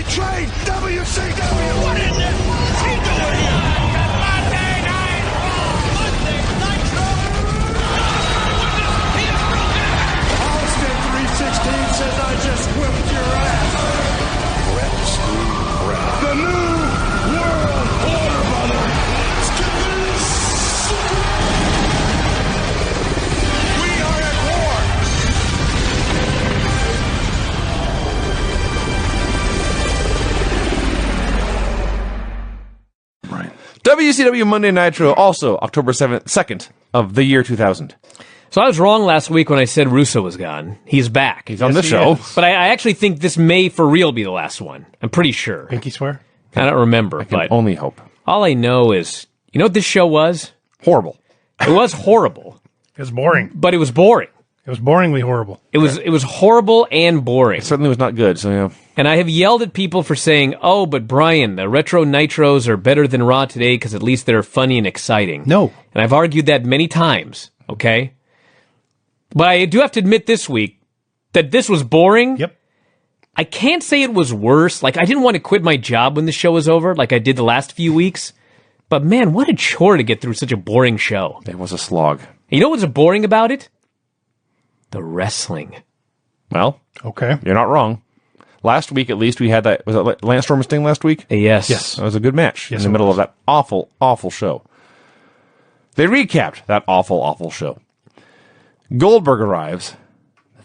trade WCW. What in the is he doing here? Monday Night Raw. Monday Nitro. He is broken. Austin 316 says I just whipped your ass. Brett Steve Brett. The new world order, brother. Let's get this. We are at war. WCW Monday Nitro, also October 2nd of the year 2000. So I was wrong last week when I said Russo was gone. He's back. He's on the show. But I actually think this may for real be the last one. I'm pretty sure. Pinky swear? I don't remember, I can but only hope. all I know is, you know what this show was? Horrible. It was horrible, It was boring. but it was boring. It was boringly horrible. It was horrible and boring. It certainly was not good, so yeah. And I have yelled at people for saying, oh, but Brian, the retro Nitros are better than Raw today because at least they're funny and exciting. No. And I've argued that many times, okay? But I do have to admit this week that this was boring. Yep. I can't say it was worse. Like, I didn't want to quit my job when the show was over, like I did the last few weeks. But man, what a chore to get through such a boring show. It was a slog. You know what's boring about it? The wrestling. Well, Okay. you're not wrong. Last week, at least, we had that. Was it Lance Storm and Sting last week? Yes. Yes. That was a good match Yes, in the it middle was. of that awful, awful show. They recapped that awful, awful show. Goldberg arrives.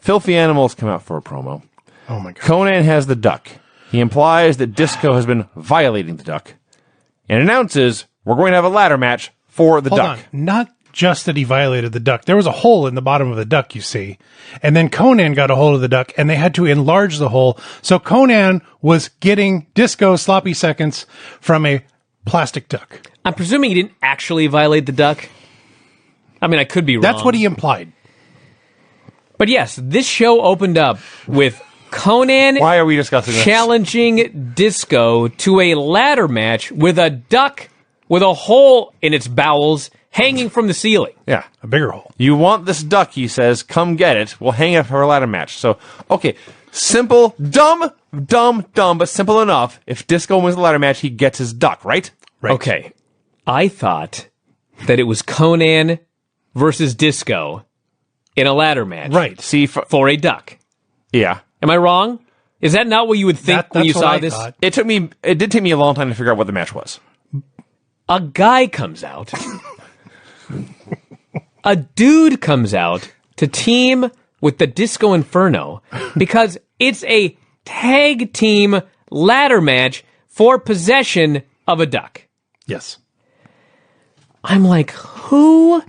Filthy Animals come out for a promo. Oh, my God. Conan has the duck. He implies that Disco has been violating the duck and announces we're going to have a ladder match for the Hold duck. on. Not just that he violated the duck. There was a hole in the bottom of the duck, you see. And then Conan got a hold of the duck, and they had to enlarge the hole. So Conan was getting Disco sloppy seconds from a plastic duck. I'm presuming he didn't actually violate the duck. I mean, I could be wrong. That's what he implied. But yes, this show opened up with Conan Why are we discussing this? challenging Disco to a ladder match with a duck with a hole in its bowels hanging from the ceiling. Yeah. A bigger hole. You want this duck, he says. Come get it. We'll hang it for a ladder match. So, okay. Simple, dumb, but simple enough. If Disco wins the ladder match, he gets his duck, right? Right. Okay. I thought that it was Conan versus Disco in a ladder match. Right. See, For a duck. yeah. Am I wrong? Is that not what you would think when you That's what saw I this? thought. It did take me a long time to figure out what the match was. A guy comes out. A dude comes out to team with the Disco Inferno because it's a tag team ladder match for possession of a duck. Yes. I'm like, who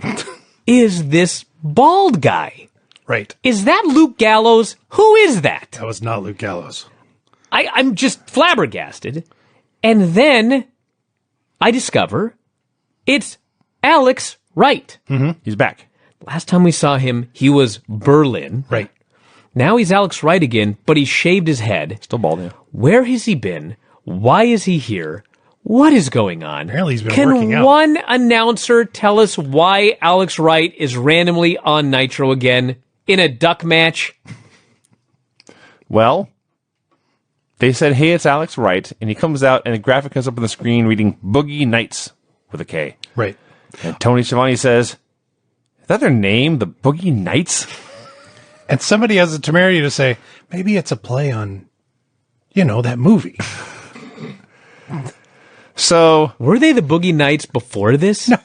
is this bald guy? Right. Is that Luke Gallows? Who is that? That was not Luke Gallows. I'm just flabbergasted. And then I discover it's Alex Wright. He's back. Last time we saw him, he was Berlin. Right. Now he's Alex Wright again, but he shaved his head. Still bald, yeah. Where has he been? Why is he here? What is going on? Apparently he's been Can working out. one announcer tell us why Alex Wright is randomly on Nitro again in a duck match? Well, they said, hey, it's Alex Wright, and he comes out, and a graphic comes up on the screen reading Boogie Nights with a K. Right. And Tony Schiavone says, is that their name, the Boogie Nights? And somebody has the temerity to say, maybe it's a play on, that movie. So, Were they the Boogie Nights before this? No,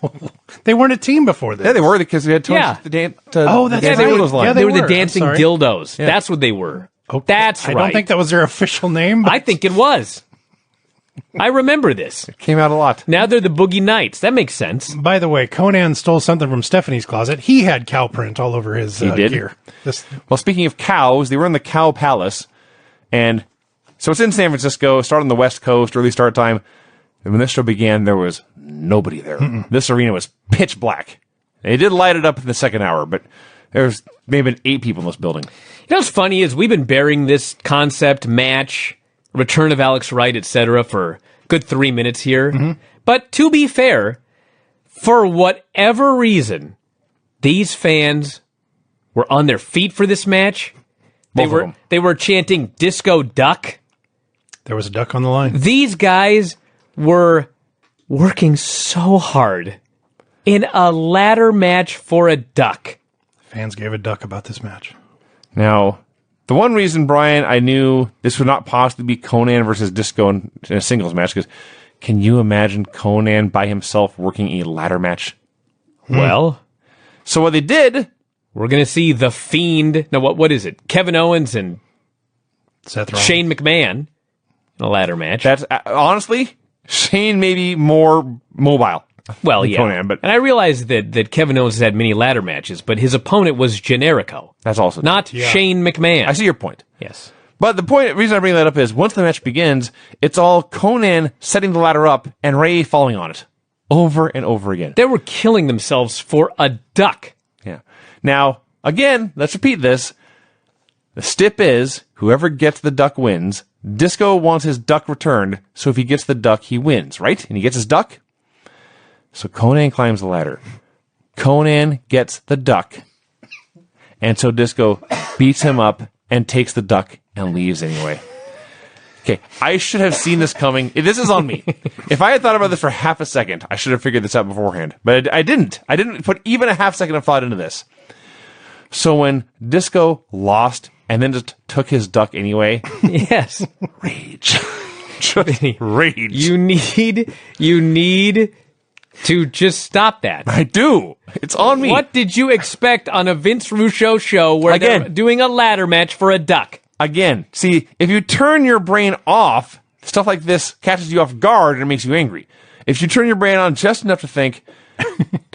they weren't a team before this. yeah, they were, because we had Tony Yeah. to dance. Oh, that's Yeah, they right. were, Dildos line. Yeah, they were the were. I'm dancing sorry. dildos. That's what they were. Okay. That's I right. don't think that was their official name. But I think it was. I remember this. Came out a lot. Now they're the Boogie Nights. That makes sense. by the way, Conan stole something from Stephanie's closet. He had cow print all over his did? gear. This, Well, speaking of cows, they were in the Cow Palace, and so it's in San Francisco, started on the West Coast, early start time. And when this show began, there was nobody there. This arena was pitch black. They did light it up in the second hour, but there's maybe 8 people in this building. You know what's funny is we've been burying this concept, match, return of Alex Wright, etc. for a good 3 minutes here. But to be fair, for whatever reason, these fans were on their feet for this match. Both of them. They were chanting Disco Duck. There was a duck on the line. These guys were working so hard in a ladder match for a duck. Fans gave a duck about this match. Now, the one reason, Brian, I knew this would not possibly be Conan versus Disco in a singles match, because can you imagine Conan by himself working a ladder match? Well, So what they did, we're going to see The Fiend. No, what is it? Kevin Owens and Seth Rollins. Shane McMahon in a ladder match. that's honestly, Shane may be more mobile. Well, than yeah. Conan, but And I realize that Kevin Owens has had many ladder matches, but his opponent was Generico, that's also not Shane McMahon. I see your point. Yes. But the reason I bring that up is once the match begins, it's all Conan setting the ladder up and Ray falling on it over and over again. They were killing themselves for a duck. Yeah. Now, again, let's repeat this. The stip is whoever gets the duck wins. Disco wants his duck returned, so if he gets the duck, he wins, right? And he gets his duck. So Conan climbs the ladder. Conan gets the duck. And so Disco beats him up and takes the duck and leaves anyway. Okay, I should have seen this coming. This is on me. If I had thought about this for half a second, I should have figured this out beforehand. But I didn't. I didn't put even a half second of thought into this. So when Disco lost and then just took his duck anyway, Yes. rage. Just rage. You need to just stop that. I do. It's on me. What did you expect on a Vince Russo show where they're Again. doing a ladder match for a duck? Again, see, if you turn your brain off, stuff like this catches you off guard and it makes you angry. If you turn your brain on just enough to think,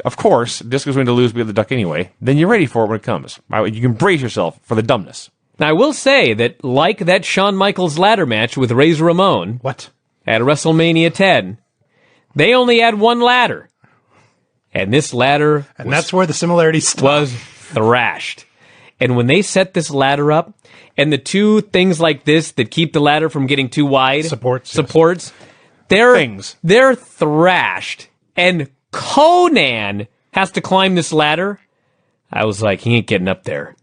of course, Disco's going to lose because of the duck anyway, then you're ready for it when it comes. You can brace yourself for the dumbness. Now, I will say that, like that Shawn Michaels ladder match with Razor Ramon What? at WrestleMania 10, they only had one ladder. And this ladder And that's where the similarities stop. was thrashed. And when they set this ladder up, and the two things like this that keep the ladder from getting too wide, Supports, yes. they're thrashed. And Conan has to climb this ladder. I was like, he ain't getting up there.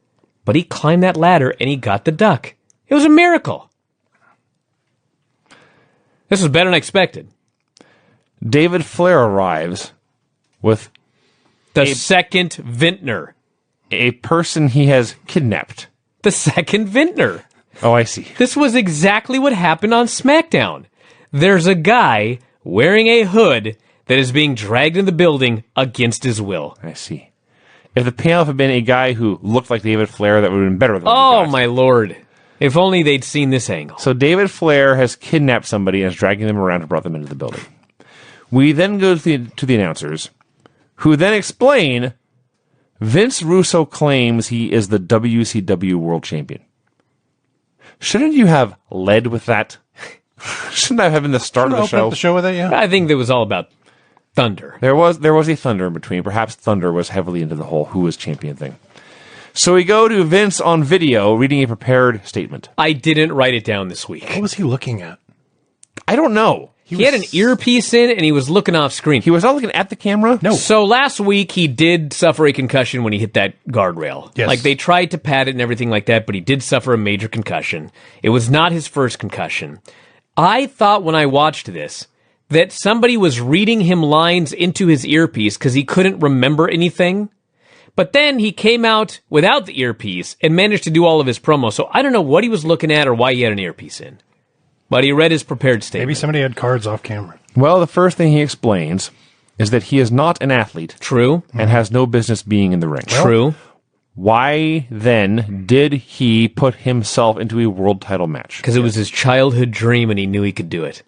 But he climbed that ladder and he got the duck. It was a miracle. This was better than I expected. David Flair arrives with The second vintner. a person he has kidnapped. The second vintner. Oh, I see. This was exactly what happened on SmackDown. There's a guy wearing a hood that is being dragged in the building against his will. I see. If the payoff had been a guy who looked like David Flair, that would have been better than Oh, the guys. my lord. If only they'd seen this angle. So David Flair has kidnapped somebody and is dragging them around and brought them into the building. We then go to the announcers, who then explain Vince Russo claims he is the WCW World Champion. Shouldn't you have led with that? Shouldn't that have been the start of the Open show? up the show with it, yeah. I think that was all about Thunder. There was a Thunder in between. Perhaps Thunder was heavily into the whole who was champion thing. So we go to Vince on video reading a prepared statement. I didn't write it down this week. What was he looking at? I don't know. He had an earpiece in and he was looking off screen. He was not looking at the camera? No. So last week he did suffer a concussion when he hit that guardrail. Yes. Like they tried to pad it and everything like that, but he did suffer a major concussion. It was not his first concussion. I thought when I watched this that somebody was reading him lines into his earpiece because he couldn't remember anything. But then he came out without the earpiece and managed to do all of his promo. So I don't know what he was looking at or why he had an earpiece in. But he read his prepared statement. Maybe somebody had cards off camera. Well, the first thing he explains is that he is not an athlete True. and has no business being in the ring. True. Why then did he put himself into a world title match? Because it was his childhood dream and he knew he could do it.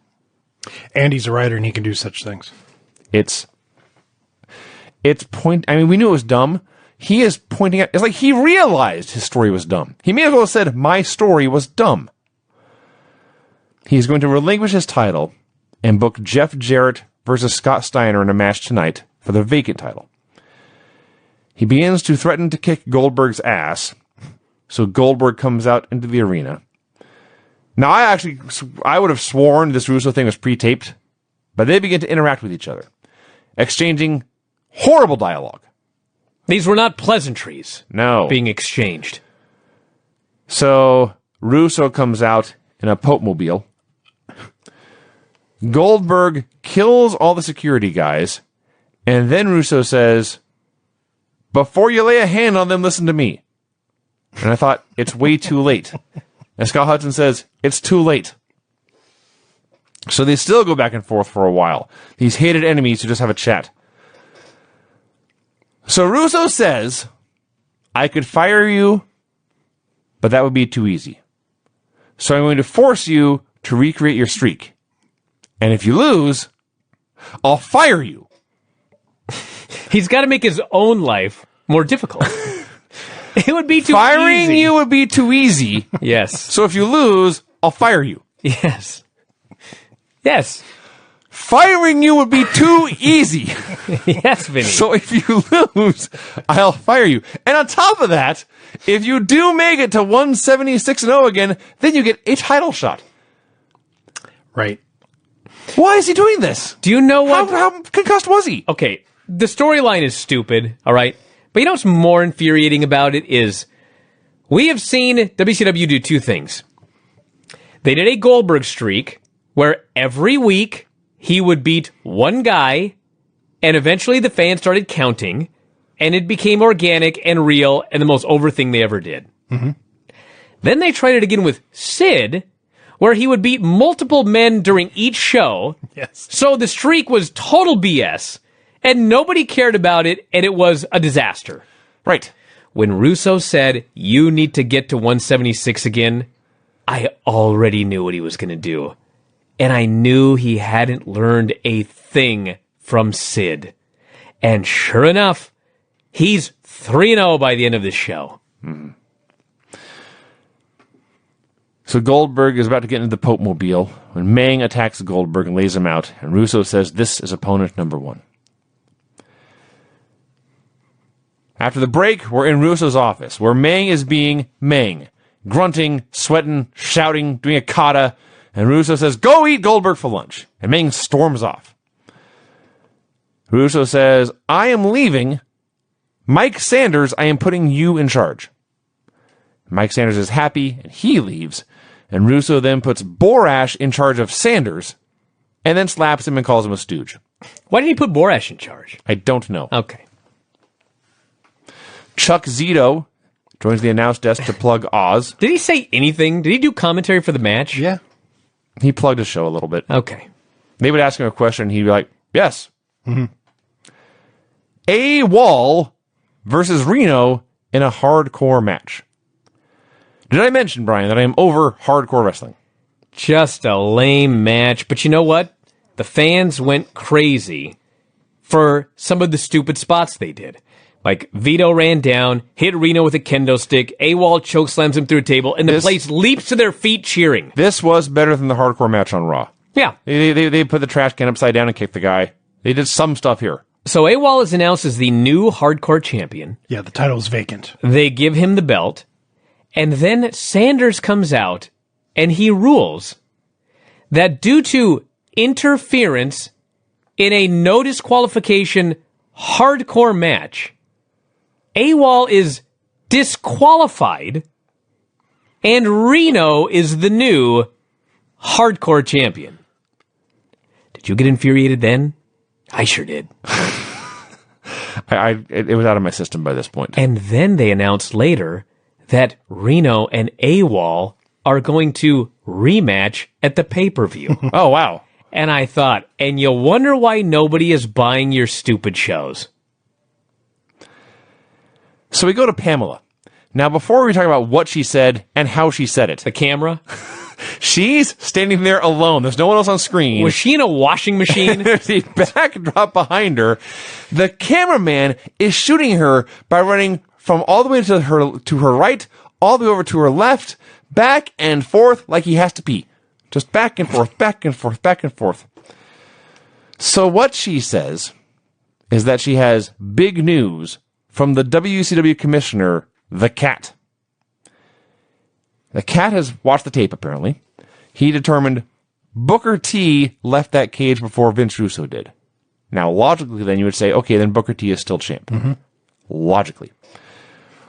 And he's a writer and he can do such things. It's I mean, we knew it was dumb. He is pointing out, it's like he realized his story was dumb. He may as well have said, my story was dumb. He's going to relinquish his title and book Jeff Jarrett versus Scott Steiner in a match tonight for the vacant title. He begins to threaten to kick Goldberg's ass, so Goldberg comes out into the arena. Now, I would have sworn this Russo thing was pre-taped, but they begin to interact with each other, exchanging horrible dialogue. These were not pleasantries No. being exchanged. So Russo comes out in a Pope-mobile, Goldberg kills all the security guys, and then Russo says, before you lay a hand on them, listen to me. And I thought, it's way too late. And Scott Hudson says, it's too late. So they still go back and forth for a while. These hated enemies who just have a chat. So Russo says, I could fire you, but that would be too easy. So I'm going to force you to recreate your streak. And if you lose, I'll fire you. He's got to make his own life more difficult. It would be too Firing easy. you would be too easy. Yes. So if you lose, I'll fire you. Yes. Yes. Firing you would be too easy. Yes, Vinny. So if you lose, I'll fire you. And on top of that, if you do make it to 176-0 again, then you get a title shot. Right. Why is he doing this? Do you know what? How concussed was he? Okay, the storyline is stupid, all right? But you know what's more infuriating about it is we have seen WCW do two things. They did a Goldberg streak where every week he would beat one guy, and eventually the fans started counting, and it became organic and real and the most over thing they ever did. Mm-hmm. Then they tried it again with Sid, where he would beat multiple men during each show. Yes. So the streak was total BS, and nobody cared about it, and it was a disaster. Right. When Russo said, you need to get to 176 again, I already knew what he was going to do. And I knew he hadn't learned a thing from Sid. And sure enough, he's 3-0 by the end of this show. Mm-hmm. So Goldberg is about to get into the Pope Mobile when Mang attacks Goldberg and lays him out, and Russo says this is opponent number one. After the break, we're in Russo's office, where Mang is being Mang, grunting, sweating, shouting, doing a kata, and Russo says, go eat Goldberg for lunch, and Mang storms off. Russo says, I am leaving. Mike Sanders, I am putting you in charge. Mike Sanders is happy, and he leaves, and Russo then puts Borash in charge of Sanders, and then slaps him and calls him a stooge. Why did he put Borash in charge? I don't know. Okay. Chuck Zito joins the announce desk to plug Oz. Did he say anything? Did he do commentary for the match? Yeah. He plugged his show a little bit. Okay. They would ask him a question, and he'd be like, yes. Mm-hmm. A-Wall versus Reno in a hardcore match. Did I mention, Brian, that I am over hardcore wrestling? Just a lame match. But you know what? The fans went crazy for some of the stupid spots they did. Like, Vito ran down, hit Reno with a kendo stick, A-Wall chokeslams him through a table, and the place leaps to their feet cheering. This was better than the hardcore match on Raw. Yeah. They put the trash can upside down and kicked the guy. They did some stuff here. So A-Wall is announced as the new hardcore champion. Yeah, the title's vacant. They give him the belt. And then Sanders comes out, and he rules that due to interference in a no disqualification hardcore match, A-Wall is disqualified, and Reno is the new hardcore champion. Did you get infuriated then? I sure did. It was out of my system by this point. And then they announced later that Reno and A-Wall are going to rematch at the pay-per-view. Oh, wow. And I thought, and you wonder why nobody is buying your stupid shows. So we go to Pamela. Now, before we talk about what she said and how she said it, The camera? she's standing there alone. There's no one else on screen. Was she in a washing machine? There's a backdrop behind her. The cameraman is shooting her by running from all the way to her right, all the way over to her left, back and forth like he has to pee. Just back and forth, back and forth, back and forth. So what she says is that she has big news from the WCW commissioner, the Cat. The Cat has watched the tape, apparently. He determined Booker T left that cage before Vince Russo did. Now, logically, then you would say, okay, then Booker T is still champ. Mm-hmm. Logically.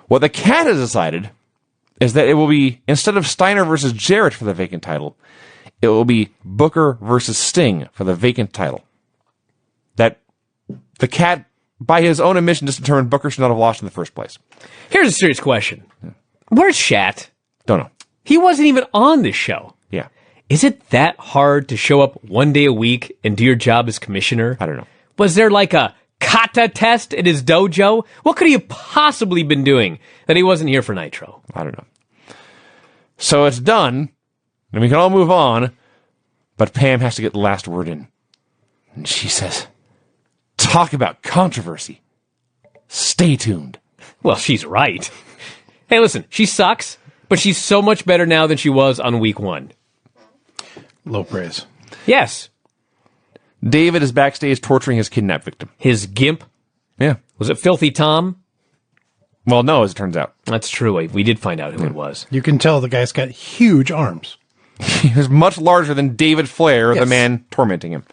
What the Cat has decided is that it will be, instead of Steiner versus Jarrett for the vacant title, it will be Booker versus Sting for the vacant title. That the Cat, by his own admission, just determined Booker should not have lost in the first place. Here's a serious question. Where's Shat? Don't know. He wasn't even on this show. Yeah. Is it that hard to show up one day a week and do your job as commissioner? I don't know. Was there like a kata test at his dojo? What could he have possibly been doing that he wasn't here for Nitro? I don't know. So it's done, and we can all move on, but Pam has to get the last word in. And she says, talk about controversy. Stay tuned. Well, she's right. Hey, listen, she sucks, but she's so much better now than she was on week 1. Low praise. Yes. David is backstage torturing his kidnap victim. His gimp. Yeah. Was it Filthy Tom? Well, no, as it turns out. That's true. We did find out who it was. You can tell the guy's got huge arms. He was much larger than David Flair, the man tormenting him.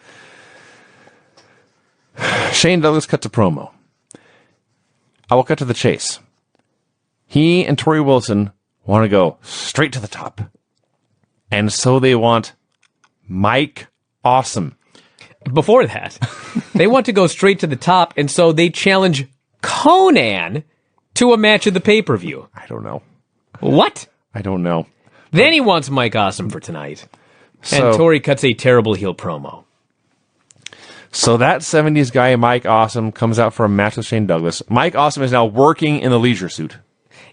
Shane Douglas cuts a promo. I will cut to the chase. He and Tori Wilson want to go straight to the top. And so they want Mike Awesome. Before that, they want to go straight to the top, and so they challenge Conan to a match of the pay-per-view. I don't know. What? I don't know. Then he wants Mike Awesome for tonight. So, And Tori cuts a terrible heel promo. So that 70s guy, Mike Awesome, comes out for a match with Shane Douglas. Mike Awesome is now working in the leisure suit.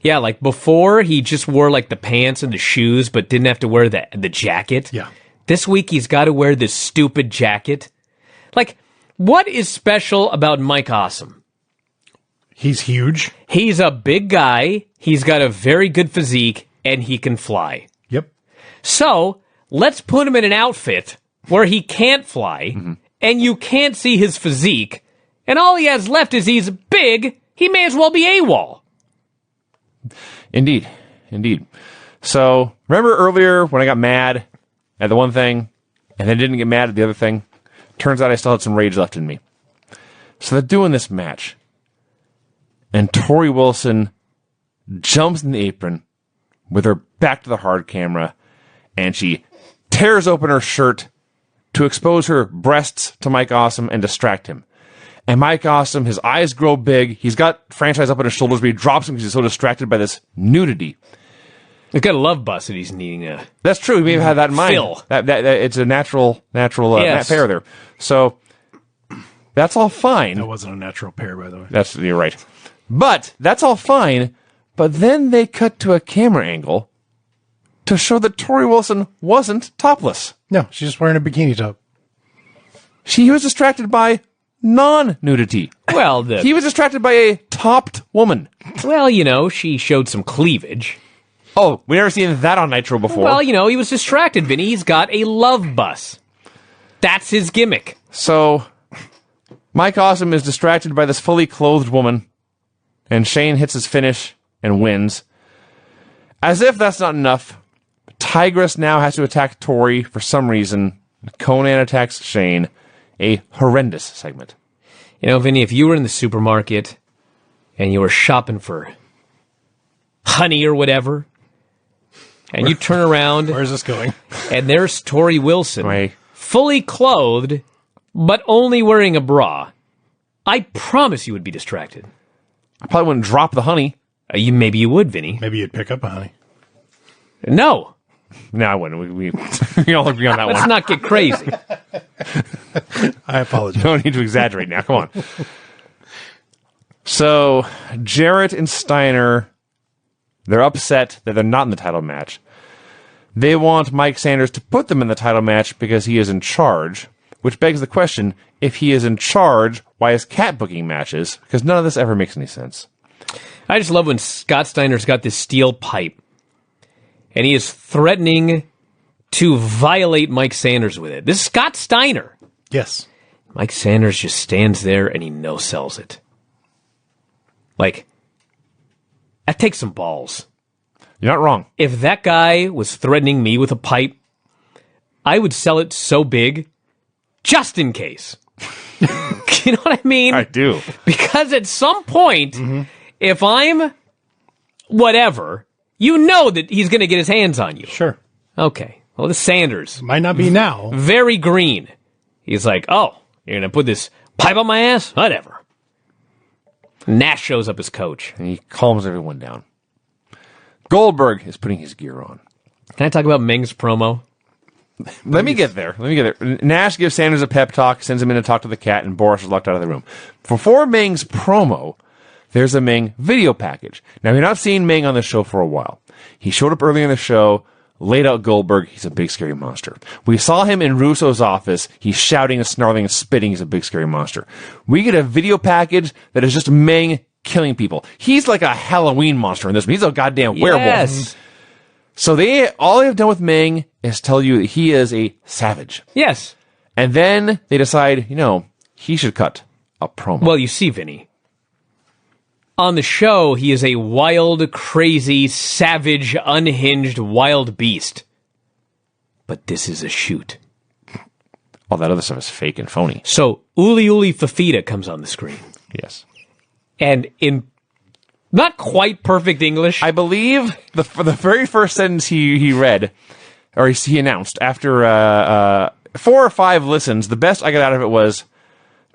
Yeah, like before, he just wore like the pants and the shoes, but didn't have to wear the jacket. Yeah. This week, he's got to wear this stupid jacket. Like, what is special about Mike Awesome? He's huge. He's a big guy, he's got a very good physique, and he can fly. Yep. So, let's put him in an outfit where he can't fly, and you can't see his physique, and all he has left is he's big, he may as well be AWOL. Indeed. Indeed. So, remember earlier when I got mad at the one thing, and then didn't get mad at the other thing? Turns out I still had some rage left in me. So they're doing this match. And Tori Wilson jumps in the apron with her back to the hard camera, and she tears open her shirt to expose her breasts to Mike Awesome and distract him. And Mike Awesome, his eyes grow big. He's got franchise up on his shoulders, but he drops him because he's so distracted by this nudity. He's got a love bus that he's needing to... That's true. We may have had that in mind. Phil. That it's a natural Yes. pair there. So that's all fine. That wasn't a natural pair, by the way. You're right. But that's all fine. But then they cut to a camera angle to show that Tori Wilson wasn't topless. No, she's just wearing a bikini top. She was distracted by non-nudity. Well, He was distracted by a topped woman. well, you know, she showed some cleavage. Oh, we never seen that on Nitro before. Well, you know, he was distracted, Vinny. He's got a love bus. That's his gimmick. So, Mike Awesome is distracted by this fully clothed woman, and Shane hits his finish and wins. As if that's not enough, Tigress now has to attack Tori for some reason. Conan attacks Shane. A horrendous segment. You know, Vinny, if you were in the supermarket and you were shopping for honey or whatever, and you turn around Where's this going? and there's Tori Wilson, Right. fully clothed, but only wearing a bra, I promise you would be distracted. I probably wouldn't drop the honey. Maybe you would, Vinny. Maybe you'd pick up a honey. No, No, I wouldn't. We all agree on that let's one. not get crazy. I apologize. No need to exaggerate now. Come on. So, Jarrett and Steiner, they're upset that they're not in the title match. They want Mike Sanders to put them in the title match because he is in charge, which begs the question, if he is in charge, why is Cat booking matches? Because none of this ever makes any sense. I just love when Scott Steiner's got this steel pipe, and he is threatening to violate Mike Sanders with it. This is Scott Steiner. Yes. Mike Sanders just stands there and he no-sells it. Like, that takes some balls. You're not wrong. If that guy was threatening me with a pipe, I would sell it so big, just in case. You know what I mean? I do. Because at some point, if I'm whatever, you know that he's going to get his hands on you. Sure. Okay. Well, the Sanders, Might not be now. very green. He's like, oh, you're going to put this pipe on my ass? Whatever. Nash shows up as coach. And he calms everyone down. Goldberg is putting his gear on. Can I talk about Ming's promo? Let me get there. Nash gives Sanders a pep talk, sends him in to talk to the cat, and Boris is locked out of the room. Before Ming's promo, there's a Ming video package. Now, you're not seeing Ming on the show for a while. He showed up early in the show, laid out Goldberg. He's a big, scary monster. We saw him in Russo's office. He's shouting and snarling and spitting. He's a big, scary monster. We get a video package that is just Ming killing people. He's like a Halloween monster in this one. He's a goddamn werewolf. Yes. So all they've done with Ming is tell you that he is a savage. Yes. And then they decide, he should cut a promo. Well, you see, Vinny. On the show, he is a wild, crazy, savage, unhinged, wild beast. But this is a shoot. All that other stuff is fake and phony. So, Uli Uli Fafita comes on the screen. Yes. And in not quite perfect English. I believe the very first sentence he read, or he announced, after 4 or 5 listens, the best I got out of it was,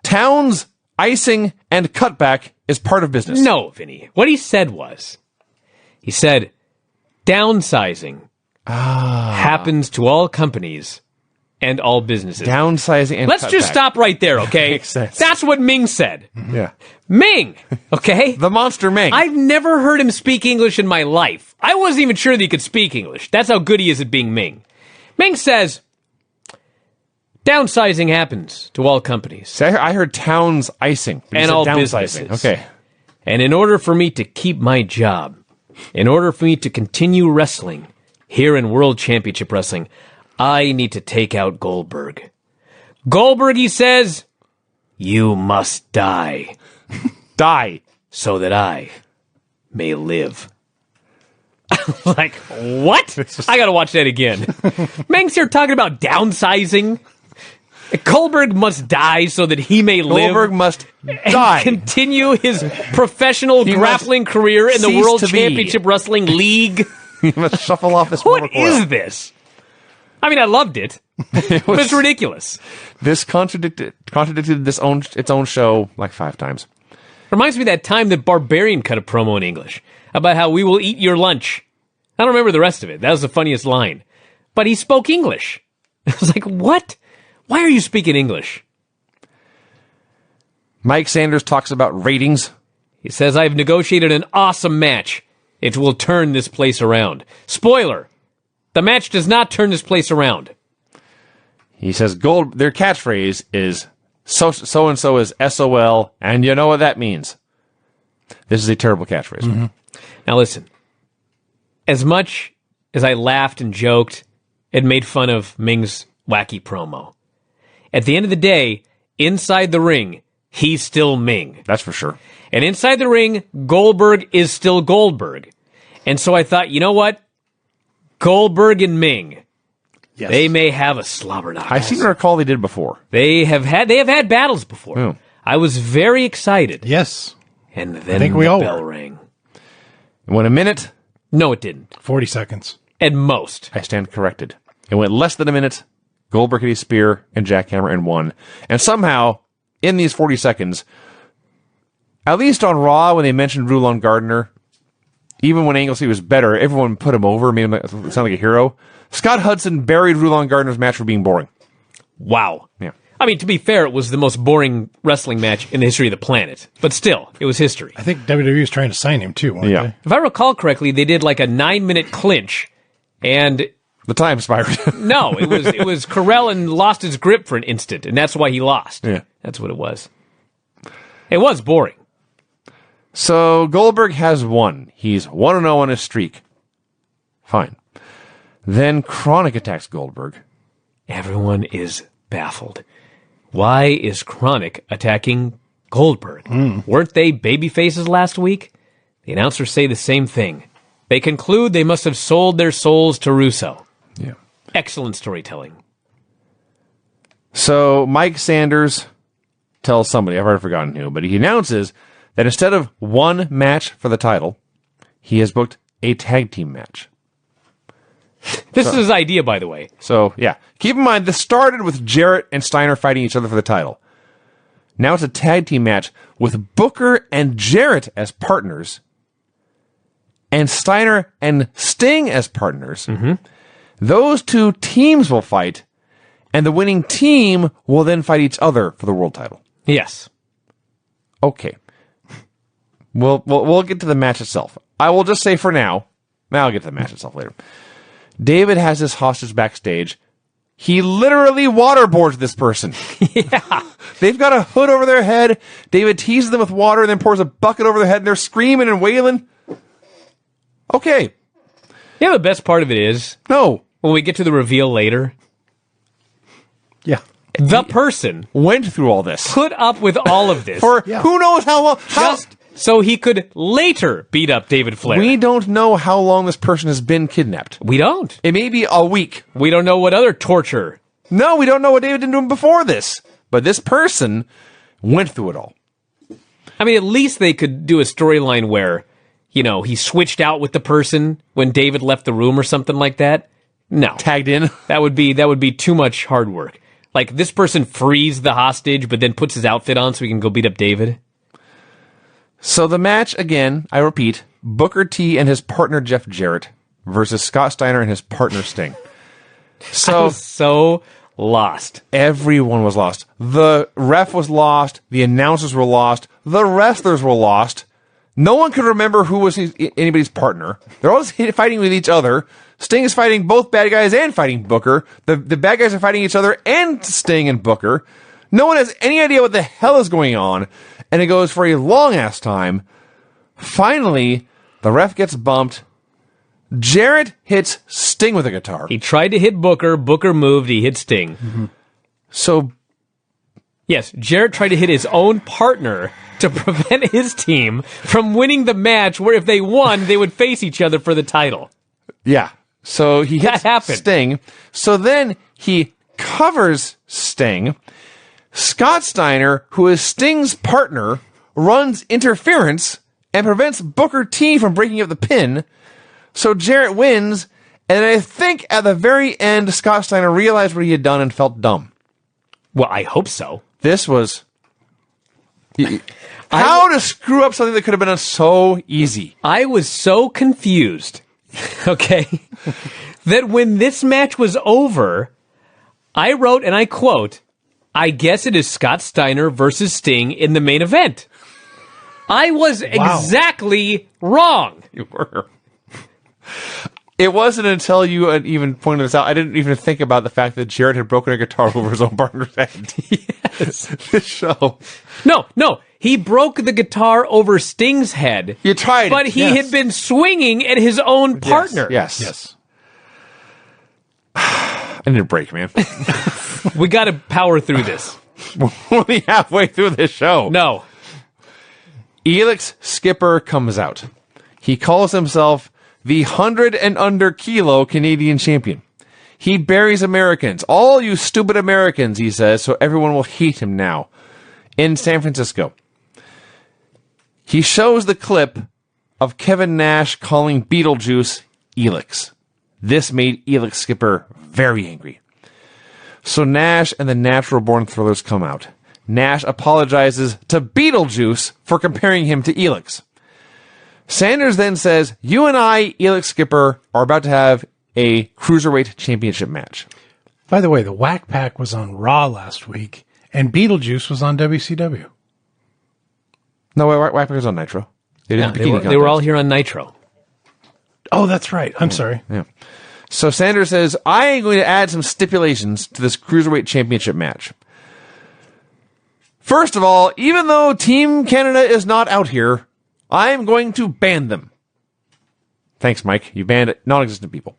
Towns, icing, and cutback is part of business. No, Vinny. What he said was, downsizing happens to all companies and all businesses. Downsizing and Let's cutback. just stop right there, okay? Makes sense. That's what Ming said. Yeah. Ming, okay? The monster Ming. I've never heard him speak English in my life. I wasn't even sure that he could speak English. That's how good he is at being Ming. Ming says, downsizing happens to all companies. See, I heard Towns icing. But you And said all downsizing. businesses. Okay. And in order for me to keep my job, in order for me to continue wrestling here in World Championship Wrestling, I need to take out Goldberg. Goldberg, he says, you must die. Die. So that I may live. Like, what? I gotta watch that again. Meng's here talking about downsizing. Goldberg must die so that he may live. Goldberg must and die. continue his professional grappling career in the cease World to be. Championship Wrestling League. He must shuffle off this What mortal coil. is this? I mean, I loved it. But it's ridiculous. This contradicted its own show like 5 times. Reminds me of that time that Barbarian cut a promo in English about how we will eat your lunch. I don't remember the rest of it. That was the funniest line. But he spoke English. I was like, what? Why are you speaking English? Mike Sanders talks about ratings. He says, I've negotiated an awesome match. It will turn this place around. Spoiler, the match does not turn this place around. He says their catchphrase is so-and-so is SOL, and you know what that means. This is a terrible catchphrase. Mm-hmm. Now listen, as much as I laughed and joked and made fun of Ming's wacky promo, at the end of the day, inside the ring, he's still Ming. That's for sure. And inside the ring, Goldberg is still Goldberg. And so I thought, you know what? Goldberg and Ming, Yes. they may have a slobber knockers. I seem to recall they did before. They have had battles before. Yeah. I was very excited. Yes. And then I think we the all bell were. rang. It went a minute. No, it didn't. 40 seconds. At most. I stand corrected. It went less than a minute. Goldberg hit his spear and jackhammer and won. And somehow, in these 40 seconds, at least on Raw, when they mentioned Rulon Gardner, even when Anglesey was better, everyone put him over, made him sound like a hero. Scott Hudson buried Rulon Gardner's match for being boring. Wow. Yeah. I mean, to be fair, it was the most boring wrestling match in the history of the planet. But still, it was history. I think WWE was trying to sign him too, weren't Yeah. they? If I recall correctly, they did like a 9-minute clinch, and The time expired. no, it was Carell lost his grip for an instant, and that's why he lost. Yeah. That's what it was. It was boring. So Goldberg has won. He's 1-0 on his streak. Fine. Then Chronic attacks Goldberg. Everyone is baffled. Why is Chronic attacking Goldberg? Weren't they baby faces last week? The announcers say the same thing. They conclude they must have sold their souls to Russo. Yeah. Excellent storytelling. So Mike Sanders tells somebody, I've already forgotten who, but he announces that instead of one match for the title, he has booked a tag team match. This is his idea, by the way. So, yeah. Keep in mind, this started with Jarrett and Steiner fighting each other for the title. Now it's a tag team match with Booker and Jarrett as partners, and Steiner and Sting as partners. Mm-hmm. Those two teams will fight, and the winning team will then fight each other for the world title. Yes. Okay. We'll get to the match itself. I will just say for now, I'll get to the match itself later. David has this hostage backstage. He literally waterboards this person. Yeah. They've got a hood over their head. David teases them with water and then pours a bucket over their head, and they're screaming and wailing. Okay. Yeah, the best part of it is, No. when we get to the reveal later, Yeah. the person Went through all this. put up with all of this For who knows how long. just so he could later beat up David Flair. We don't know how long this person has been kidnapped. We don't. It may be a week. We don't know what other torture. No, we don't know what David did to him before this. But this person went through it all. I mean, at least they could do a storyline where, he switched out with the person when David left the room or something like that. No. Tagged in. That would be too much hard work. Like, this person frees the hostage, but then puts his outfit on so he can go beat up David. So the match, again, I repeat, Booker T and his partner Jeff Jarrett versus Scott Steiner and his partner Sting. I So was so lost. everyone was lost. The ref was lost. The announcers were lost. The wrestlers were lost. No one could remember who was anybody's partner. They're all just fighting with each other. Sting is fighting both bad guys and fighting Booker. The bad guys are fighting each other and Sting and Booker. No one has any idea what the hell is going on. And it goes for a long-ass time. Finally, the ref gets bumped. Jarrett hits Sting with a guitar. He tried to hit Booker. Booker moved. He hit Sting. Mm-hmm. So, Yes, Jarrett tried to hit his own partner to prevent his team from winning the match where if they won, they would face each other for the title. yeah. So he hits That happened. Sting. So then he covers Sting. Scott Steiner, who is Sting's partner, runs interference and prevents Booker T from breaking up the pin. So Jarrett wins, and I think at the very end, Scott Steiner realized what he had done and felt dumb. Well, I hope so. This was... How to screw up something that could have been so easy. I was so confused, okay, that when this match was over, I wrote, and I quote, I guess it is Scott Steiner versus Sting in the main event. I was exactly wrong. You were. It wasn't until you had even pointed this out, I didn't even think about the fact that Jarrett had broken a guitar over his own partner's head. Yes. This show. No. He broke the guitar over Sting's head. You tried it. But he had been swinging at his own partner. Yes. I need a break, man. We got to power through this. We're only halfway through this show. No. Elix Skipper comes out. He calls himself the 100 and under kilo Canadian champion. He buries Americans. All you stupid Americans, he says, so everyone will hate him now. In San Francisco. He shows the clip of Kevin Nash calling Beetlejuice Elix. This made Elix Skipper very angry. So Nash and the Natural Born Thrillers come out. Nash apologizes to Beetlejuice for comparing him to Elix. Sanders then says, you and I, Elix Skipper, are about to have a Cruiserweight Championship match. By the way, the Whack Pack was on Raw last week, and Beetlejuice was on WCW. No, Whack was on Nitro. They did They were all here on Nitro. Oh, that's right. I'm sorry. Yeah. So Sanders says, I am going to add some stipulations to this Cruiserweight Championship match. First of all, even though Team Canada is not out here, I am going to ban them. Thanks, Mike. You banned non-existent people.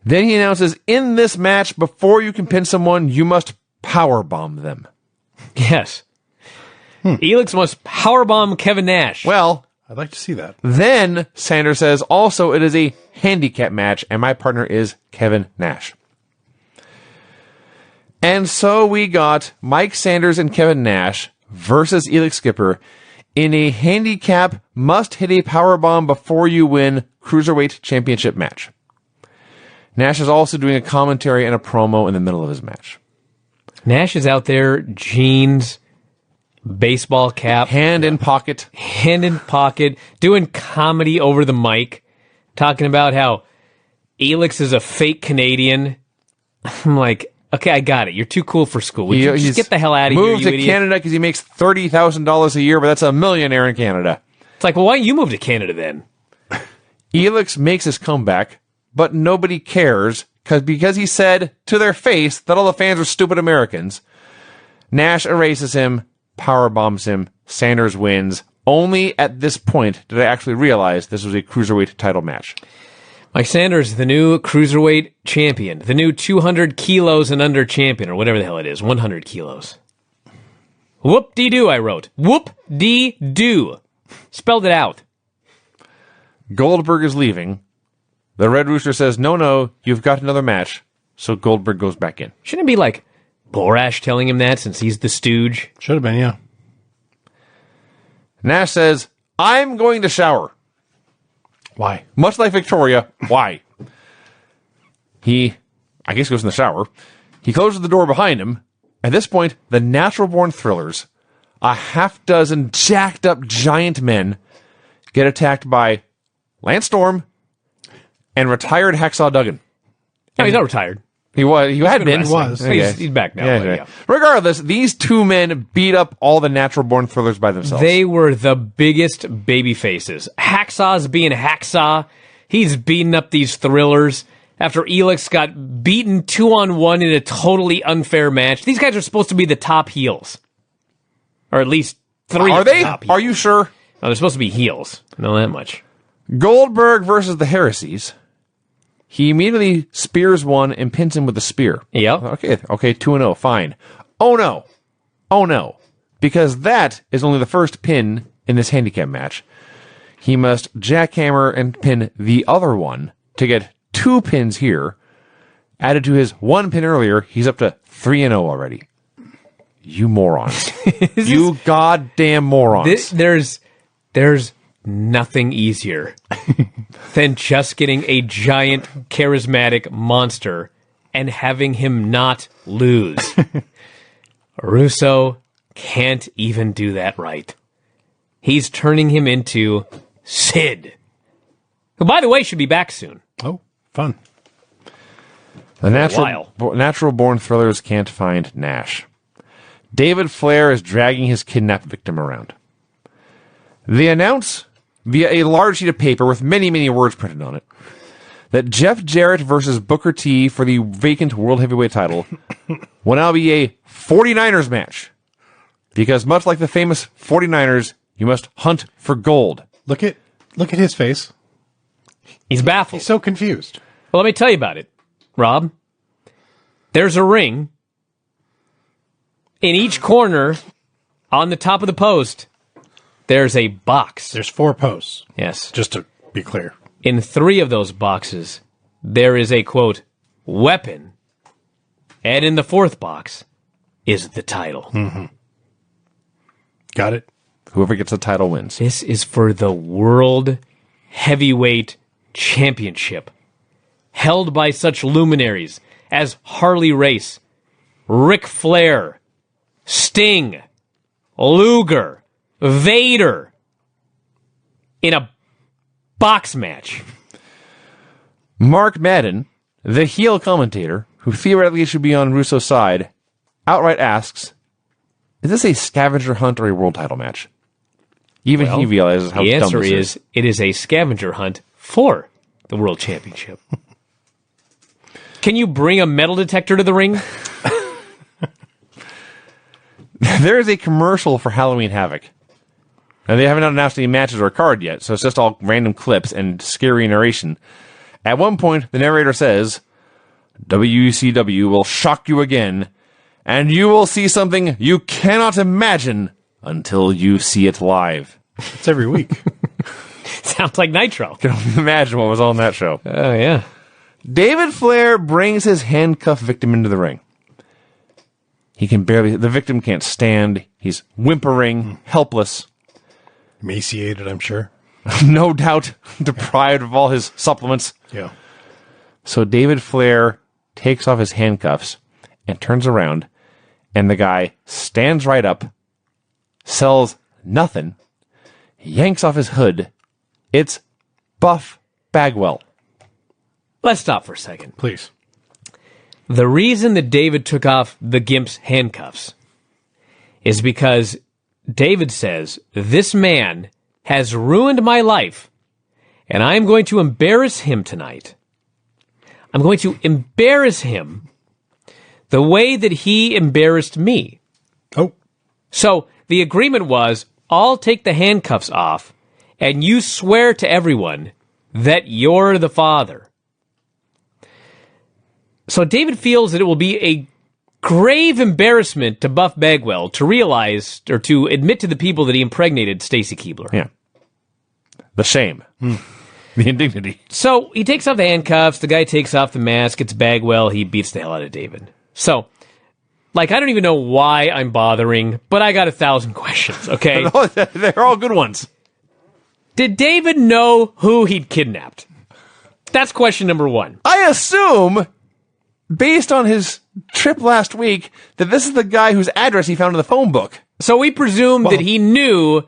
Then he announces, in this match, before you can pin someone, you must powerbomb them. Yes. Elix must powerbomb Kevin Nash. Well, I'd like to see that. then Sanders says, also, it is a handicap match, and my partner is Kevin Nash. And so we got Mike Sanders and Kevin Nash versus Elix Skipper in a handicap must hit a powerbomb before you win Cruiserweight Championship match. Nash is also doing a commentary and a promo in the middle of his match. Nash is out there, jeans, baseball cap, Hand in pocket. doing comedy over the mic, talking about how Elix is a fake Canadian. I'm like, okay, I got it. You're too cool for school. Would you just get the hell out of here, Move you to idiot? Canada because he makes $30,000 a year, but that's a millionaire in Canada. It's like, well, why don't you move to Canada then? Elix makes his comeback, but nobody cares because he said to their face that all the fans are stupid Americans. Nash erases him, power bombs him, Sanders wins. Only at this point did I actually realize this was a cruiserweight title match. Mike Sanders, the new cruiserweight champion, the new 200 kilos and under champion, or whatever the hell it is, 100 kilos. Whoop-dee-doo, I wrote. Whoop-dee-doo. Spelled it out. Goldberg is leaving. The Red Rooster says, no, you've got another match. So Goldberg goes back in. Shouldn't it be like Borash telling him that since he's the stooge? Should have been, yeah. Nash says, I'm going to shower. Why? Much like Victoria, why? He, I guess, goes in the shower. He closes the door behind him. At this point, the Natural Born Thrillers, a half dozen jacked up giant men, get attacked by Lance Storm and retired Hacksaw Duggan. No, he's not retired. He had been. He was. Okay. He's back now. Yeah, but okay. yeah. Regardless, these two men beat up all the Natural Born Thrillers by themselves. They were the biggest baby faces. Hacksaw's being Hacksaw. He's beating up these thrillers after Elix got beaten 2-on-1 in a totally unfair match. These guys are supposed to be the top heels. Or at least three. Are of the they? top Are you sure? No, they're supposed to be heels. I know that much. Goldberg versus the Heresies. He immediately spears one and pins him with a spear. Yep. Okay, 2-0, fine. Oh no. Because that is only the first pin in this handicap match. He must jackhammer and pin the other one to get 2 pins here. Added to his 1 pin earlier, he's up to 3-0 already. You morons. You goddamn morons. There's nothing easier than just getting a giant charismatic monster and having him not lose. Russo can't even do that right. He's turning him into Sid, who, by the way, should be back soon. Oh, fun. The while. natural born thrillers can't find Nash. David Flair is dragging his kidnapped victim around. They announce via a large sheet of paper with many, many words printed on it that Jeff Jarrett versus Booker T for the vacant World Heavyweight title will now be a 49ers match. Because much like the famous 49ers, you must hunt for gold. Look at his face. He's baffled. He's so confused. Well, let me tell you about it, Rob. There's a ring. In each corner, on the top of the post, there's a box. There's 4 posts, Yes. just to be clear. In 3 of those boxes, there is a, quote, weapon. And in the 4th box is the title. Got it? Whoever gets the title wins. This is for the World Heavyweight Championship, held by such luminaries as Harley Race, Ric Flair, Sting, Luger, Vader, in a box match. Mark Madden, the heel commentator, who theoretically should be on Russo's side, outright asks, is this a scavenger hunt or a world title match? Even he realizes how the dumb answer this is it is a scavenger hunt for the World Championship. Can you bring a metal detector to the ring? There is a commercial for Halloween Havoc. Now, they haven't announced any matches or a card yet, so it's just all random clips and scary narration. At one point, the narrator says, WCW will shock you again, and you will see something you cannot imagine until you see it live. It's every week. Sounds like Nitro. Can only imagine what was on that show. Oh, yeah. David Flair brings his handcuffed victim into the ring. The victim can't stand. He's whimpering, helpless. Emaciated, I'm sure. No doubt deprived of all his supplements. Yeah. So David Flair takes off his handcuffs and turns around, and the guy stands right up, sells nothing, yanks off his hood. It's Buff Bagwell. Let's stop for a second. Please. The reason that David took off the Gimp's handcuffs is because David says, this man has ruined my life, and I'm going to embarrass him tonight. I'm going to embarrass him the way that he embarrassed me. Oh. So the agreement was, I'll take the handcuffs off, and you swear to everyone that you're the father. So David feels that it will be a grave embarrassment to Buff Bagwell to realize or to admit to the people that he impregnated Stacy Keibler. Yeah. The shame. The indignity. So he takes off the handcuffs, the guy takes off the mask, it's Bagwell, he beats the hell out of David. So, I don't even know why I'm bothering, but I got 1,000 questions, okay? They're all good ones. Did David know who he'd kidnapped? That's question number one. I assume, based on his trip last week, that this is the guy whose address he found in the phone book. So we presume that he knew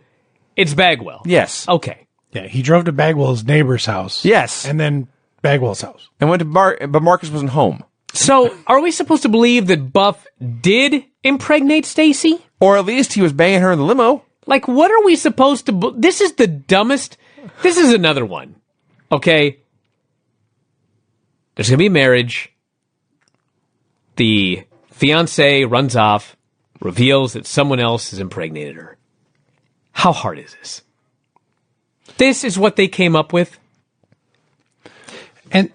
it's Bagwell. Yes. Okay. Yeah, he drove to Bagwell's neighbor's house. Yes. And then Bagwell's house. And went to but Marcus wasn't home. So are we supposed to believe that Buff did impregnate Stacy? Or at least he was banging her in the limo. What are we supposed to... This is the dumbest... This is another one. Okay? There's going to be a marriage. The fiancé runs off, reveals that someone else has impregnated her. How hard is this? This is what they came up with? And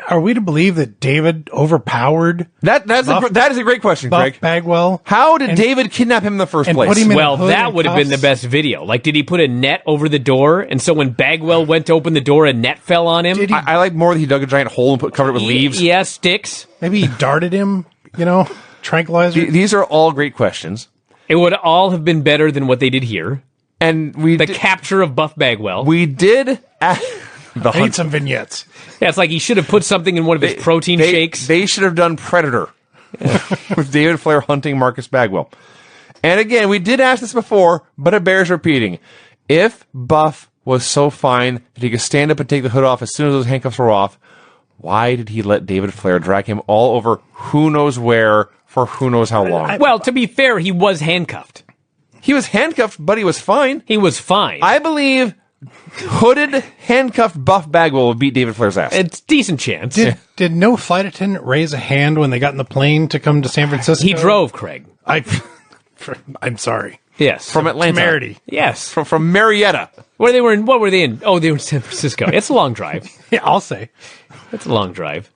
are we to believe that David overpowered That is a great question, Buff Greg. Bagwell? How did David kidnap him in the first and place? put him in Well, a hood that and would have been the cuffs? best video. Did he put a net over the door, and so when Bagwell went to open the door, a net fell on him? Did he- I like more that he dug a giant hole and covered it with leaves. Yeah, sticks. Maybe he darted him, tranquilizer. These are all great questions. It would all have been better than what they did here. And The capture of Buff Bagwell. we did the I need some vignettes. Yeah, it's like he should have put something in one of his protein shakes. They should have done Predator with David Flair hunting Marcus Bagwell. And again, we did ask this before, but it bears repeating. If Buff was so fine that he could stand up and take the hood off as soon as those handcuffs were off, why did he let David Flair drag him all over who knows where for who knows how long? Well, to be fair, he was handcuffed. He was handcuffed, but he was fine. He was fine. I believe hooded, handcuffed Buff Bagwell would beat David Flair's ass. It's a decent chance. Did no flight attendant raise a hand when they got in the plane to come to San Francisco? He drove, Craig. I'm sorry. Yes. From Atlanta. Temerity. Yes. From Marietta. What were they in? Oh, they were in San Francisco. It's a long drive. Yeah, I'll say. It's a long drive.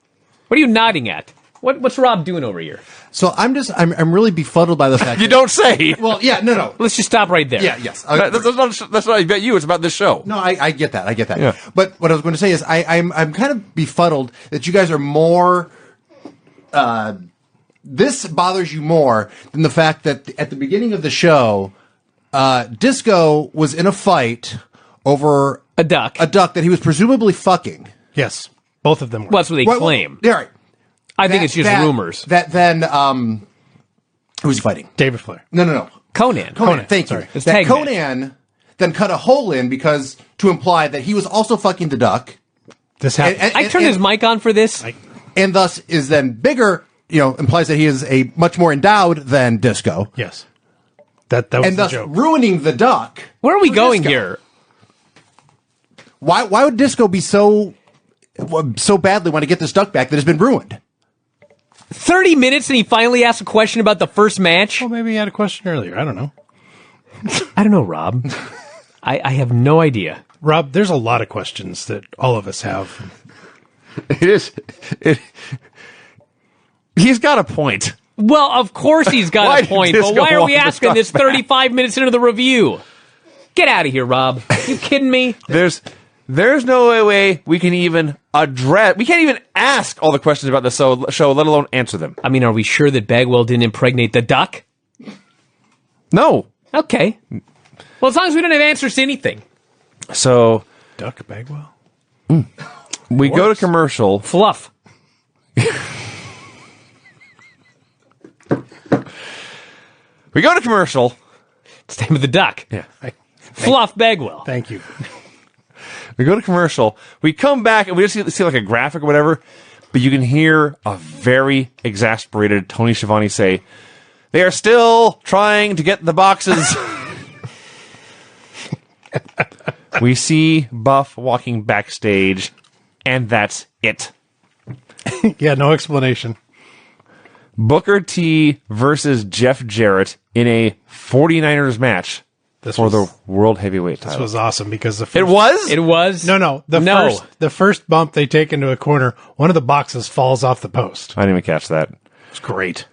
What are you nodding at? What's Rob doing over here? So I'm really befuddled by the fact You don't say. Well, yeah, no. Let's just stop right there. Yeah, yes. That's not about you. It's about this show. No, I get that. I get that. Yeah. But what I was going to say is I'm kind of befuddled that you guys are more. This bothers you more than the fact that at the beginning of the show, Disco was in a fight over A duck. that he was presumably fucking. Yes, both of them were. Well, that's what they claim. Yeah, right. I think it's just rumors. Who's he fighting? David Flair. No. Conan. Thank you. Sorry. It's That tag Conan then cut a hole in because to imply that he was also fucking the duck, This happened. I turned his mic on for this. and thus is then bigger. Implies that he is a much more endowed than Disco, Yes. That was and the thus joke. ruining the duck. Where are we for going Disco. here? Why would Disco be so badly want to get this duck back that has been ruined? 30 minutes and he finally asked a question about the first match? Well, maybe he had a question earlier. I don't know. I don't know, Rob. I have no idea. Rob, there's a lot of questions that all of us have. It is. He's got a point. Well, of course he's Why got a did point, this but go why are on we to asking this discuss that? 35 minutes into the review? Get out of here, Rob. You kidding me? There's no way we can even address. We can't even ask all the questions about the show, let alone answer them. I mean, are we sure that Bagwell didn't impregnate the duck? No. Okay. Well, as long as we don't have answers to anything. So Duck Bagwell? We go to commercial. Fluff. We go to commercial. It's the name of the duck. Yeah. Fluff Bagwell. Thank you. We go to commercial. We come back and we just see like a graphic or whatever, but you can hear a very exasperated Tony Schiavone say, "They are still trying to get the boxes." We see Buff walking backstage, and that's it. Yeah, no explanation. Booker T versus Jeff Jarrett in a 49ers match for the World Heavyweight title. This was awesome because the first, It was? It was? No. The first bump they take into a corner, one of the boxes falls off the post. I didn't even catch that. It's great.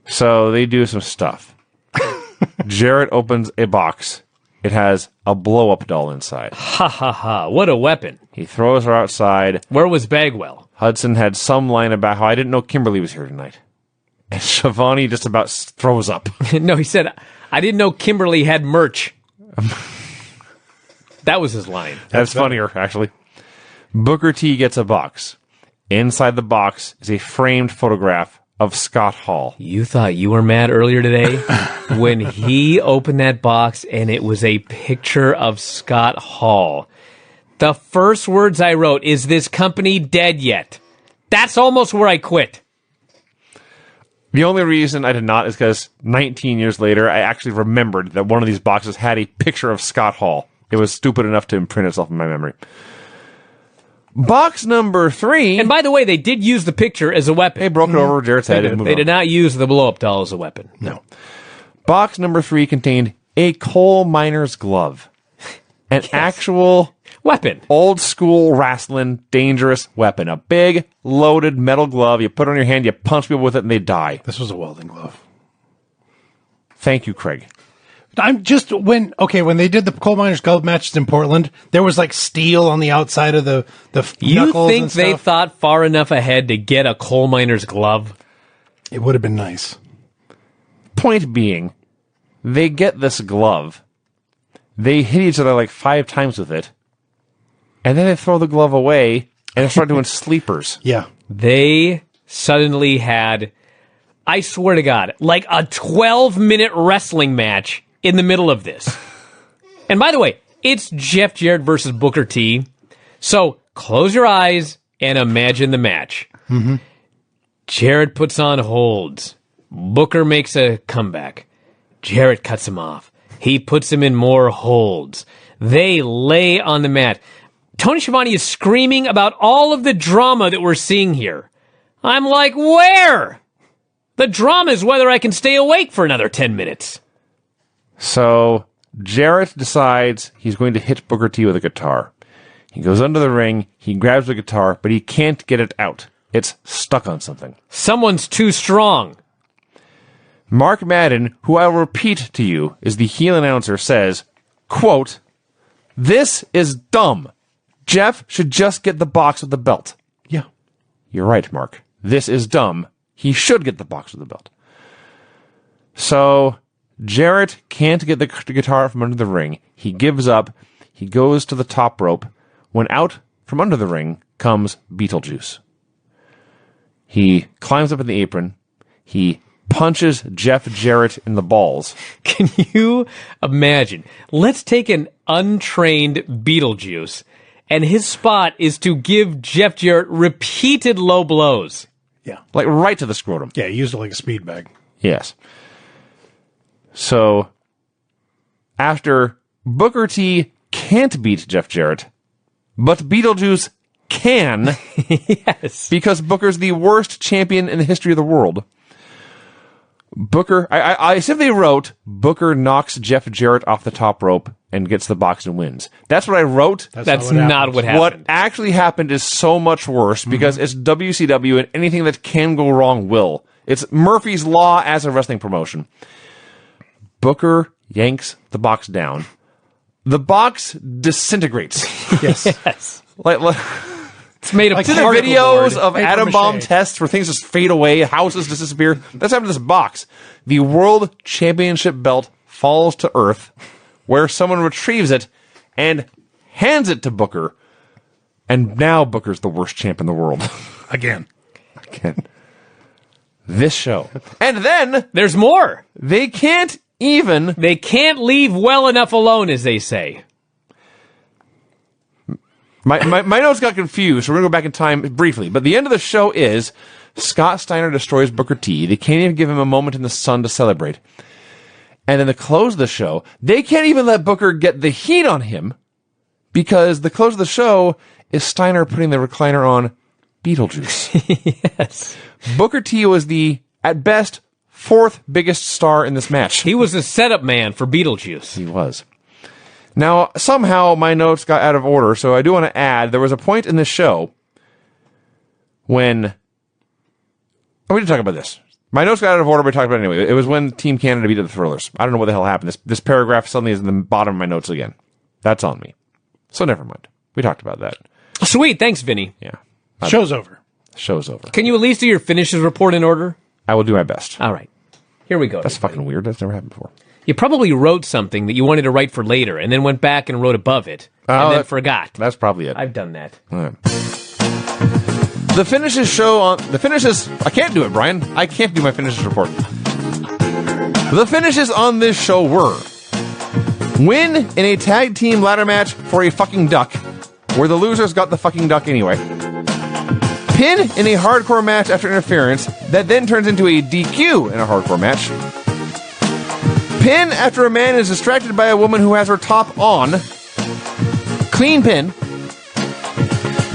So they do some stuff. Jarrett opens a box. It has a blow-up doll inside. Ha ha ha. What a weapon. He throws her outside. Where was Bagwell? Hudson had some line about how I didn't know Kimberly was here tonight. And Schiavone just about throws up. No, he said, I didn't know Kimberly had merch. That was his line. That's funnier, actually. Booker T gets a box. Inside the box is a framed photograph of Scott Hall. You thought you were mad earlier today when he opened that box and it was a picture of Scott Hall. The first words I wrote, is this company dead yet? That's almost where I quit. The only reason I did not is because 19 years later, I actually remembered that one of these boxes had a picture of Scott Hall. It was stupid enough to imprint itself in my memory. Box number 3. And by the way, they did use the picture as a weapon. They broke it over Jarrett's head and moved They on. did not use the blow-up doll as a weapon. No. Box number 3 contained a coal miner's glove. An actual Weapon. old school wrestling dangerous weapon. A big loaded metal glove. You put it on your hand, you punch people with it, and they die. This was a welding glove. Thank you, Craig. I'm just when they did the coal miners glove matches in Portland, there was like steel on the outside of the You knuckles think and they stuff. thought far enough ahead to get a coal miner's glove? It would have been nice. Point being, they get this glove. They hit each other like 5 times with it. And then they throw the glove away and start doing sleepers. Yeah. They suddenly had, I swear to God, like a 12-minute wrestling match in the middle of this. And by the way, it's Jeff Jarrett versus Booker T. So close your eyes and imagine the match. Mm-hmm. Jarrett puts on holds. Booker makes a comeback. Jarrett cuts him off. He puts him in more holds. They lay on the mat. Tony Schiavone is screaming about all of the drama that we're seeing here. I'm like, where? The drama is whether I can stay awake for another 10 minutes. So Jarrett decides he's going to hit Booker T with a guitar. He goes under the ring, he grabs the guitar, but he can't get it out. It's stuck on something. Someone's too strong. Mark Madden, who I'll repeat to you is the heel announcer, says, quote, "This is dumb. Jeff should just get the box with the belt." Yeah. You're right, Mark. This is dumb. He should get the box with the belt. So Jarrett can't get the guitar from under the ring. He gives up. He goes to the top rope. When out from under the ring comes Beetlejuice. He climbs up in the apron. He punches Jeff Jarrett in the balls. Can you imagine? Let's take an untrained Beetlejuice, and his spot is to give Jeff Jarrett repeated low blows. Yeah. Like right to the scrotum. Yeah, he used it like a speed bag. Yes. So, after Booker T can't beat Jeff Jarrett, but Beetlejuice can, Yes. because Booker's the worst champion in the history of the world. Booker, I simply wrote, Booker knocks Jeff Jarrett off the top rope and gets the box and wins. That's what I wrote. That's not what happened. What actually happened is so much worse because it's WCW and anything that can go wrong will. It's Murphy's Law as a wrestling promotion. Booker yanks the box down. The box disintegrates. Yes. Yes. like It's made of to the particle videos board. of Paper atom bomb mache. tests where things just fade away, houses disappear. That's happened to this box. The World Championship belt falls to Earth, where someone retrieves it and hands it to Booker. And now Booker's the worst champ in the world. Again. This show. And then There's more. they can't even... They can't leave well enough alone, as they say. My notes got confused, so we're going to go back in time briefly. But the end of the show is Scott Steiner destroys Booker T. They can't even give him a moment in the sun to celebrate. And then the close of the show, they can't even let Booker get the heat on him because the close of the show is Steiner putting the recliner on Beetlejuice. Yes. Booker T was the, at best, fourth biggest star in this match. He was the setup man for Beetlejuice. He was. Now, somehow my notes got out of order, so I do want to add, there was a point in this show when... we didn't talk about this. My notes got out of order, but we talked about it anyway. It was when Team Canada beat the Thrillers. I don't know what the hell happened. This paragraph suddenly is in the bottom of my notes again. That's on me. So never mind. We talked about that. Sweet. Thanks, Vinny. Yeah. Show's over. Show's over. Can you at least do your finishes report in order? I will do my best. All right. Here we go. That's fucking weird. That's never happened before. You probably wrote something that you wanted to write for later and then went back and wrote above it and then forgot. That's probably it. I've done that. All right. The finishes show on... The finishes... I can't do it, Brian. I can't do my finishes report. The finishes on this show were... win in a tag team ladder match for a fucking duck, where the losers got the fucking duck anyway. Pin in a hardcore match after interference that then turns into a DQ in a hardcore match. Pin after a man is distracted by a woman who has her top on. Clean pin.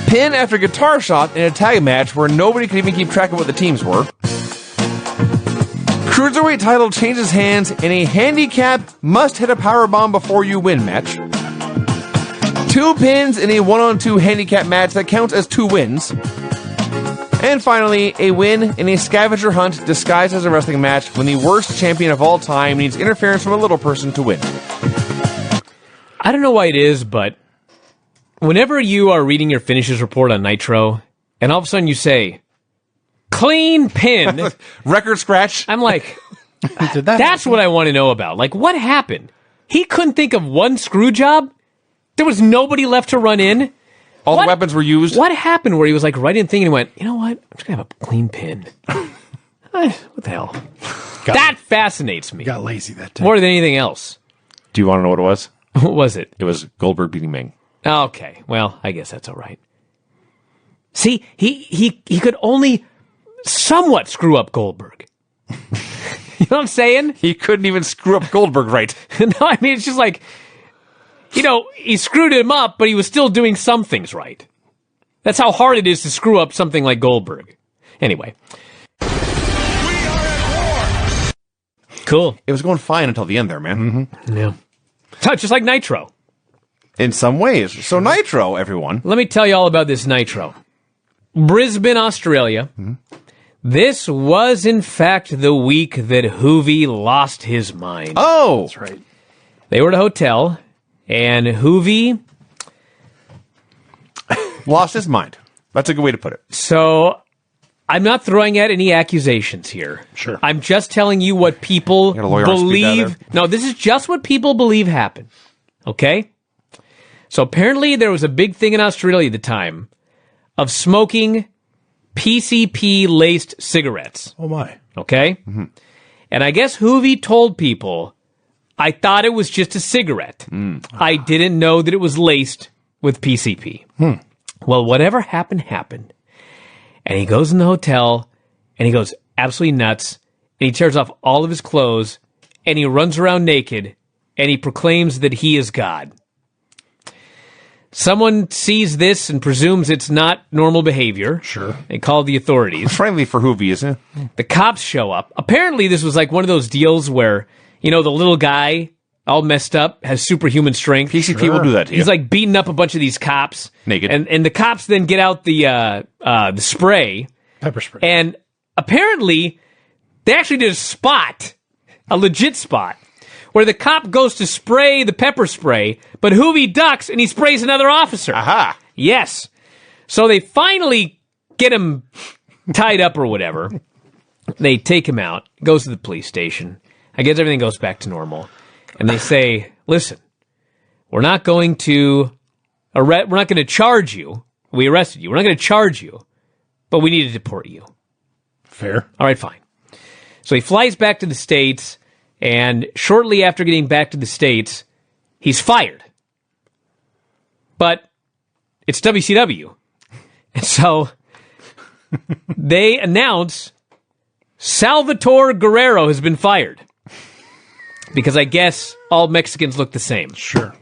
Pin after guitar shot in a tag match where nobody could even keep track of what the teams were. Cruiserweight title changes hands in a handicap must hit a powerbomb before you win match. 2 pins in a 1-on-2 handicap match that counts as 2 wins. And finally, a win in a scavenger hunt disguised as a wrestling match when the worst champion of all time needs interference from a little person to win. I don't know why it is, but whenever you are reading your finishes report on Nitro, and all of a sudden you say, clean pin, Record scratch. I'm like, Did that that's what I want to know about. Like, what happened? He couldn't think of one screw job? There was nobody left to run in? All the weapons were used. What happened where he was like writing thing and he went, you know what? I'm just going to have a clean pin. What the hell? That fascinates me. got lazy that time? More than anything else. Do you want to know what it was? What was it? It was Goldberg beating Meng. Okay. Well, I guess that's all right. See, he could only somewhat screw up Goldberg. You know what I'm saying? He couldn't even screw up Goldberg right. No, I mean, it's just like, you know, he screwed him up, but he was still doing some things right. That's how hard it is to screw up something like Goldberg. Anyway. We are at war. Cool. It was going fine until the end there, man. Yeah. So, just like Nitro. In some ways. So Nitro, everyone. Let me tell you all about this Nitro. Brisbane, Australia. This was, in fact, the week that Hoovy lost his mind. Oh! That's right. They were at a hotel, and Hoovy... Lost his mind. That's a good way to put it. So, I'm not throwing out any accusations here. Sure. I'm just telling you what people got a lawyer on speed dial believe. No, this is just what people believe happened. Okay? So apparently there was a big thing in Australia at the time of smoking PCP-laced cigarettes. Oh, my. Okay? And I guess Hoovy told people, I thought it was just a cigarette. I didn't know that it was laced with PCP. Well, whatever happened, happened. And he goes in the hotel, and he goes absolutely nuts, and he tears off all of his clothes, and he runs around naked, and he proclaims that he is God. Someone sees this and presumes it's not normal behavior. Sure. They call the authorities. Friendly for Hoovy, isn't it? The cops show up. Apparently, this was like one of those deals where, you know, the little guy, all messed up, has superhuman strength. PCP will do that to you. He's like beating up a bunch of these cops. Naked. And the cops then get out the spray. Pepper spray. And apparently, they actually did a spot, a legit spot, where the cop goes to spray the pepper spray, but Hoovy ducks and he sprays another officer. Aha! Yes. So they finally get him tied up or whatever. They take him out, goes to the police station. I guess everything goes back to normal. And they say, listen, we're not going to charge you we arrested you. We're not going to charge you, but we need to deport you. Fair. All right, fine. So he flies back to the States, and shortly after getting back to the States, he's fired. But it's WCW. And so they announce Salvatore Guerrero has been fired. Because I guess all Mexicans look the same. Sure.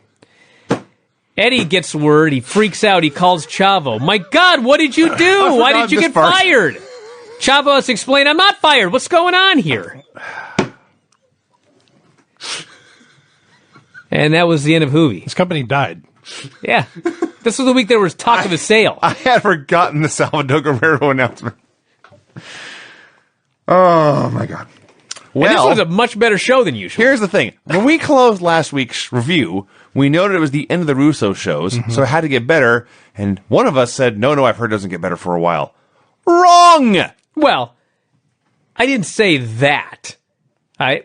Eddie gets word. He freaks out. He calls Chavo. My God, what did you do? Why did you get fired? Chavo has to explain, I'm not fired. What's going on here? And that was the end of Hoovy. This company died. Yeah. This was the week there was talk of a sale. I had forgotten the Salvador Guerrero announcement. Oh, my God. And this was a much better show than usual. Here's the thing. When we closed last week's review, we noted it was the end of the Russo shows, so it had to get better. And one of us said, no, I've heard it doesn't get better for a while. Wrong! Well, I didn't say that.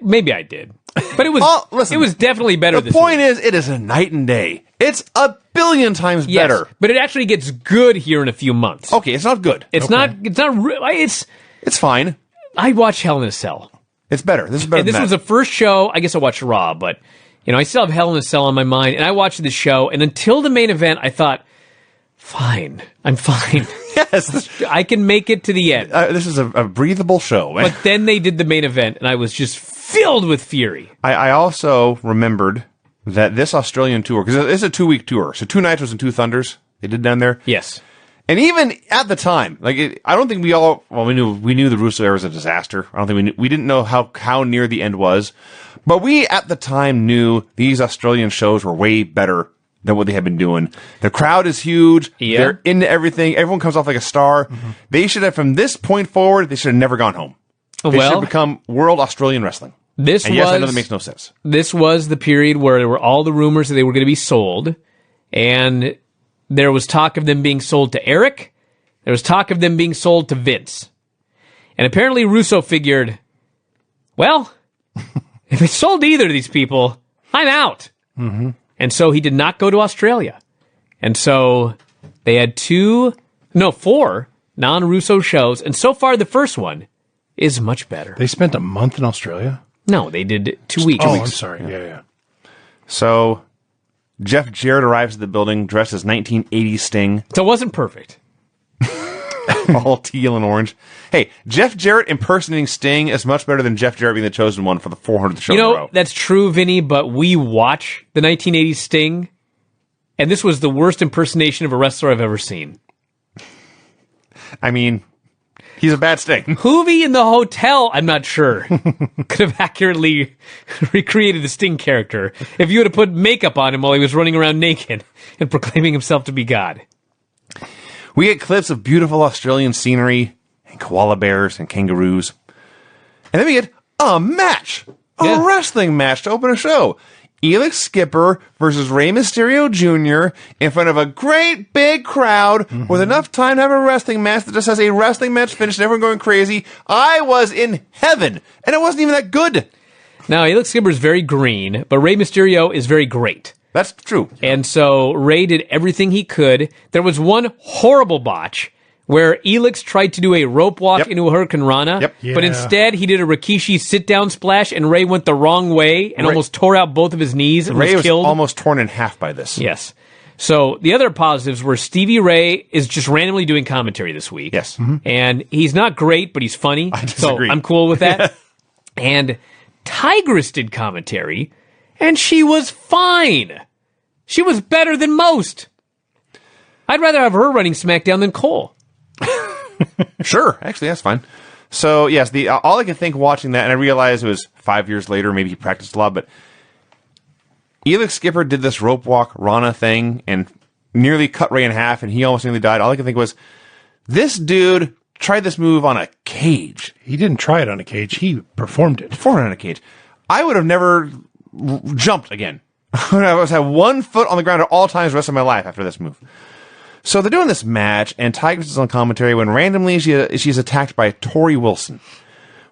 Maybe I did. But it was listen, it was definitely better The this point week. is, it is a night and day. It's a billion times Yes, better. but it actually gets good here in a few months. Okay, it's not good. It's not It's fine. I watch Hell in a Cell. It's better. This is better And this than was that. the first show. I guess I watched Raw, but I still have Hell in a Cell on my mind. And I watched the show, and until the main event, I thought, fine, I'm fine. Yes. I can make it to the end. This is a breathable show. But then they did the main event, and I was just filled with fury. I also remembered that this Australian tour, because it's a 2-week tour, so 2 Nitros and 2 Thunders they did down there. Yes. And even at the time, I don't think we knew the Russo era was a disaster. I don't think we didn't know how near the end was. But we at the time knew these Australian shows were way better than what they had been doing. The crowd is huge. Yeah. They're into everything. Everyone comes off like a star. They should have, from this point forward, they should have never gone home. They should have become World Australian Wrestling. Yes, I know that makes no sense. This was the period where there were all the rumors that they were going to be sold, and there was talk of them being sold to Eric. There was talk of them being sold to Vince. And apparently Russo figured, well, if it's sold to either of these people, I'm out. Mm-hmm. And so he did not go to Australia. And so they had 4 non-Russo shows, and so far the first one is much better. They spent a month in Australia? No, they did 2 weeks. Oh, I'm sorry. Yeah. So Jeff Jarrett arrives at the building dressed as 1980 Sting. So it wasn't perfect. All teal and orange. Hey, Jeff Jarrett impersonating Sting is much better than Jeff Jarrett being the chosen one for the 400th show in a row. That's true, Vinny, but we watch the 1980s Sting, and this was the worst impersonation of a wrestler I've ever seen. I mean, he's a bad Sting. Hoovy in the hotel, I'm not sure, could have accurately recreated the Sting character if you would have put makeup on him while he was running around naked and proclaiming himself to be God. We get clips of beautiful Australian scenery and koala bears and kangaroos. And then we get a match. A wrestling match to open a show. Elix Skipper versus Rey Mysterio Jr. in front of a great big crowd with enough time to have a wrestling match that just has a wrestling match finish and everyone going crazy. I was in heaven, and it wasn't even that good. Now, Elix Skipper is very green, but Rey Mysterio is very great. That's true. And so Ray did everything he could. There was one horrible botch where Elix tried to do a rope walk into a Hurricane Rana, but instead he did a Rikishi sit-down splash, and Ray went the wrong way and almost tore out both of his knees and Ray was killed. Almost torn in half by this. Yes. So the other positives were Stevie Ray is just randomly doing commentary this week. Yes. And he's not great, but he's funny. I disagree. So I'm cool with that. And Tigress did commentary, and she was fine. She was better than most. I'd rather have her running SmackDown than Cole. Sure. Actually, that's fine. So, yes, all I could think watching that, and I realized it was 5 years later, maybe he practiced a lot, but Elix Skipper did this rope walk Rana thing and nearly cut Ray in half, and he almost nearly died. All I could think was, this dude tried this move on a cage. He didn't try it on a cage. He performed it. Performed on a cage. I would have never jumped again. I would have 1 foot on the ground at all times the rest of my life after this move. So they're doing this match, and Tigress is on commentary when randomly she's attacked by Tori Wilson.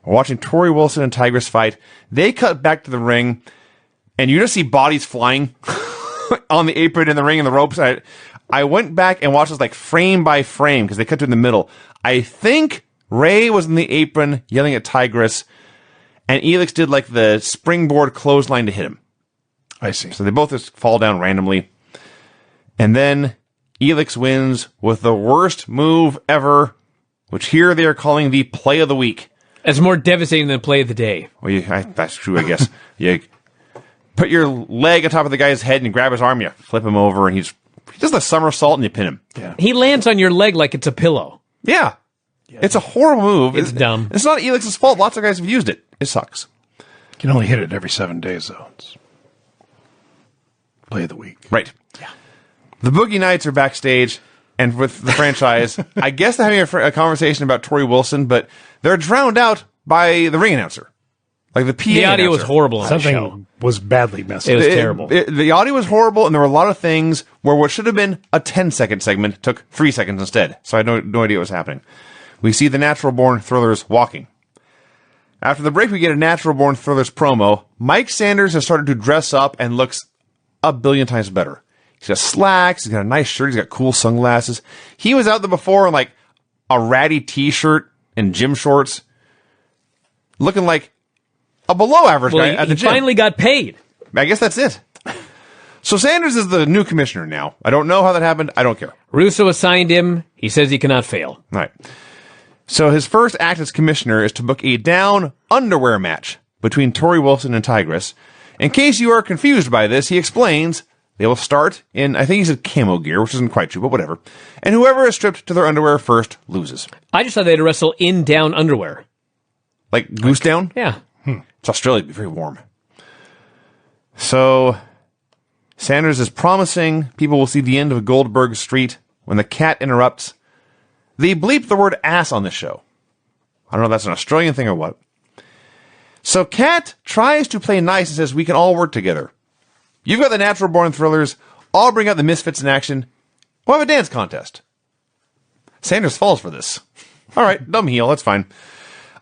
We're watching Tori Wilson and Tigress fight. They cut back to the ring, and you just see bodies flying on the apron and the ring and the ropes. I went back and watched this like frame by frame because they cut to in the middle. I think Ray was in the apron yelling at Tigress, and Elix did like the springboard clothesline to hit him. I see. So they both just fall down randomly. And then Elix wins with the worst move ever, which here they are calling the play of the week. It's more devastating than play of the day. Well, that's true, I guess. You put your leg on top of the guy's head and you grab his arm, you flip him over, and he does the somersault and you pin him. Yeah. He lands on your leg like it's a pillow. Yeah. It's a horrible move. It's dumb. It's not Elix's fault. Lots of guys have used it. It sucks. You can only hit it every 7 days, though. It's play of the week. Right. Yeah. The Boogie Nights are backstage and with the franchise. I guess they're having a conversation about Tori Wilson, but they're drowned out by the ring announcer. Like the PA The audio was announcer. horrible on the show. Something was badly messed It up. was terrible. The audio was horrible, and there were a lot of things where what should have been a 10-second segment took 3 seconds instead. So I had no idea what was happening. We see the Natural Born Thrillers walking. After the break, we get a Natural Born Thrillers promo. Mike Sanders has started to dress up and looks a billion times better. He's got slacks, he's got a nice shirt, he's got cool sunglasses. He was out there before in like a ratty t-shirt and gym shorts, looking like a below average guy at the he gym. finally got paid. I guess that's it. So Sanders is the new commissioner now. I don't know how that happened. I don't care. Russo assigned him. He says he cannot fail. All right. So his first act as commissioner is to book a down underwear match between Tori Wilson and Tigress. In case you are confused by this, he explains they will start in, I think he said camo gear, which isn't quite true, but whatever. And whoever is stripped to their underwear first loses. I just thought they had to wrestle in down underwear. Like goose down? Yeah. It's Australia, it'd be very warm. So Sanders is promising people will see the end of Goldberg Street when the cat interrupts. They bleep the word ass on this show. I don't know if that's an Australian thing or what. So Cat tries to play nice and says we can all work together. You've got the Natural Born Thrillers. I'll bring out the Misfits in action. We'll have a dance contest. Sanders falls for this. All right, dumb heel, that's fine.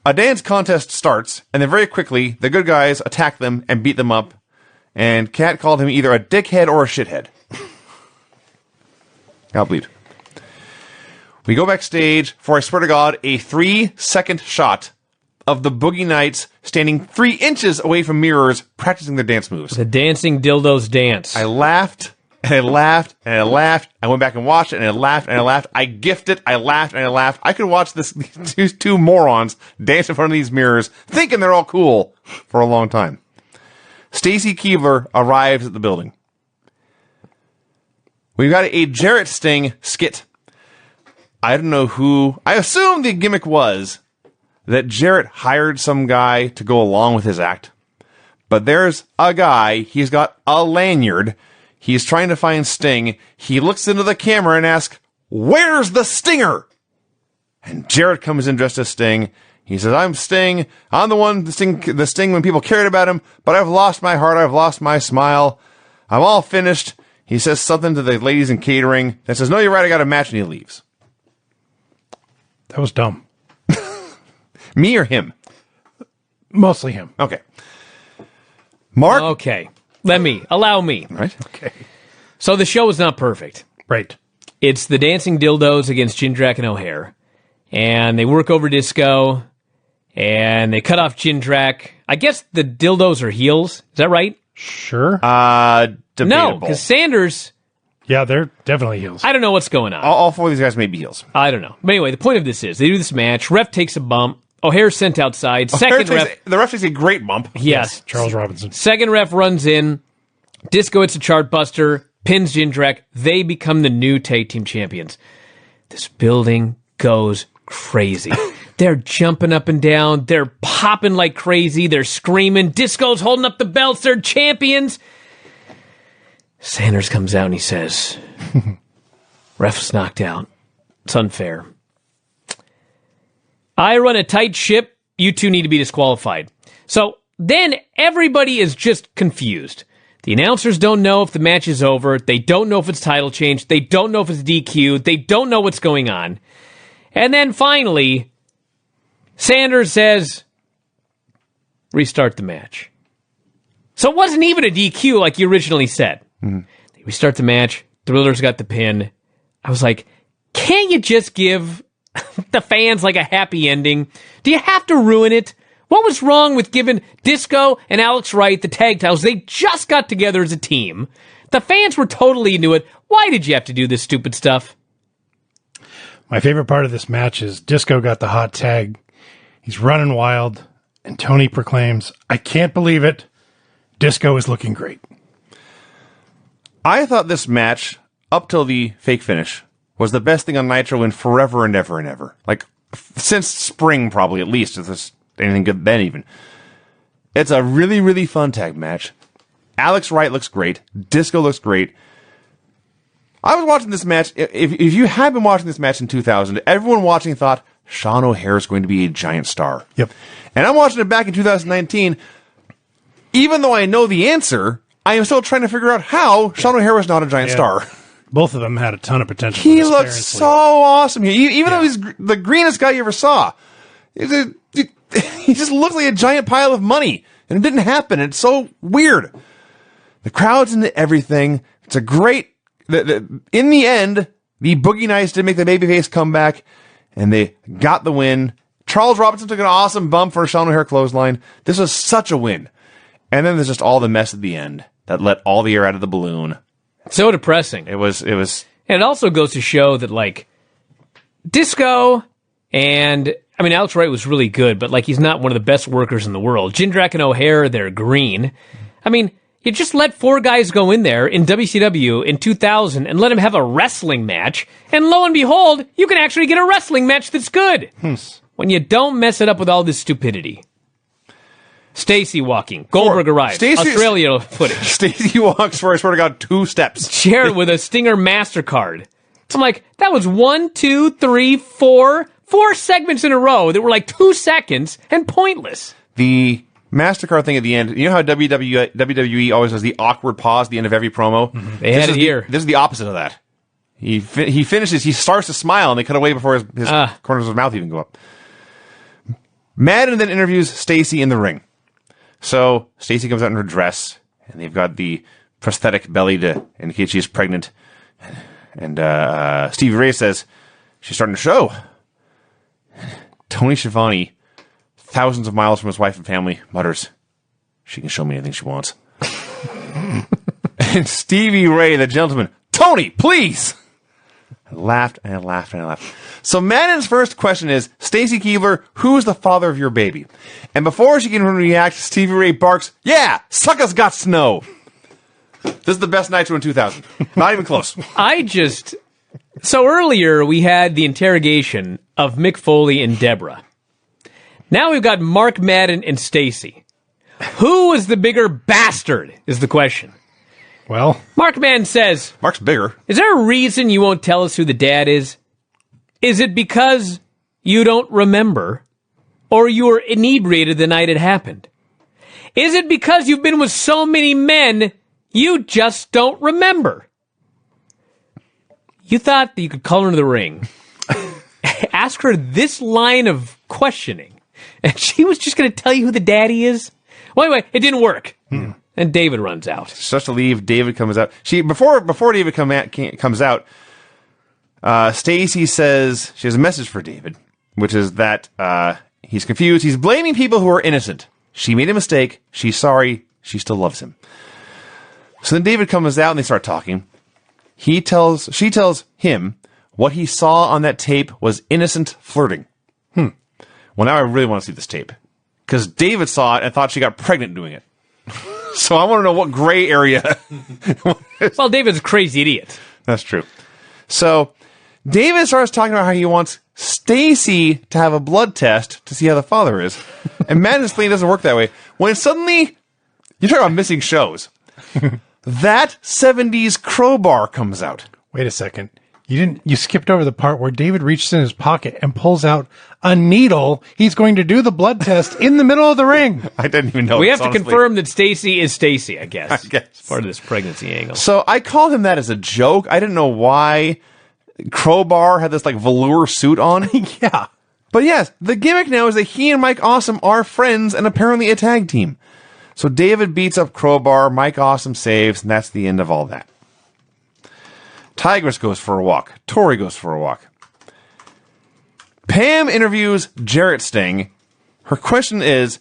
A dance contest starts, and then very quickly, the good guys attack them and beat them up. And Cat called him either a dickhead or a shithead. I'll bleed. We go backstage for, I swear to God, a 3-second shot of the Boogie Nights standing 3 inches away from mirrors practicing their dance moves. The dancing dildos dance. I laughed, and I laughed, and I laughed. I went back and watched it, and I laughed, and I laughed. I gifted it, I laughed, and I laughed. I could watch these two morons dance in front of these mirrors, thinking they're all cool, for a long time. Stacy Keebler arrives at the building. We've got a Jarrett Sting skit. I don't know who. I assume the gimmick was that Jarrett hired some guy to go along with his act. But there's a guy, he's got a lanyard, he's trying to find Sting, he looks into the camera and asks, "Where's the Stinger?" And Jarrett comes in dressed as Sting. He says, "I'm Sting, I'm the one, the Sting when people cared about him, but I've lost my heart, I've lost my smile, I'm all finished." He says something to the ladies in catering that says, "No, you're right, I got a match," and he leaves. That was dumb. Me or him? Mostly him. Okay. Mark? Okay. Allow me. Right? Okay. So the show is not perfect. Right. It's the dancing dildos against Jindrak and O'Hare. And they work over Disco. And they cut off Jindrak. I guess the dildos are heels. Is that right? Sure. Debatable. No, because Sanders, yeah, they're definitely heels. I don't know what's going on. All 4 of these guys may be heels. I don't know. But anyway, the point of this is they do this match. Ref takes a bump. O'Hare's sent outside. Second ref. The ref takes a great bump. Yes. Charles Robinson. Second ref runs in. Disco hits a chart buster. Pins Jindrak. They become the new tag team champions. This building goes crazy. They're jumping up and down. They're popping like crazy. They're screaming. Disco's holding up the belts. They're champions. Sanders comes out and he says, "Ref's knocked out. It's unfair. I run a tight ship. You two need to be disqualified." So then everybody is just confused. The announcers don't know if the match is over. They don't know if it's title change. They don't know if it's DQ. They don't know what's going on. And then finally, Sanders says, "Restart the match." So it wasn't even a DQ like you originally said. Mm-hmm. We start the match. Thrillers got the pin. I was like, can't you just give the fans like a happy ending? Do you have to ruin it? What was wrong with giving Disco and Alex Wright the tag titles? They just got together as a team. The fans were totally into it. Why did you have to do this stupid stuff? My favorite part of this match is Disco got the hot tag. He's running wild, and Tony proclaims, I can't believe it. Disco is looking great. I thought this match, up till the fake finish, was the best thing on Nitro in forever and ever and ever. Like, since spring, probably, at least, if there's anything good then even. It's a really, really fun tag match. Alex Wright looks great. Disco looks great. I was watching this match. If you had been watching this match in 2000, everyone watching thought Sean O'Haire is going to be a giant star. Yep. And I'm watching it back in 2019. Even though I know the answer, I am still trying to figure out how Sean O'Haire was not a giant star. Both of them had a ton of potential. He looks so awesome here. Even though he's the greenest guy you ever saw. He just looks like a giant pile of money. And it didn't happen. It's so weird. The crowd's into everything. It's a great... in the end, the Boogie Nights did make the babyface comeback, and they got the win. Charles Robinson took an awesome bump for a Sean O'Haire clothesline. This was such a win. And then there's just all the mess at the end that let all the air out of the balloon. So depressing. It was. And it also goes to show that, like, Disco and... I mean, Alex Wright was really good, but, like, he's not one of the best workers in the world. Jindrak and O'Haire, they're green. I mean... You just let 4 guys go in there in WCW in 2000 and let them have a wrestling match, and lo and behold, you can actually get a wrestling match that's good. When you don't mess it up with all this stupidity. Stacy walking. Goldberg arrives. Australia footage. Stacy walks for, I swear to God, 2 steps. Jared with a Stinger MasterCard. I'm like, that was 1, 2, 3, 4 segments in a row that were like 2 seconds and pointless. The MasterCard thing at the end, you know how WWE always has the awkward pause at the end of every promo? Mm-hmm. They had it here. This is the opposite of that. He finishes, he starts to smile, and they cut away before his corners of his mouth even go up. Madden then interviews Stacy in the ring. So Stacy comes out in her dress, and they've got the prosthetic belly to indicate she's pregnant. And Stevie Ray says, she's starting to show. Tony Schiavone, thousands of miles from his wife and family, mutters, she can show me anything she wants. And Stevie Ray, the gentleman, Tony, please! I laughed and I laughed and I laughed. So Madden's first question is, Stacy Keibler, who's the father of your baby? And before she can react, Stevie Ray barks, yeah, suckers got snow. This is the best Nitro in 2000. Not even close. So earlier we had the interrogation of Mick Foley and Deborah. Now we've got Mark Madden and Stacy. Who is the bigger bastard, is the question. Well, Mark Madden says, Mark's bigger. is there a reason you won't tell us who the dad is? Is it because you don't remember? Or you were inebriated the night it happened? Is it because you've been with so many men, you just don't remember? You thought that you could call her into the ring, ask her this line of questioning, and she was just going to tell you who the daddy is? Well, anyway, it didn't work. And David runs out. She starts to leave. David comes out. Before David comes out, Stacy says she has a message for David, which is that he's confused. He's blaming people who are innocent. She made a mistake. She's sorry. She still loves him. So then David comes out and they start talking. She tells him what he saw on that tape was innocent flirting. Well, now I really want to see this tape. Because David saw it and thought she got pregnant doing it. So I want to know what gray area. Well, David's a crazy idiot. That's true. So David starts talking about how he wants Stacy to have a blood test to see how the father is. And Madden explained it doesn't work that way. When suddenly, you talk about missing shows. That 70s crowbar comes out. Wait a second. You skipped over the part where David reaches in his pocket and pulls out a needle. He's going to do the blood test in the middle of the ring. I didn't even know. We have to confirm that Stacy is Stacy, I guess. It's part of this pregnancy angle. So I called him that as a joke. I didn't know why Crowbar had this like velour suit on. Yeah. But yes, the gimmick now is that he and Mike Awesome are friends and apparently a tag team. So David beats up Crowbar, Mike Awesome saves, and that's the end of all that. Tigress goes for a walk. Tori goes for a walk. Pam interviews Jarrett Sting. Her question is,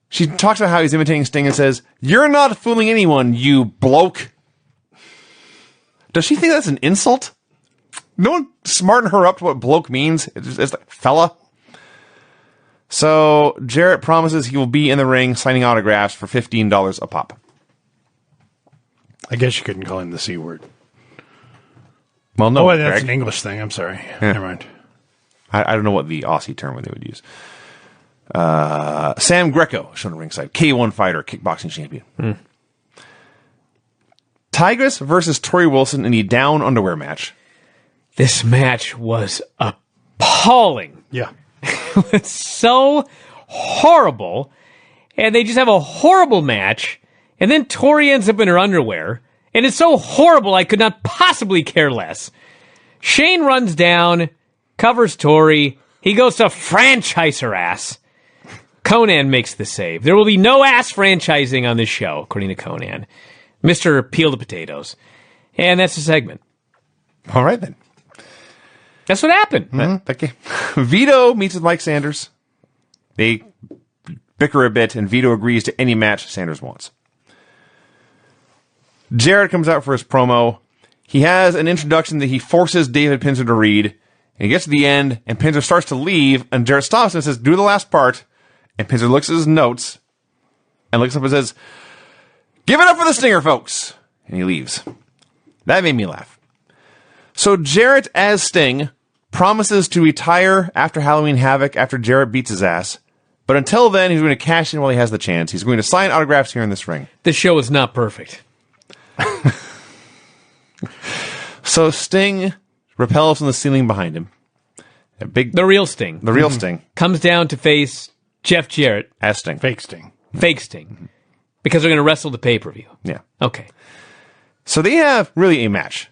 she talks about how he's imitating Sting and says, "You're not fooling anyone, you bloke." Does she think that's an insult? No one smartened her up to what bloke means. It's like fella. So Jarrett promises he will be in the ring signing autographs for $15 a pop. I guess you couldn't call him the C word. Well, no. Oh, that's Greg. an English thing. I'm sorry. Yeah. Never mind. I don't know what the Aussie term they would use. Sam Greco, shown at ringside. K1 fighter, kickboxing champion. Tigress versus Tori Wilson in the down underwear match. This match was appalling. Yeah. It's so horrible. And they just have a horrible match. And then Tori ends up in her underwear. And it's so horrible I could not possibly care less. Shane runs down, covers Tori. He goes to franchise her ass. Conan makes the save. There will be no ass franchising on this show, according to Conan. Mr. Peel the Potatoes. And that's the segment. All right, then. That's what happened. Okay. Vito meets with Mike Sanders. They bicker a bit, and Vito agrees to any match Sanders wants. Jarrett comes out for his promo. He has an introduction that he forces David Pinzer to read. And he gets to the end, and Pinzer starts to leave, and Jarrett stops and says, "Do the last part." And Pinzer looks at his notes, and looks up and says, "Give it up for the Stinger, folks." And he leaves. That made me laugh. So Jarrett, as Sting, promises to retire after Halloween Havoc after Jarrett beats his ass. But until then, he's going to cash in while he has the chance. He's going to sign autographs here in this ring. This show is not perfect. So Sting repels from the ceiling behind him. The real Sting. The real Sting. Comes down to face Jeff Jarrett. As Sting. Fake Sting. Fake Sting. Because they're going to wrestle the pay-per-view. Yeah. Okay. So they have really a match.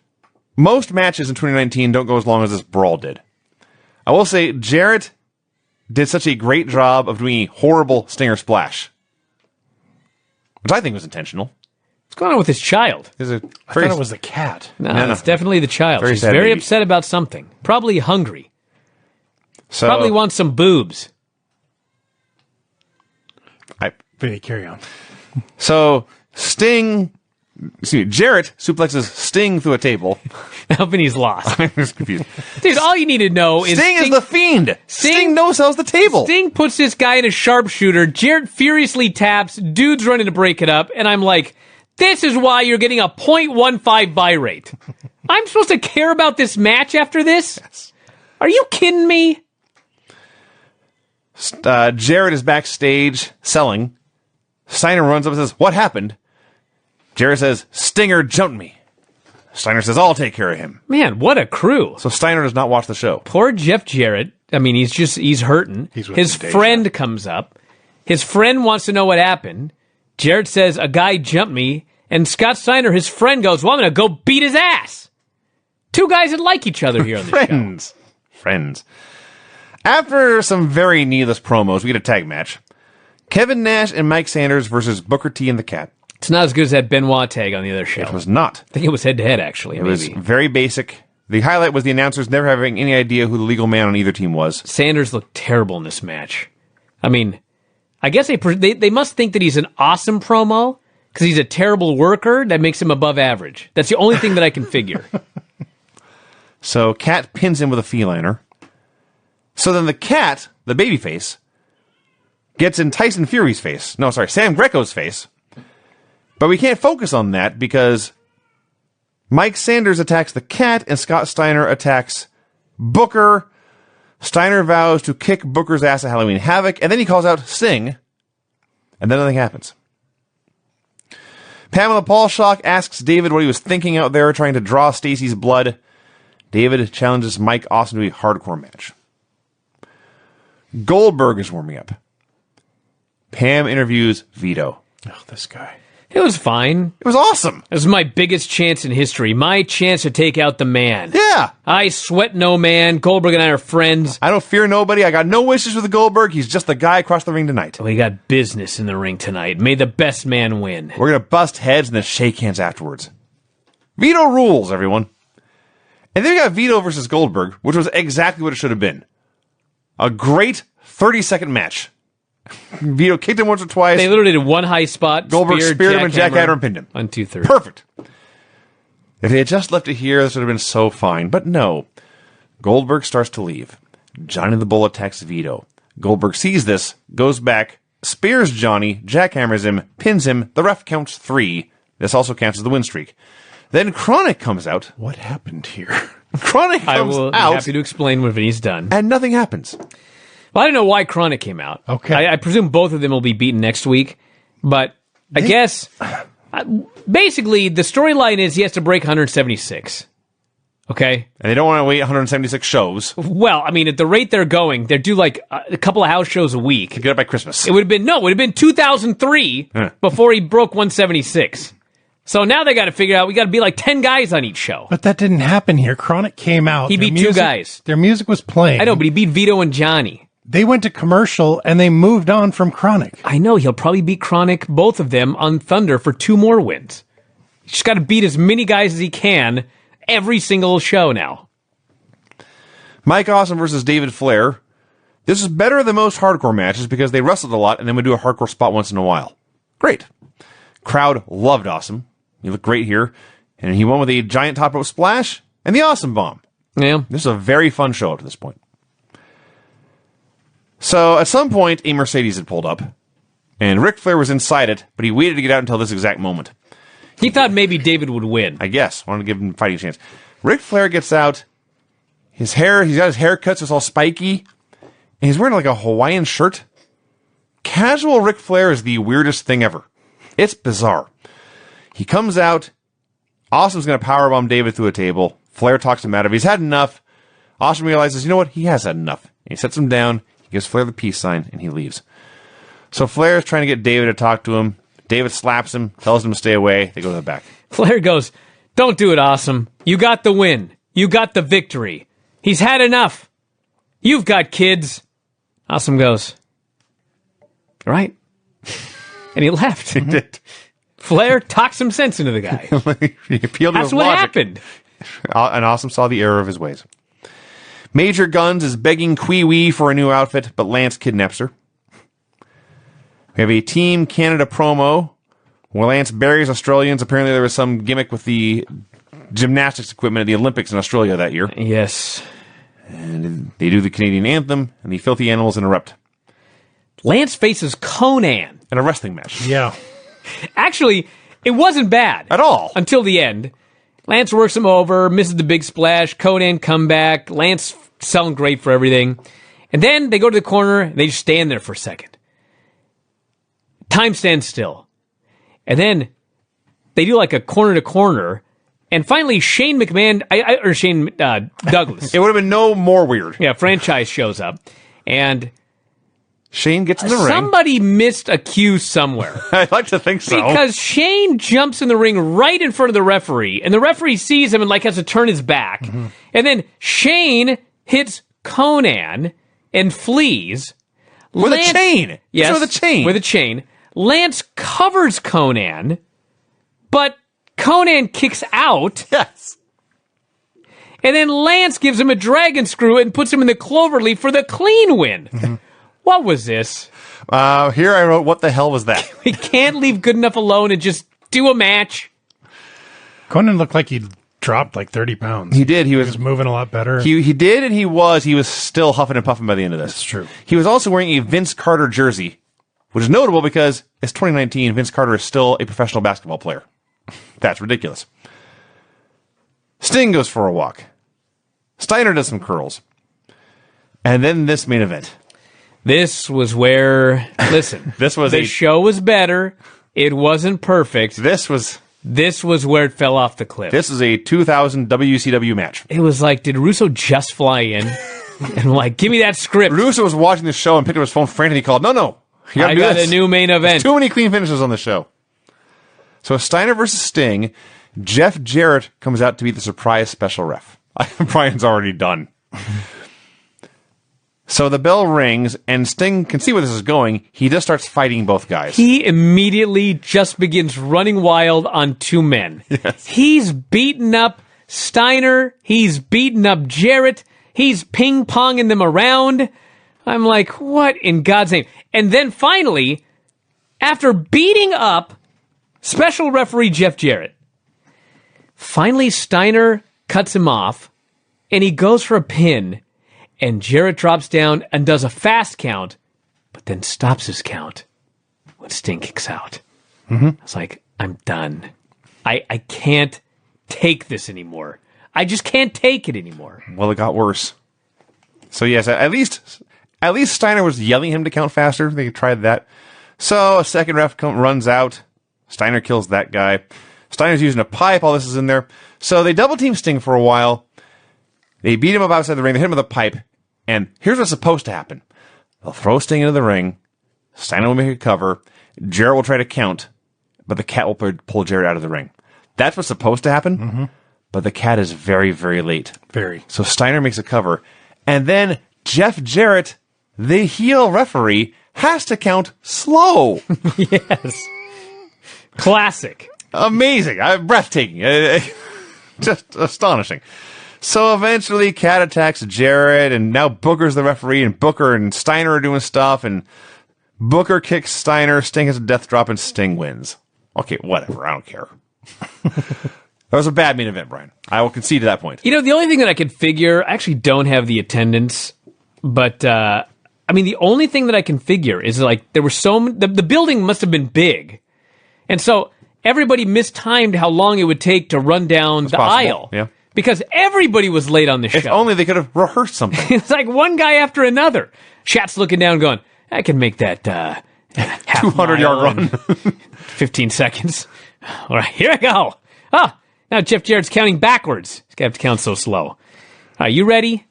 Most matches in 2019 don't go as long as this brawl did. I will say, Jarrett did such a great job of doing a horrible Stinger splash. Which I think was intentional. What's going on with this child? I I thought it was the cat. No, it's definitely the child. Very She's sad very baby. upset about something. Probably hungry. So, Probably wants some boobs. Vinny, carry on. So Jarrett suplexes Sting through a table. Now Vinny's lost. I'm just confused. Dude, all you need to know is Sting is the fiend. Sting Sting knows how's the table. Sting puts this guy in a sharpshooter. Jarrett furiously taps. Dude's running to break it up. And I'm like, this is why you're getting a 0.15 buy rate. I'm supposed to care about this match after this? Yes. Are you kidding me? Jarrett is backstage selling. Steiner runs up and says, "What happened?" Jarrett says, "Stinger jumped me." Steiner says, "I'll take care of him." Man, what a crew. So Steiner does not watch the show. Poor Jeff Jarrett. I mean, he's hurting. He's with His Deja. friend comes up. His friend wants to know what happened. Jarrett says, "A guy jumped me." And Scott Steiner, his friend, goes, "Well, I'm going to go beat his ass." Two guys that like each other here on the show. Friends. After some very needless promos, we get a tag match. Kevin Nash and Mike Sanders versus Booker T and the Cat. It's not as good as that Benoit tag on the other show. It was not. I think it was head-to-head, actually. It maybe. was very basic. The highlight was the announcers never having any idea who the legal man on either team was. Sanders looked terrible in this match. I mean, I guess they must think that he's an awesome promo because he's a terrible worker that makes him above average. That's the only thing that I can figure. So Cat pins him with a feliner. So then the Cat, the babyface, gets in Tyson Fury's face. No, sorry, Sam Greco's face. But we can't focus on that because Mike Sanders attacks the Cat and Scott Steiner attacks Booker. Steiner vows to kick Booker's ass at Halloween Havoc, and then he calls out Sting, and then nothing happens. Pamela Paulshock asks David what he was thinking out there trying to draw Stacy's blood. David challenges Mike Austin to a hardcore match. Goldberg is warming up. Pam interviews Vito. Oh, this guy. It was fine. It was awesome. It was my biggest chance in history. My chance to take out the man. Yeah. I sweat no man. Goldberg and I are friends. I don't fear nobody. I got no wishes for the Goldberg. He's just the guy across the ring tonight. We got business in the ring tonight. May the best man win. We're going to bust heads and then shake hands afterwards. Vito rules, everyone. And then we got Vito versus Goldberg, which was exactly what it should have been. A great 30-second match. Vito kicked him once or twice. They literally did one high spot. Goldberg speared him and jackhammer and pinned him. On 2/3. Perfect. If they had just left it here, this would have been so fine. But no. Goldberg starts to leave. Johnny the Bull attacks Vito. Goldberg sees this, goes back, spears Johnny, jackhammers him, pins him. The ref counts 3. This also counts as the win streak. Then Chronic comes out. What happened here? Chronic I comes will be out. happy to explain when Vinny's done. And nothing happens. Well, I don't know why Chronic came out. Okay. I presume both of them will be beaten next week. But I guess, basically, the storyline is he has to break 176. Okay? And they don't want to wait 176 shows. Well, I mean, at the rate they're going, they do like a couple of house shows a week. Get it by Christmas. It would have been 2003 before he broke 176. So now they got to figure out, we got to be like 10 guys on each show. But that didn't happen here. Chronic came out. He beat 2 guys. Their music was playing. I know, but he beat Vito and Johnny. They went to commercial and they moved on from Chronic. I know, he'll probably beat Chronic, both of them, on Thunder for 2 more wins. He's just got to beat as many guys as he can every single show now. Mike Awesome versus David Flair. This is better than most hardcore matches because they wrestled a lot and then would do a hardcore spot once in a while. Great. Crowd loved Awesome. He looked great here. And he won with a giant top rope splash and the Awesome Bomb. Yeah. This is a very fun show up to this point. So, at some point, a Mercedes had pulled up. And Ric Flair was inside it, but he waited to get out until this exact moment. He thought maybe David would win. I guess. Wanted to give him a fighting chance. Ric Flair gets out. He's got his haircut, so it's all spiky. And he's wearing like a Hawaiian shirt. Casual Ric Flair is the weirdest thing ever. It's bizarre. He comes out. Awesome's going to powerbomb David through a table. Flair talks him out of it. He's had enough. Awesome realizes, you know what? He has had enough. And he sets him down. He gives Flair the peace sign, and he leaves. So Flair is trying to get David to talk to him. David slaps him, tells him to stay away. They go to the back. Flair goes, "Don't do it, Awesome. You got the win. You got the victory. He's had enough. You've got kids." Awesome goes, "All right." And he left. He did. Flair talked some sense into the guy. He appealed to That's his what logic. happened. And Awesome saw the error of his ways. Major Guns is begging Kwee Wee for a new outfit, but Lance kidnaps her. We have a Team Canada promo where Lance buries Australians. Apparently there was some gimmick with the gymnastics equipment at the Olympics in Australia that year. Yes. And they do the Canadian anthem, and the filthy animals interrupt. Lance faces Conan. In a wrestling match. Yeah. Actually, it wasn't bad. At all. Until the end. Lance works him over, misses the big splash, Conan comeback, Lance selling great for everything. And then they go to the corner, and they just stand there for a second. Time stands still. And then they do like a corner to corner, and finally Shane McMahon, or Shane Douglas. It would have been no more weird. Yeah, franchise shows up. And Shane gets in the ring. somebody missed a cue somewhere. I'd like to think so. Because Shane jumps in the ring right in front of the referee, and the referee sees him and like has to turn his back. Mm-hmm. And then Shane hits Conan and flees. With a chain. Yes. With a chain. With a chain. Lance covers Conan, but Conan kicks out. Yes. And then Lance gives him a dragon screw and puts him in the cloverleaf for the clean win. Mm-hmm. What was this? Here I wrote, what the hell was that? We can't leave good enough alone and just do a match. Conan looked like he dropped like 30 pounds. He did. He He was was moving a lot better. He did, and he was still huffing and puffing by the end of this. That's true. He was also wearing a Vince Carter jersey, which is notable because it's 2019. Vince Carter is still a professional basketball player. That's ridiculous. Sting goes for a walk. Steiner does some curls. And then this main event. This was where, listen, This was the a- show was better. It wasn't perfect. This was where it fell off the cliff. This is a 2000 WCW match. It was like, did Russo just fly in and like, give me that script? Russo was watching the show and picked up his phone frantically. He called, no, you gotta I do got this. a new main event. Too many clean finishes on the show. So Steiner versus Sting. Jeff Jarrett comes out to be the surprise special ref. Brian's already done. So the bell rings, and Sting can see where this is going. He just starts fighting both guys. He immediately just begins running wild on two men. Yes. He's beaten up Steiner, he's beating up Jarrett, he's ping-ponging them around. I'm like, what in God's name? And then finally, after beating up special referee Jeff Jarrett, finally Steiner cuts him off, and he goes for a pin, and Jarrett drops down and does a fast count, but then stops his count when Sting kicks out. I was like, I'm done. I can't take this anymore. I just can't take it anymore. Well, it got worse. So yes, at least Steiner was yelling at him to count faster. They tried that. So a second ref runs out. Steiner kills that guy. Steiner's using a pipe. All this is in there. So they double team Sting for a while. They beat him up outside the ring. They hit him with a pipe. And here's what's supposed to happen. They'll throw Sting into the ring. Steiner will make a cover. Jarrett will try to count. But the cat will pull Jarrett out of the ring. That's what's supposed to happen. But the cat is very, very late. Very. So Steiner makes a cover. And then Jeff Jarrett, the heel referee, has to count slow. Yes. Classic. Amazing. Breathtaking. Just astonishing. So eventually, Cat attacks Jarrett, and now Booker's the referee, and Booker and Steiner are doing stuff, and Booker kicks Steiner, Sting has a death drop, and Sting wins. Okay, whatever. I don't care. That was a bad main event, Brian. I will concede to that point. You know, the only thing that I could figure, I actually don't have the attendance, but, I mean, the only thing that I can figure is, like, there were the building must have been big. And so everybody mistimed how long it would take to run down the aisle. Yeah. Because everybody was late on the show. If only they could have rehearsed something. It's like one guy after another. Shat's looking down going, I can make that half 200-yard run. 15 seconds. All right, here I go. Now Jeff Jarrett's counting backwards. He's going to have to count so slow. All right, you ready?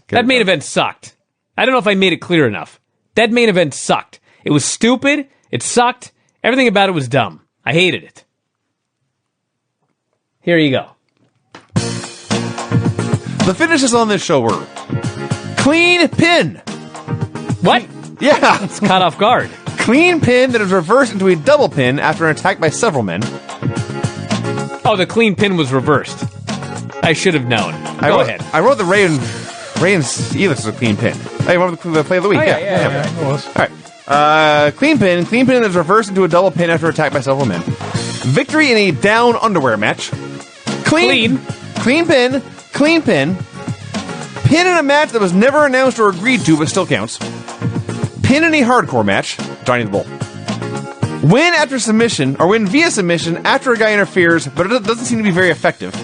That main event sucked. I don't know if I made it clear enough. That main event sucked. It was stupid. It sucked. Everything about it was dumb. I hated it. Here you go. The finishes on this show were clean pin. What? Yeah. It's caught off guard. Clean pin that is reversed into a double pin after an attack by several men. Oh, the clean pin was reversed. I should have known. Go ahead. I wrote the Ray and Elix as a clean pin. I remember the play of the week. Oh, yeah. It was. All right. Clean pin that is reversed into a double pin after attack by several men. Victory in a down underwear match. Clean pin. Pin in a match that was never announced or agreed to but still counts. Pin in a hardcore match. Johnny the Bull. Win after submission, or win via submission after a guy interferes, but it doesn't seem to be very effective.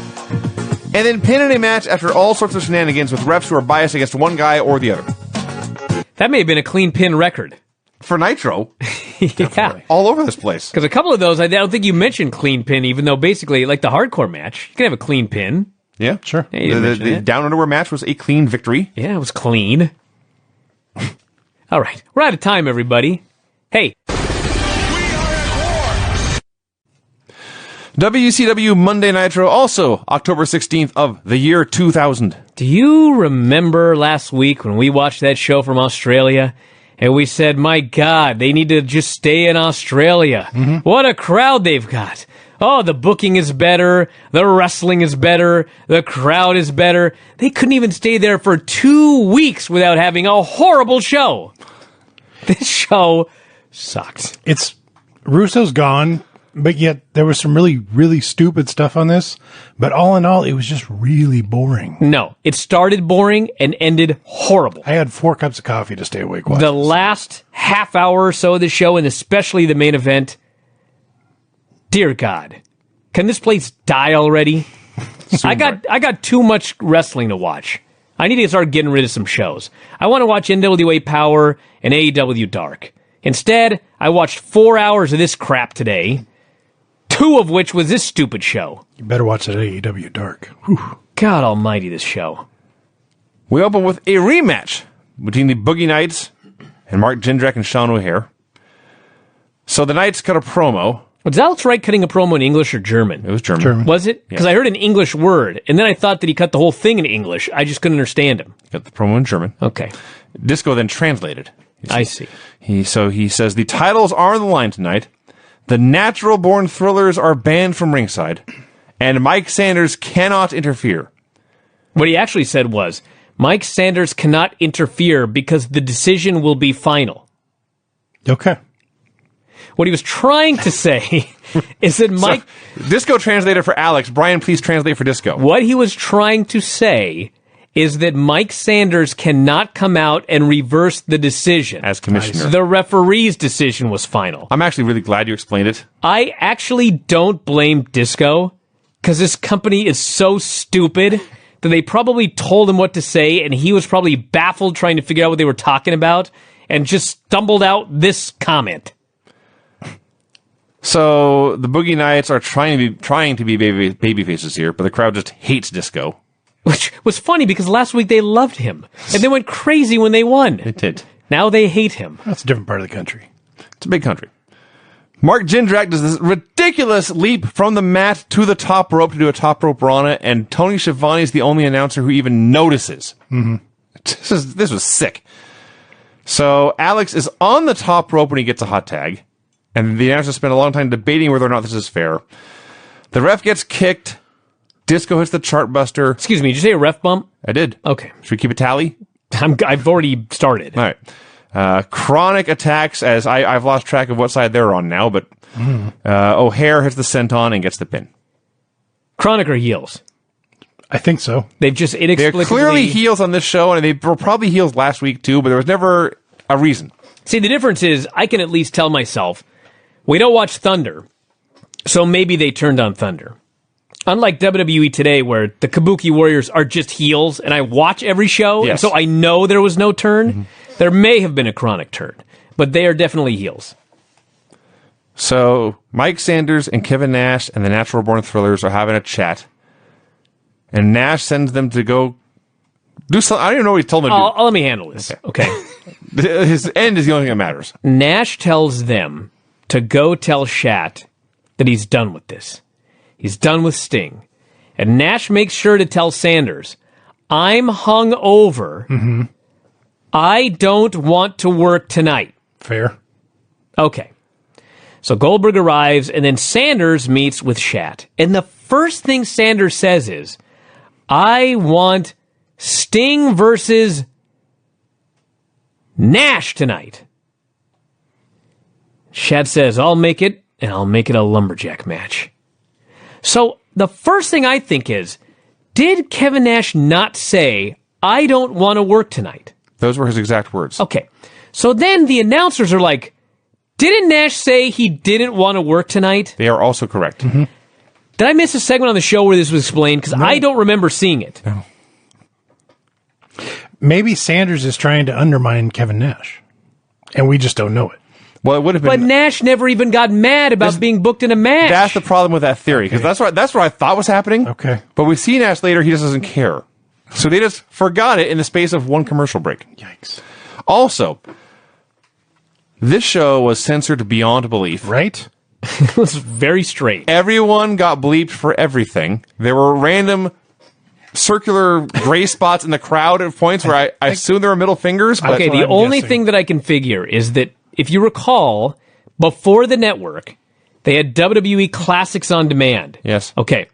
And then pin in a match after all sorts of shenanigans with refs who are biased against one guy or the other. That may have been a clean pin record. For Nitro. Yeah. All over this place. Because a couple of those, I don't think you mentioned clean pin, even though basically, like the hardcore match, you can have a clean pin. Yeah, Sure. Yeah, you didn't mention The it. down underwear match was a clean victory. Yeah, it was clean. All right. We're out of time, everybody. Hey. WCW Monday Nitro, also October 16th of the year 2000. Do you remember last week when we watched that show from Australia and we said, my God, they need to just stay in Australia. What a crowd they've got. Oh, the booking is better. The wrestling is better. The crowd is better. They couldn't even stay there for 2 weeks without having a horrible show. This show sucks. It's Russo's gone, but yet there was some really, really stupid stuff on this. But all in all, it was just really boring. No, it started boring and ended horrible. I had 4 cups of coffee to stay awake watching. The last half hour or so of the show, and especially the main event, dear God, can this place die already? I got too much wrestling to watch. I need to start getting rid of some shows. I want to watch NWA Power and AEW Dark. Instead, I watched 4 hours of this crap today, 2 of which was this stupid show. You better watch that AEW Dark. Whew. God almighty, this show. We open with a rematch between the Boogie Knights and Mark Jindrak and Sean O'Hare. So the Knights cut a promo. Was Alex Wright cutting a promo in English or German? It was German. German. Was it? Because I heard an English word, and then I thought that he cut the whole thing in English. I just couldn't understand him. Got the promo in German. Okay. Disco then translated. I see. He says, the titles are on the line tonight. The natural-born thrillers are banned from ringside. and Mike Sanders cannot interfere. What he actually said was, Mike Sanders cannot interfere because the decision will be final. Okay. What he was trying to say is that Mike... So, Disco translator for Alex. Brian, please translate for Disco. What he was trying to say is that Mike Sanders cannot come out and reverse the decision. As commissioner. The referee's decision was final. I'm actually really glad you explained it. I actually don't blame Disco, because this company is so stupid that they probably told him what to say, and he was probably baffled trying to figure out what they were talking about, and just stumbled out this comment. So the Boogie Nights are trying to be baby faces here, but the crowd just hates Disco. Which was funny because last week they loved him, and they went crazy when they won. It did. Now they hate him. That's a different part of the country. It's a big country. Mark Jindrak does this ridiculous leap from the mat to the top rope to do a top rope Rana, and Tony Schiavone is the only announcer who even notices. Mm-hmm. This was sick. So Alex is on the top rope when he gets a hot tag, and the announcers spend a long time debating whether or not this is fair. The ref gets kicked. Disco hits the chart buster. Excuse me, did you say a ref bump? I did. Okay. Should we keep a tally? I've already started. All right. Chronic attacks, as I've lost track of what side they're on now, but O'Hare hits the senton and gets the pin. Chronic are heels. I think so. They've just They're inexplicably... clearly heels on this show, and they were probably heels last week too, but there was never a reason. See, the difference is, I can at least tell myself, we don't watch Thunder, so maybe they turned on Thunder. Unlike WWE Today, where the Kabuki Warriors are just heels, and I watch every show, Yes. and so I know there was no turn, there may have been a Chronic turn, but they are definitely heels. So Mike Sanders and Kevin Nash and the Natural Born Thrillers are having a chat, and Nash sends them to go do something. I don't even know what he told them to Let me handle this, okay? do. His end is the only thing that matters. Nash tells them to go tell Shat that he's done with this. He's done with Sting. And Nash makes sure to tell Sanders, I'm hung over. Mm-hmm. I don't want to work tonight. Fair. Okay. So Goldberg arrives, and then Sanders meets with Shat. And the first thing Sanders says is, I want Sting versus Nash tonight. Shat says, I'll make it, and I'll make it a lumberjack match. So the first thing I think is, did Kevin Nash not say, I don't want to work tonight? Those were his exact words. Okay. So then the announcers are like, didn't Nash say he didn't want to work tonight? They are also correct. Mm-hmm. Did I miss a segment on the show where this was explained? Because I don't remember seeing it. No. Maybe Sanders is trying to undermine Kevin Nash, and we just don't know it. Well, it would have been. But Nash never even got mad about being booked in a match. That's the problem with that theory, because that's what I thought was happening. Okay. But we see Nash later, he just doesn't care. So they just forgot it in the space of one commercial break. Yikes. Also, this show was censored beyond belief. Right? It was very strange. Everyone got bleeped for everything. There were random circular gray spots in the crowd at points where I assume there were middle fingers. But Okay, what the I'm only guessing. thing that I can figure is that, if you recall, before the network, they had WWE Classics on Demand. Yes. Okay.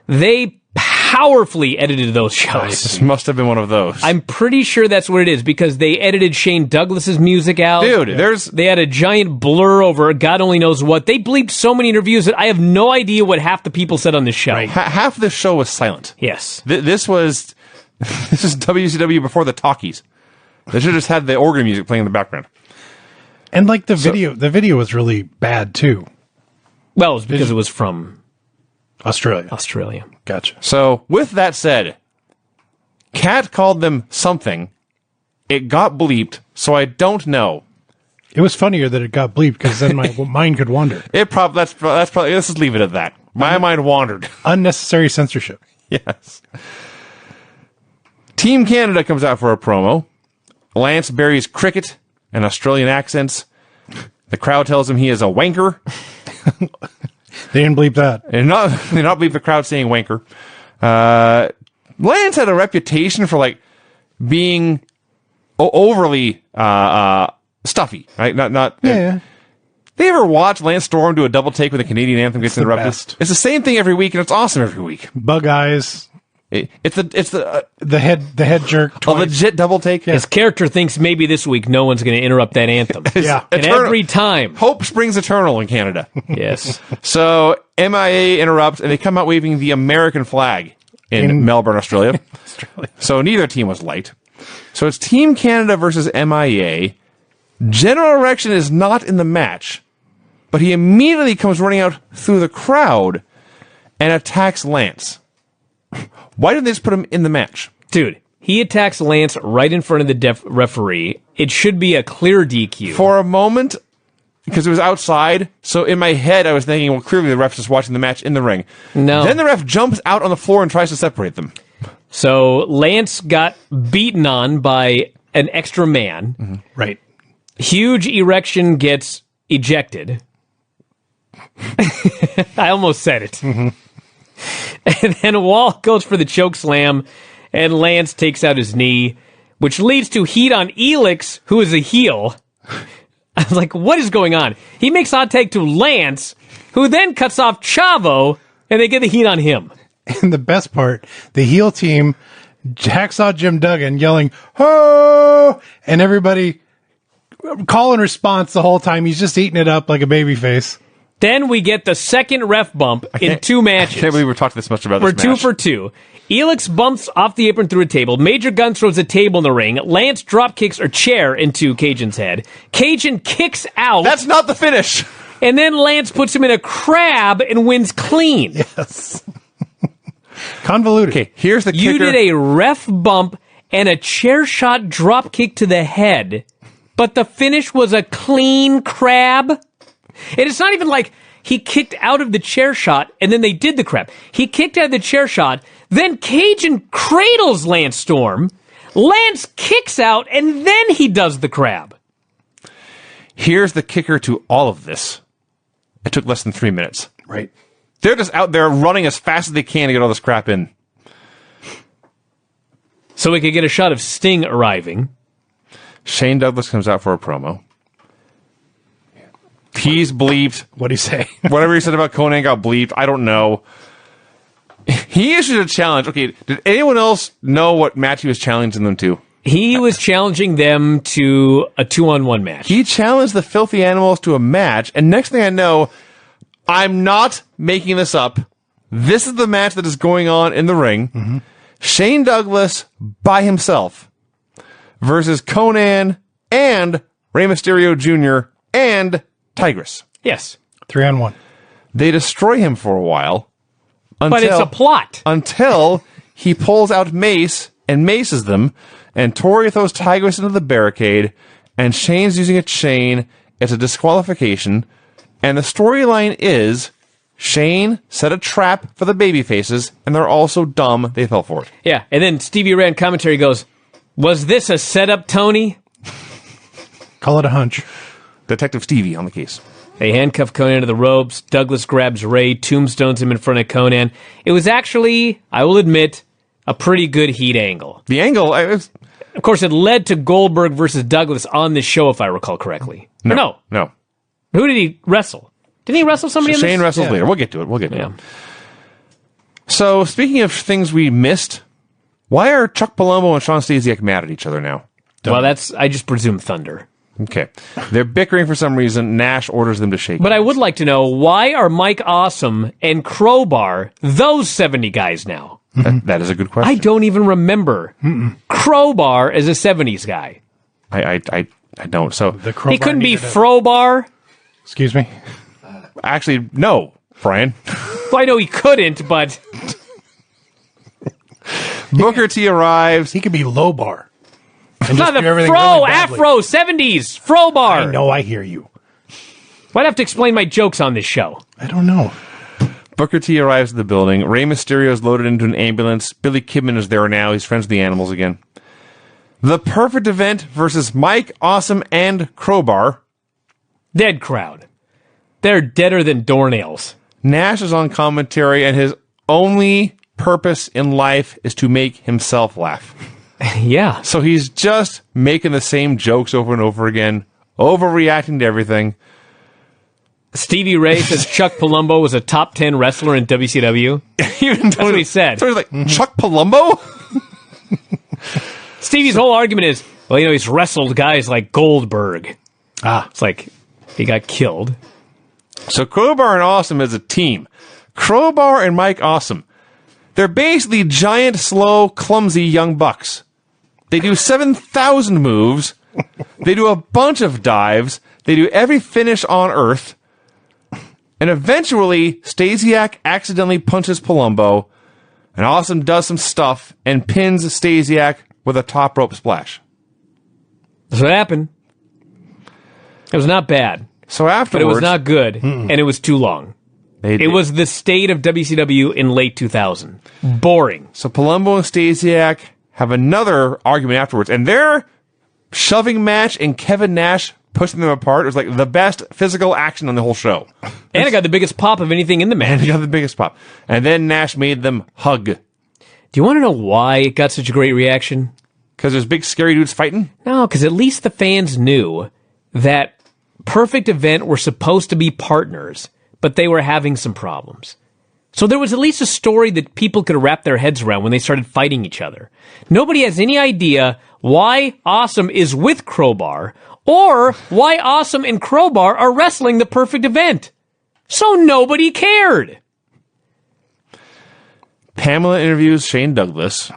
They powerfully edited those shows. This must have been one of those. I'm pretty sure that's what it is, because they edited Shane Douglas's music out. Dude, there's... They had a giant blur over God only knows what. They bleeped so many interviews that I have no idea what half the people said on this show. half of this show was silent. Yes. This is WCW before the talkies. They should have just had the organ music playing in the background. And like the video was really bad too. Well, it was because it was from Australia. Gotcha. So, with that said, Kat called them something. It got bleeped, so I don't know. It was funnier that it got bleeped because then my mind could wander. That's probably, let's just leave it at that. My mind wandered. Unnecessary censorship. Yes. Team Canada comes out for a promo. Lance buries cricket and Australian accents. The crowd tells him he is a wanker. They didn't bleep that. And they not bleep the crowd saying wanker. Lance had a reputation for like being overly stuffy, right? Not. Yeah. They ever watch Lance Storm do a double take when the Canadian anthem gets the interrupted? best. It's the same thing every week, and it's awesome every week. Bug eyes, It's the the head jerk. a Twice. legit double take. His character thinks maybe this week no one's going to interrupt that anthem. Yeah. And every time. Hope springs eternal in Canada. Yes. So MIA interrupts, and they come out waving the American flag in Melbourne, Australia. So neither team was light. So it's Team Canada versus MIA. General Erection is not in the match, but he immediately comes running out through the crowd and attacks Lance. Why didn't they just put him in the match? Dude, he attacks Lance right in front of the referee. It should be a clear DQ. For a moment, because it was outside, so in my head I was thinking, well, clearly the ref's just watching the match in the ring. No. Then the ref jumps out on the floor and tries to separate them. So Lance got beaten on by an extra man. Mm-hmm. Right. Huge Erection gets ejected. I almost said it. Mm-hmm. And then Wall goes for the choke slam, and Lance takes out his knee, which leads to heat on Elix, who is a heel. I was like, what is going on? He makes hot take to Lance, who then cuts off Chavo, and they get the heat on him. And the best part, the heel team, Hacksaw Jim Duggan yelling, "Ho!" And everybody call and response the whole time. He's just eating it up like a baby face. Then we get the second ref bump in 2 matches. I can't believe we're talking this much about We're this 2 match. for 2. Elix bumps off the apron through a table. Major Gun throws a table in the ring. Lance drop kicks a chair into Cajun's head. Cajun kicks out. That's not the finish. And then Lance puts him in a crab and wins clean. Yes. Convoluted. Okay, here's the kicker. You did a ref bump and a chair shot drop kick to the head, but the finish was a clean crab? And it's not even like he kicked out of the chair shot and then they did the crab. He kicked out of the chair shot, then Cajun cradles Lance Storm. Lance kicks out and then he does the crab. Here's the kicker to all of this. It took less than 3 minutes. Right. They're just out there running as fast as they can to get all this crap in. So we could get a shot of Sting arriving. Shane Douglas comes out for a promo. He's bleeped. What'd he say? Whatever he said about Conan got bleeped. I don't know. He issued a challenge. Okay, did anyone else know what match he was challenging them to? He was challenging them to a 2-on-1 match. He challenged the Filthy Animals to a match, and next thing I know, I'm not making this up. This is the match that is going on in the ring. Mm-hmm. Shane Douglas by himself versus Conan and Rey Mysterio Jr. and Tigress. Yes. 3-on-1. They destroy him for a while. But it's a plot. Until he pulls out Mace and maces them, and Tori throws Tigress into the barricade, and Shane's using a chain. It's a disqualification. And the storyline is Shane set a trap for the baby faces, and they're all so dumb they fell for it. Yeah, and then Stevie Ray in commentary goes, was this a setup, Tony? Call it a hunch. Detective Stevie on the case. They handcuff Conan to the ropes. Douglas grabs Ray, tombstones him in front of Conan. It was actually, I will admit, a pretty good heat angle. The angle, Of course, it led to Goldberg versus Douglas on this show, if I recall correctly. no. Who did he wrestle? Didn't he wrestle somebody in this? Shane wrestles later. We'll get to it. So, speaking of things we missed, why are Chuck Palumbo and Sean Stasiak mad at each other now? Well, I just presume Thunder. Okay. They're bickering for some reason. Nash orders them to shake But I hands. would like to know, why are Mike Awesome and Crowbar those 70 guys now? That is a good question. I don't even remember Crowbar as a 70s guy. I don't. So, The crowbar He couldn't be needed a- Frobar. Excuse me. actually, no, Brian. Well, I know he couldn't, but Booker T arrives. He could be low bar. And not the do everything Fro, really badly. Afro, 70s, Frobar. I know, I hear you. Why'd I have to explain my jokes on this show? I don't know. Booker T arrives at the building. Rey Mysterio is loaded into an ambulance. Billy Kidman is there now. He's friends with the animals again. The Perfect Event versus Mike Awesome and Crowbar. Dead crowd. They're deader than doornails. Nash is on commentary, and his only purpose in life is to make himself laugh. Yeah. So he's just making the same jokes over and over again, overreacting to everything. Stevie Ray says Chuck Palumbo was a top 10 wrestler in WCW. That's what he said. So he's like, Chuck Palumbo? Stevie's whole argument is, well, he's wrestled guys like Goldberg. It's like, he got killed. So Crowbar and Awesome is a team. Crowbar and Mike Awesome. They're basically giant, slow, clumsy young bucks. They do 7,000 moves. They do a bunch of dives. They do every finish on Earth. And eventually, Stasiak accidentally punches Palumbo, and Awesome does some stuff and pins Stasiak with a top rope splash. That's what happened. It was not bad, So but afterwards, it was not good, and it was too long. It was the state of WCW in late 2000. Boring. So Palumbo and Stasiak have another argument afterwards, and their shoving match and Kevin Nash pushing them apart was like the best physical action on the whole show. And it got the biggest pop of anything in the match. He got the biggest pop. And then Nash made them hug. Do you want to know why it got such a great reaction? Because there's big scary dudes fighting? No, because at least the fans knew that Perfect Event were supposed to be partners, but they were having some problems. So there was at least a story that people could wrap their heads around when they started fighting each other. Nobody has any idea why Awesome is with Crowbar, or why Awesome and Crowbar are wrestling the Perfect Event. So nobody cared. Pamela interviews Shane Douglas,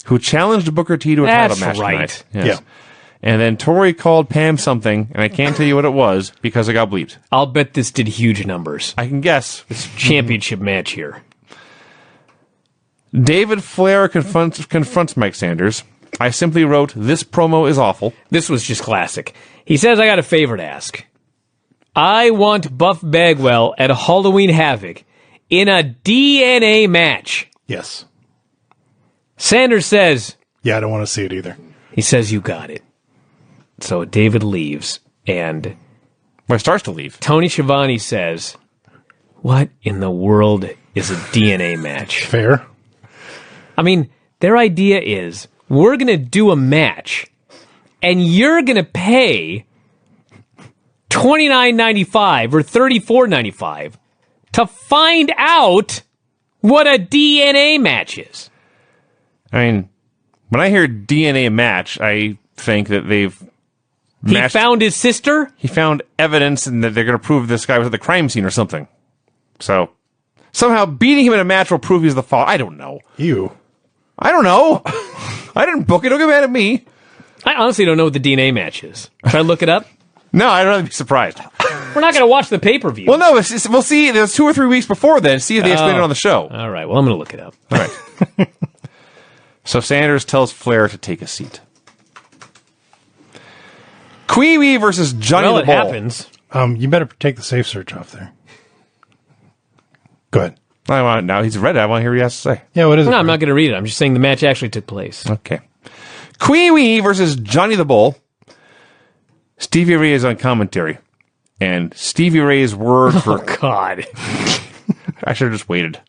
who challenged Booker T to a title match right. tonight. Yes. Yeah. And then Tori called Pam something, and I can't tell you what it was because it got bleeped. I'll bet this did huge numbers. I can guess. Championship match here. David Flair confronts Mike Sanders. I simply wrote, this promo is awful. This was just classic. He says, I got a favor to ask. I want Buff Bagwell at Halloween Havoc in a DNA match. Yes. Sanders says, Yeah, I don't want to see it either. he says, you got it. So David leaves, and Well, it starts to leave. Tony Schiavone says, what in the world is a DNA match? Fair. I mean, their idea is, we're going to do a match, and you're going to pay $29.95 or $34.95 to find out what a DNA match is. I mean, when I hear DNA match, I think that they've He matched- found his sister? he found evidence and that they're going to prove this guy was at the crime scene or something. So somehow beating him in a match will prove he's the father. I don't know. I don't know. I didn't book it. Don't get mad at me. I honestly don't know what the DNA match is. Should I look it up? No, I'd rather be surprised. We're not going to watch the pay-per-view. Well, no, we'll see. There's 2 or 3 weeks before then. See if they explain it on the show. All right, well, I'm going to look it up. All right. So Sanders tells Flair to take a seat. Queewee versus Johnny Well, the it Bull. happens. You better take the safe search off there. Go ahead. I want now he's read it. I want to hear what he has to say. Yeah, what is it? No, I'm not going to read it. I'm just saying the match actually took place. Okay. Queewee versus Johnny the Bull. Stevie Ray is on commentary. And Stevie Ray's word for... Oh, God. I should have just waited.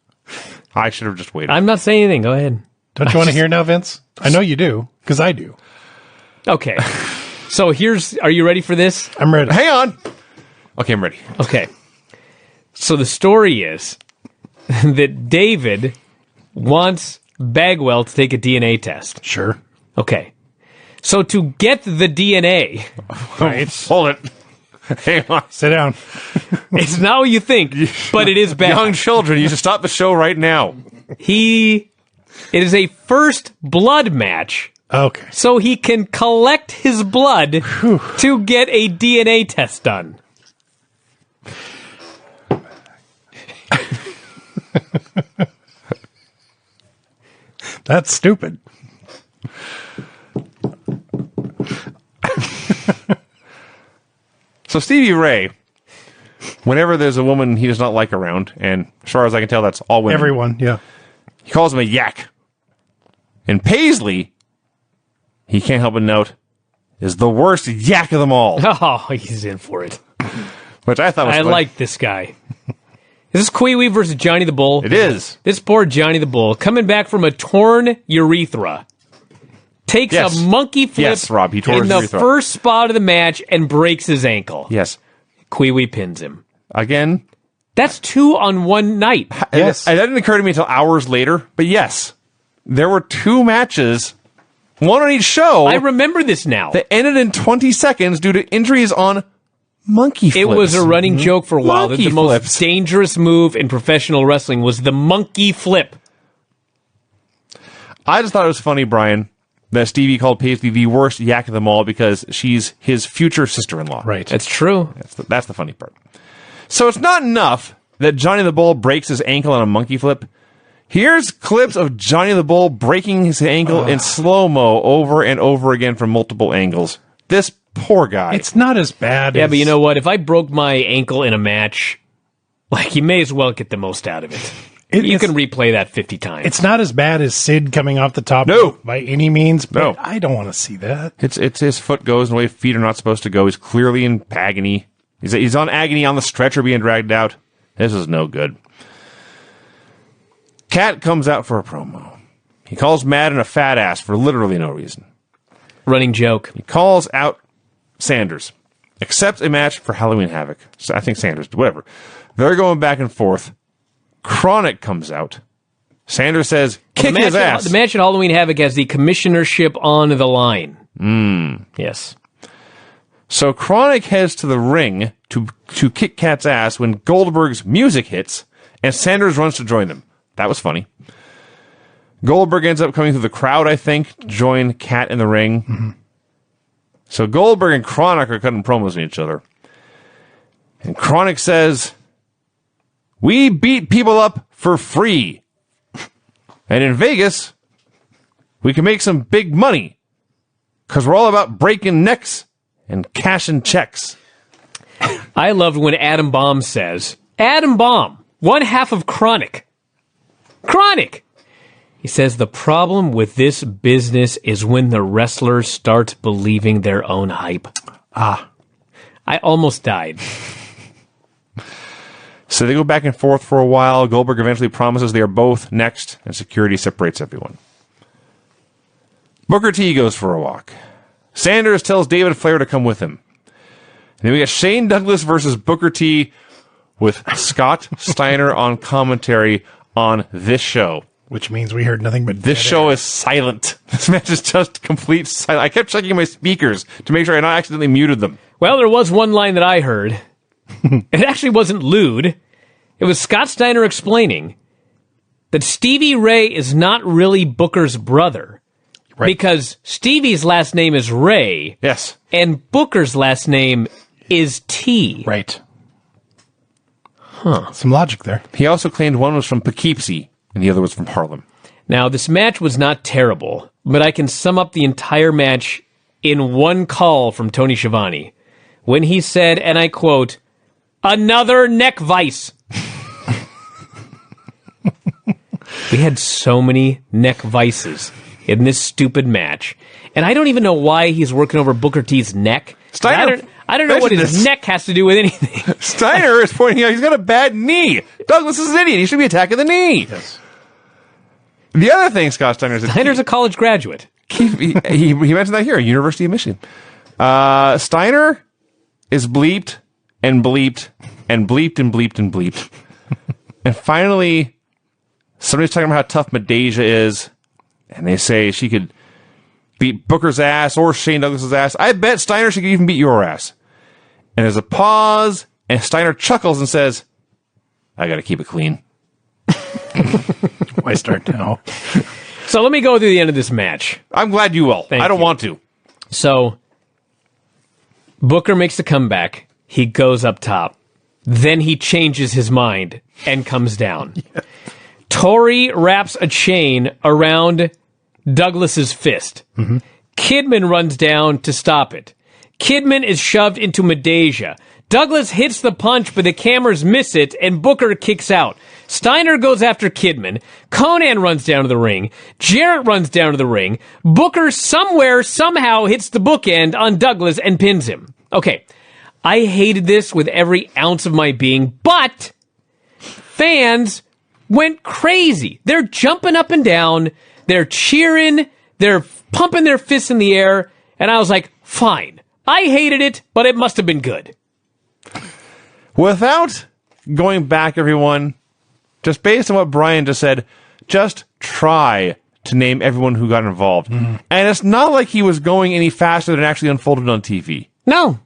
I'm not saying anything. Go ahead. Don't you want to hear now, Vince? I know you do, because I do. Okay. So are you ready for this? I'm ready. Hang on. Okay, I'm ready. Okay. So the story is that David wants Bagwell to take a DNA test. Sure. Okay. So to get the DNA, Right. Hold it. Hang on. Sit down. it's not what you think, but it is bad. Young children, you should stop the show right now. It is a first blood match, Okay. so he can collect his blood to get a DNA test done. That's stupid. So Stevie Ray, whenever there's a woman he does not like around, and as far as I can tell, that's all women. Everyone, yeah. He calls him a yak. And Paisley, he can't help but note, is the worst yak of them all. Oh, he's in for it. Which I thought was I funny. like this guy. Is this Queewee versus Johnny the Bull? It is. This poor Johnny the Bull, coming back from a torn urethra, takes Yes. a monkey flip Yes, Rob, he tore in his the urethra. first spot of the match and breaks his ankle. Yes. Queewee pins him. Again, That's 2 on one night. Yes. That didn't occur to me until hours later, but yes, there were 2 matches, one on each show. I remember this now. That ended in 20 seconds due to injuries on monkey flips. It was a running joke for a while that Monkey the most flips. dangerous move in professional wrestling was the monkey flip. I just thought it was funny, Brian, that Stevie called Paisley the worst yak of them all because she's his future sister-in-law. Right. That's true. That's the funny part. So it's not enough that Johnny the Bull breaks his ankle on a monkey flip. Here's clips of Johnny the Bull breaking his ankle in slow-mo over and over again from multiple angles. This poor guy. It's not as bad. Yeah, as, but you know what? If I broke my ankle in a match, like, you may as well get the most out of it. You can replay that 50 times. It's not as bad as Sid coming off the top No. by any means, but No. I don't want to see that. It's his foot goes in the way feet are not supposed to go. He's clearly in agony. He's on agony on the stretcher being dragged out. This is no good. Cat comes out for a promo. He calls Madden a fat ass for literally no reason. Running joke. He calls out Sanders. Accepts a match for Halloween Havoc. So I think Sanders, but whatever. They're going back and forth. Chronic comes out. Sanders says, kick his ass. The match at Halloween Havoc has the commissionership on the line. Yes. So Chronic heads to the ring to kick Cat's ass when Goldberg's music hits, and Sanders runs to join them. That was funny. Goldberg ends up coming through the crowd, I think, to join Cat in the ring. Mm-hmm. So Goldberg and Chronic are cutting promos on each other. And Chronic says, we beat people up for free. And in Vegas, we can make some big money. Because we're all about breaking necks and cashing checks. I loved when Adam Bomb says, Adam Bomb, one half of Chronic. Chronic! He says, the problem with this business is when the wrestlers start believing their own hype. I almost died. So they go back and forth for a while. Goldberg eventually promises they are both next, and security separates everyone. Booker T goes for a walk. Sanders tells David Flair to come with him. And then we got Shane Douglas versus Booker T with Scott Steiner on commentary on this show. Which means we heard nothing but This dead show air. is silent. This match is just complete silence. I kept checking my speakers to make sure I not accidentally muted them. Well, there was one line that I heard. It actually wasn't lewd. It was Scott Steiner explaining that Stevie Ray is not really Booker's brother. Right. Because Stevie's last name is Ray. Yes. And Booker's last name is T. Right. Some logic there. He also claimed one was from Poughkeepsie and the other was from Harlem. Now, this match was not terrible, but I can sum up the entire match in one call from Tony Schiavone when he said, and I quote, another neck vice. We had so many neck vices in this stupid match. And I don't even know why he's working over Booker T's neck. Steiner I don't know what his mentioned this. neck has to do with anything. Steiner is pointing out he's got a bad knee. Douglas is an idiot. He should be attacking the knee. Yes. The other thing Scott Steiner said, Steiner's a college graduate. he mentioned that here, University of Michigan. Steiner is bleeped and bleeped and bleeped and bleeped and bleeped. And finally, somebody's talking about how tough Madeja is, and they say she could beat Booker's ass or Shane Douglas's ass. I bet Steiner she could even beat your ass. And there's a pause, and Steiner chuckles and says, I gotta keep it clean. Why start now? So let me go through the end of this match. I'm glad you will. Thank I don't you. want to. So Booker makes the comeback. He goes up top. Then he changes his mind and comes down. Tori wraps a chain around Douglas's fist. Mm-hmm. Kidman runs down to stop it. Kidman is shoved into Madeja. Douglas hits the punch, but the cameras miss it, and Booker kicks out. Steiner goes after Kidman. Conan runs down to the ring. Jarrett runs down to the ring. Booker somehow hits the bookend on Douglas and pins him. Okay, I hated this with every ounce of my being, but fans went crazy. They're jumping up and down. They're cheering. They're pumping their fists in the air. And I was like, fine. I hated it, but it must have been good. Without going back, everyone, just based on what Bryan just said, just try to name everyone who got involved. And it's not like he was going any faster than it actually unfolded on TV. No.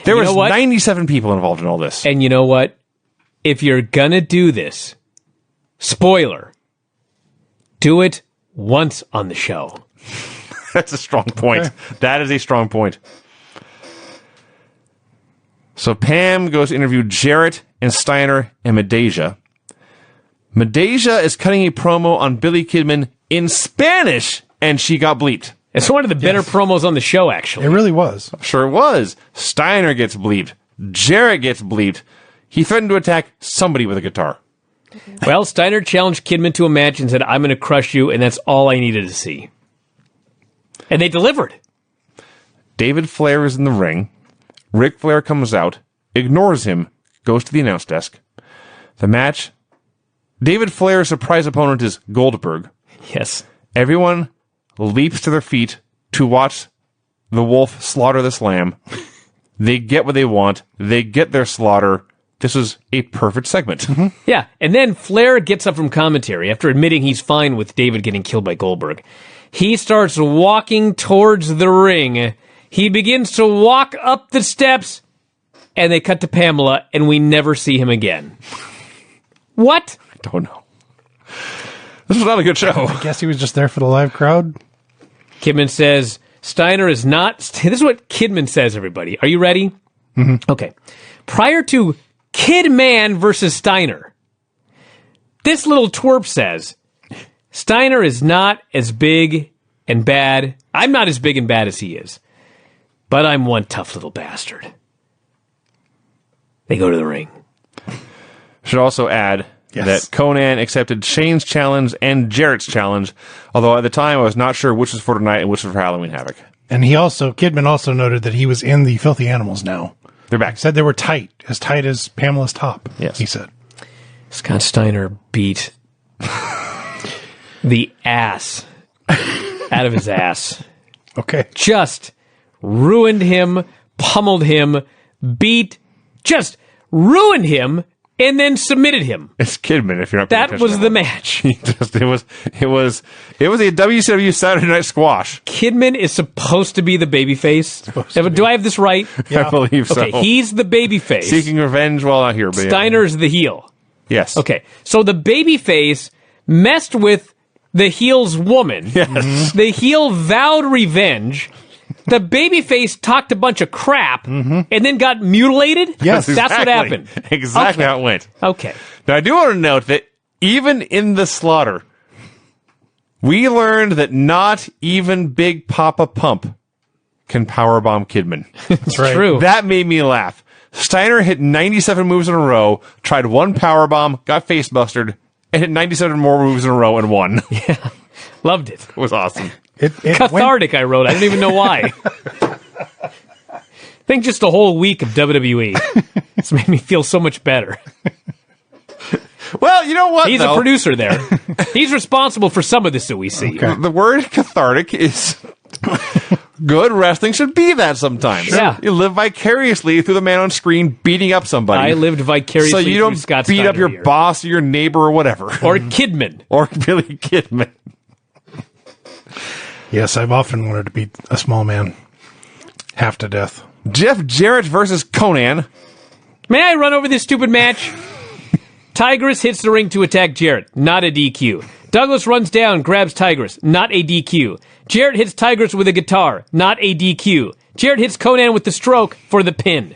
There You was know what? 97 people involved in all this. And you know what? If you're gonna do this, spoiler, do it once on the show. That's a strong point. Okay. That is a strong point. So Pam goes to interview Jarrett and Steiner and Medeja. Medeja is cutting a promo on Billy Kidman in Spanish, and she got bleeped. It's one of the better promos on the show, actually. It really was. Sure it was. Steiner gets bleeped. Jarrett gets bleeped. He threatened to attack somebody with a guitar. Well, Steiner challenged Kidman to a match and said, I'm going to crush you, and that's all I needed to see. And they delivered. David Flair is in the ring. Ric Flair comes out, ignores him, goes to the announce desk. The match. David Flair's surprise opponent is Goldberg. Yes. Everyone leaps to their feet to watch the wolf slaughter this lamb. They get what they want. They get their slaughter. This was a perfect segment. Yeah, and then Flair gets up from commentary after admitting he's fine with David getting killed by Goldberg. He starts walking towards the ring. He begins to walk up the steps, and they cut to Pamela, and we never see him again. What? I don't know. This was not a good show. I guess he was just there for the live crowd. Kidman says, Steiner is not... This is what Kidman says, everybody. Are you ready? Mm-hmm. Okay. Prior to Kidman versus Steiner, this little twerp says, Steiner is not as big and bad. I'm not as big and bad as he is. But I'm one tough little bastard. They go to the ring. Should also add that Conan accepted Shane's challenge and Jarrett's challenge, although at the time I was not sure which was for tonight and which was for Halloween Havoc. And Kidman also noted that he was in the Filthy Animals now. They're back. Said they were tight as Pamela's top. Yes. He said. Scott Steiner beat the ass out of his ass. Okay. Just ruined him, pummeled him, ruined him, and then submitted him. It's Kidman if you're not paying That was attention. the match. It was a WCW Saturday Night Squash. Kidman is supposed to be the babyface. Do I have this right? I believe so. Okay, he's the babyface. Seeking revenge while out here. But Steiner's the heel. Yes. Okay, so the babyface messed with the heel's woman. Yes. The heel vowed revenge. The babyface talked a bunch of crap and then got mutilated? Yes. That's what happened. Exactly Okay. how it went. Okay. Now, I do want to note that even in the slaughter, we learned that not even Big Papa Pump can powerbomb Kidman. That's right. True. That made me laugh. Steiner hit 97 moves in a row, tried one powerbomb, got face busted, and hit 97 more moves in a row and won. Yeah. Loved it. It was awesome. It Cathartic, I wrote. I don't even know why. I think just a whole week of WWE. It's made me feel so much better. Well, you know what? He's a producer there. He's responsible for some of this that we see. Okay. The word cathartic is good. Wrestling should be that sometimes. Yeah. You live vicariously through the man on screen beating up somebody. I lived vicariously so you through don't Scott beat up Steiner your here. boss or your neighbor or whatever. Or Kidman. Or Billy Kidman. Yes, I've often wanted to beat a small man half to death. Jeff Jarrett versus Conan. May I run over this stupid match? Tigress hits the ring to attack Jarrett. Not a DQ. Douglas runs down, grabs Tigress. Not a DQ. Jarrett hits Tigress with a guitar. Not a DQ. Jarrett hits Conan with the stroke for the pin.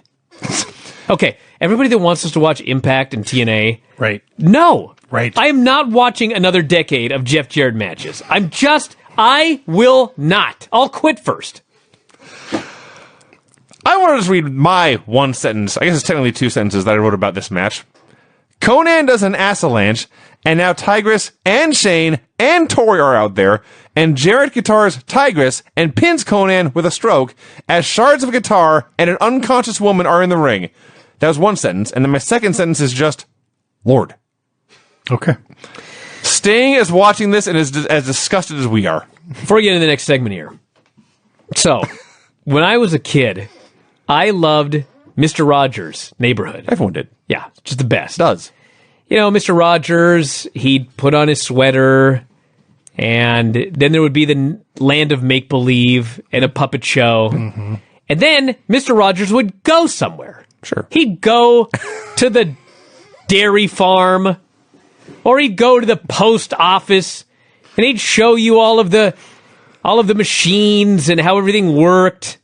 Okay, everybody that wants us to watch Impact and TNA, Right. no. Right. I am not watching another decade of Jeff Jarrett matches. I will not. I'll quit first. I want to just read my one sentence. I guess it's technically two sentences that I wrote about this match. Conan does an Assalanche, and now Tigress and Shane and Tori are out there, and Jarrett guitars Tigress and pins Conan with a stroke as shards of guitar and an unconscious woman are in the ring. That was one sentence, and then my second sentence is just, Lord. Okay. Sting is watching this and is as disgusted as we are. Before we get into the next segment here. So, when I was a kid, I loved Mr. Rogers' Neighborhood. Everyone did. Yeah, just the best. Does. You know, Mr. Rogers, he'd put on his sweater, and then there would be the land of make-believe and a puppet show. Mm-hmm. And then Mr. Rogers would go somewhere. Sure. He'd go to the dairy farm, or he'd go to the post office, and he'd show you all of the machines and how everything worked.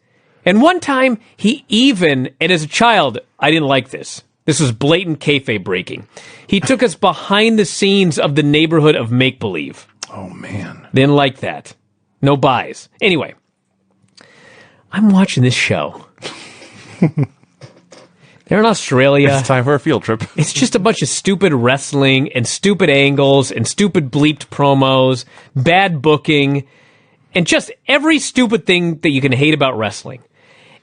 And one time, he even, and as a child, I didn't like this. This was blatant kayfabe breaking. He took us behind the scenes of the neighborhood of make-believe. Oh, man. Didn't like that. No buys. Anyway, I'm watching this show. They're in Australia. It's time for a field trip. It's just a bunch of stupid wrestling and stupid angles and stupid bleeped promos, bad booking, and just every stupid thing that you can hate about wrestling.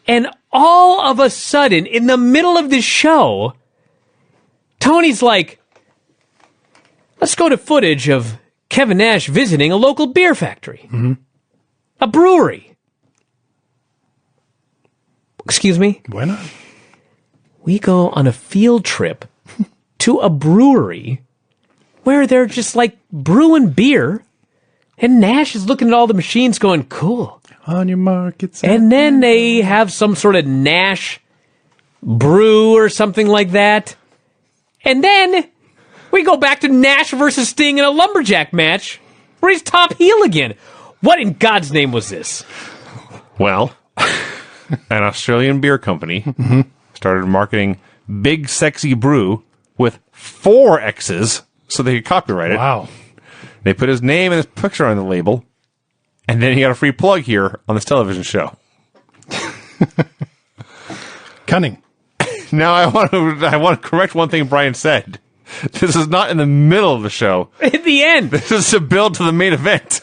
And all of a sudden, in the middle of this show, Tony's like, let's go to footage of Kevin Nash visiting a local beer factory. Mm-hmm. A brewery. Excuse me? Why not? We go on a field trip to a brewery where they're just like brewing beer, and Nash is looking at all the machines going, cool. On your markets. And then they have some sort of Nash brew or something like that. And then we go back to Nash versus Sting in a lumberjack match where he's top heel again. What in God's name was this? Well, an Australian beer company started marketing Big Sexy Brew with 4 X's so they could copyright it. Wow. They put his name and his picture on the label, and then he got a free plug here on this television show. Cunning. Now I want to correct one thing Brian said. This is not in the middle of the show. At the end. This is a build to the main event.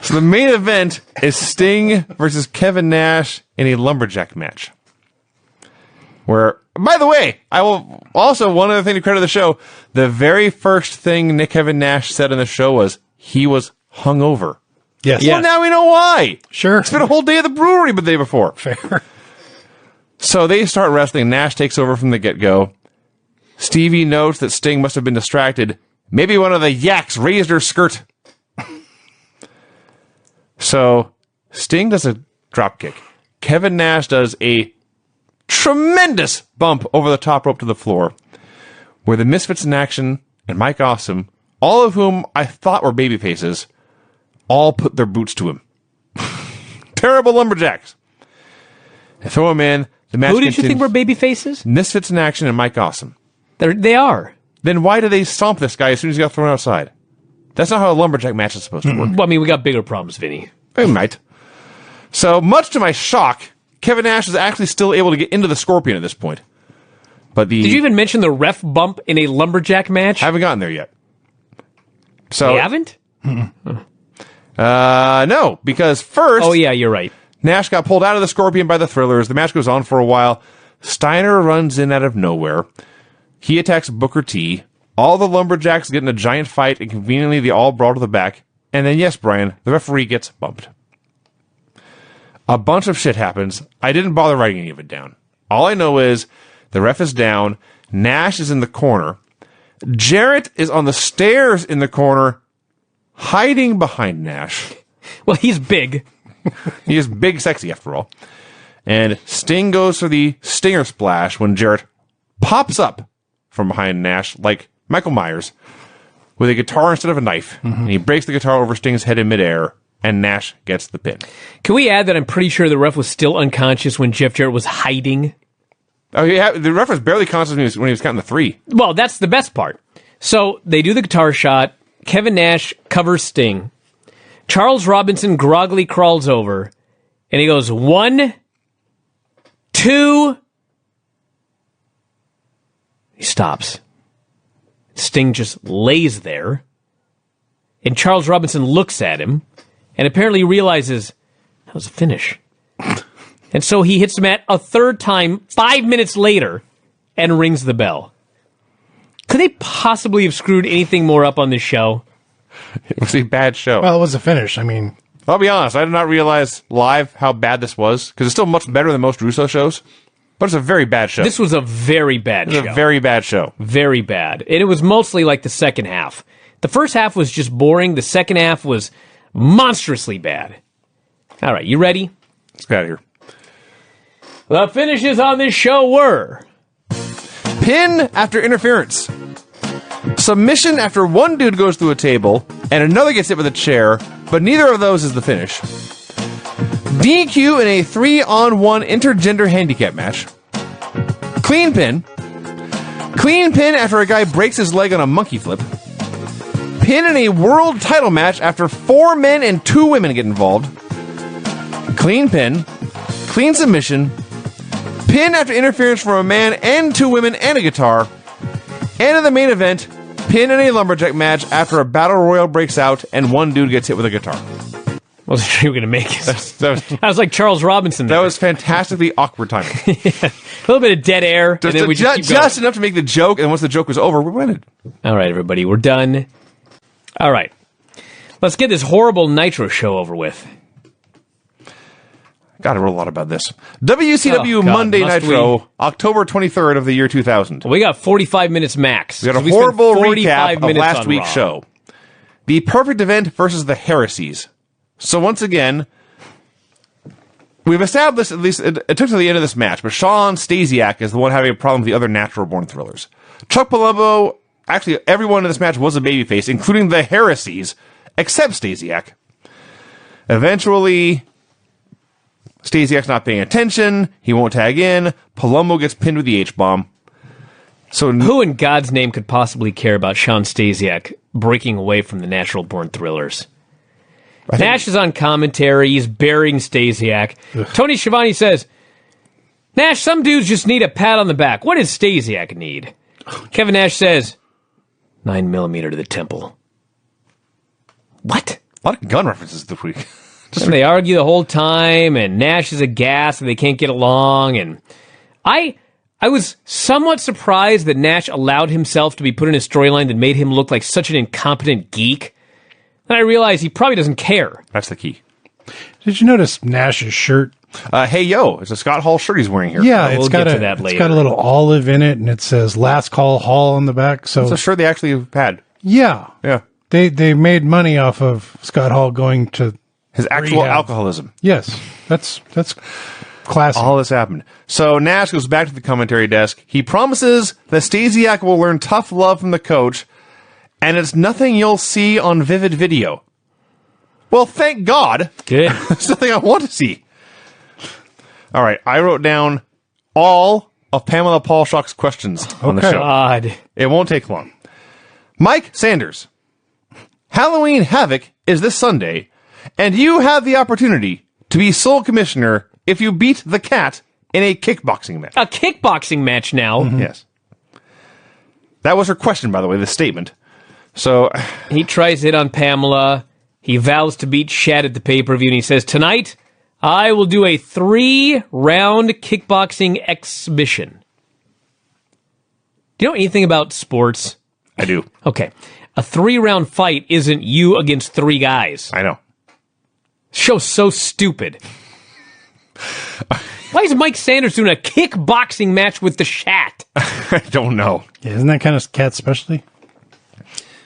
So the main event is Sting versus Kevin Nash in a lumberjack match. Where, by the way, I will also, one other thing to credit the show, the very first thing Kevin Nash said in the show was he was hungover. Yes. Well, now we know why. Sure. It's been a whole day at the brewery the day before. Fair. So they start wrestling. Nash takes over from the get-go. Stevie notes that Sting must have been distracted. Maybe one of the yaks raised her skirt. So Sting does a dropkick. Kevin Nash does a tremendous bump over the top rope to the floor, where the Misfits in Action and Mike Awesome, all of whom I thought were babyfaces, all put their boots to him. Terrible lumberjacks. They throw him in. The match Who did you think were babyfaces? Misfits in Action and Mike Awesome. They are. Then why do they stomp this guy as soon as he got thrown outside? That's not how a lumberjack match is supposed to work. Well, I mean, we got bigger problems, Vinny. They might. So, much to my shock, Kevin Nash is actually still able to get into the Scorpion at this point. But Did you even mention the ref bump in a lumberjack match? Haven't gotten there yet. So They haven't? no, because first, Oh, yeah, you're right. Nash got pulled out of the Scorpion by the Thrillers. The match goes on for a while. Steiner runs in out of nowhere. He attacks Booker T. All the lumberjacks get in a giant fight, and conveniently they all brawl to the back. And then, yes, Brian, the referee gets bumped. A bunch of shit happens. I didn't bother writing any of it down. All I know is the ref is down. Nash is in the corner. Jarrett is on the stairs in the corner, hiding behind Nash. Well, he's big. He is big sexy, after all. And Sting goes for the Stinger Splash when Jarrett pops up from behind Nash like Michael Myers with a guitar instead of a knife. And he breaks the guitar over Sting's head in midair, and Nash gets the pin. Can we add that I'm pretty sure the ref was still unconscious when Jeff Jarrett was hiding? Oh, yeah, the ref was barely conscious when he was counting the 3. Well, that's the best part. So they do the guitar shot. Kevin Nash covers Sting. Charles Robinson groggily crawls over, and he goes, 1, 2. He stops. Sting just lays there, and Charles Robinson looks at him, and apparently realizes that was a finish. And so he hits the mat a third time 5 minutes later and rings the bell. Could they possibly have screwed anything more up on this show? It was a bad show. Well, it was a finish. I mean, I'll be honest, I did not realize live how bad this was, because it's still much better than most Russo shows, but it's a very bad show. This was a very bad show. It's a very bad show. Very bad. And it was mostly like the second half. The first half was just boring. The second half was monstrously bad. All right, you ready? Let's get out of here. The finishes on this show were... Pin after interference. Submission after one dude goes through a table and another gets hit with a chair, but neither of those is the finish. DQ in a 3-on-1 intergender handicap match. Clean pin. Clean pin after a guy breaks his leg on a monkey flip. Pin in a world title match after 4 men and 2 women get involved. Clean pin. Clean submission. Pin after interference from a man and 2 women and a guitar. And in the main event, pin in a lumberjack match after a battle royal breaks out and one dude gets hit with a guitar. Wasn't sure you were going to make it. That I was like Charles Robinson there. That was fantastically awkward timing. A little bit of dead air, and then we just keep going. Just enough to make the joke, and once the joke was over, we went. All right, everybody, we're done. All right. Let's get this horrible Nitro show over with. God, I wrote a lot about this. WCW Monday Nitro, October 23rd of the year 2000. Well, we got 45 minutes max. We got a horrible recap of last week's show. The Perfect Event versus the Heresies. So once again, we've established, at least, it took to the end of this match, but Sean Stasiak is the one having a problem with the other natural-born thrillers. Chuck Palumbo, actually everyone in this match was a babyface, including the Heresies, except Stasiak. Eventually... Stasiak's not paying attention. He won't tag in. Palumbo gets pinned with the H-bomb. So who in God's name could possibly care about Sean Stasiak breaking away from the natural-born thrillers? Nash is on commentary. He's burying Stasiak. Tony Schiavone says, Nash, some dudes just need a pat on the back. What does Stasiak need? Kevin Nash says, 9mm to the temple. What? A lot of gun references this week. And they argue the whole time, and Nash is aghast, and they can't get along. And I was somewhat surprised that Nash allowed himself to be put in a storyline that made him look like such an incompetent geek. Then I realized he probably doesn't care. That's the key. Did you notice Nash's shirt? Hey, yo, it's a Scott Hall shirt he's wearing here. Yeah, we'll get to that later. It's got a little olive in it, and it says Last Call Hall on the back. So it's a shirt they actually had. Yeah. Yeah. They made money off of Scott Hall going to his actual rehab. Alcoholism. Yes. That's classic. All this happened. So Nash goes back to the commentary desk. He promises that Stasiak will learn tough love from the coach, and it's nothing you'll see on Vivid Video. Well, thank God. Good. It's nothing I want to see. All right, I wrote down all of Pamela Paulshock's questions on the show. God. It won't take long. Mike Sanders. Halloween Havoc is this Sunday, and you have the opportunity to be sole commissioner if you beat the cat in a kickboxing match. A kickboxing match now. Mm-hmm. Yes. That was her question, by the way, the statement. So he tries it on Pamela. He vows to beat Shad at the pay-per-view, and he says, tonight, I will do a 3-round kickboxing exhibition. Do you know anything about sports? I do. Okay. A 3-round fight isn't you against 3 guys. I know. Show's so stupid. Why is Mike Sanders doing a kickboxing match with the Shat? I don't know. Yeah, isn't that kind of cat specialty?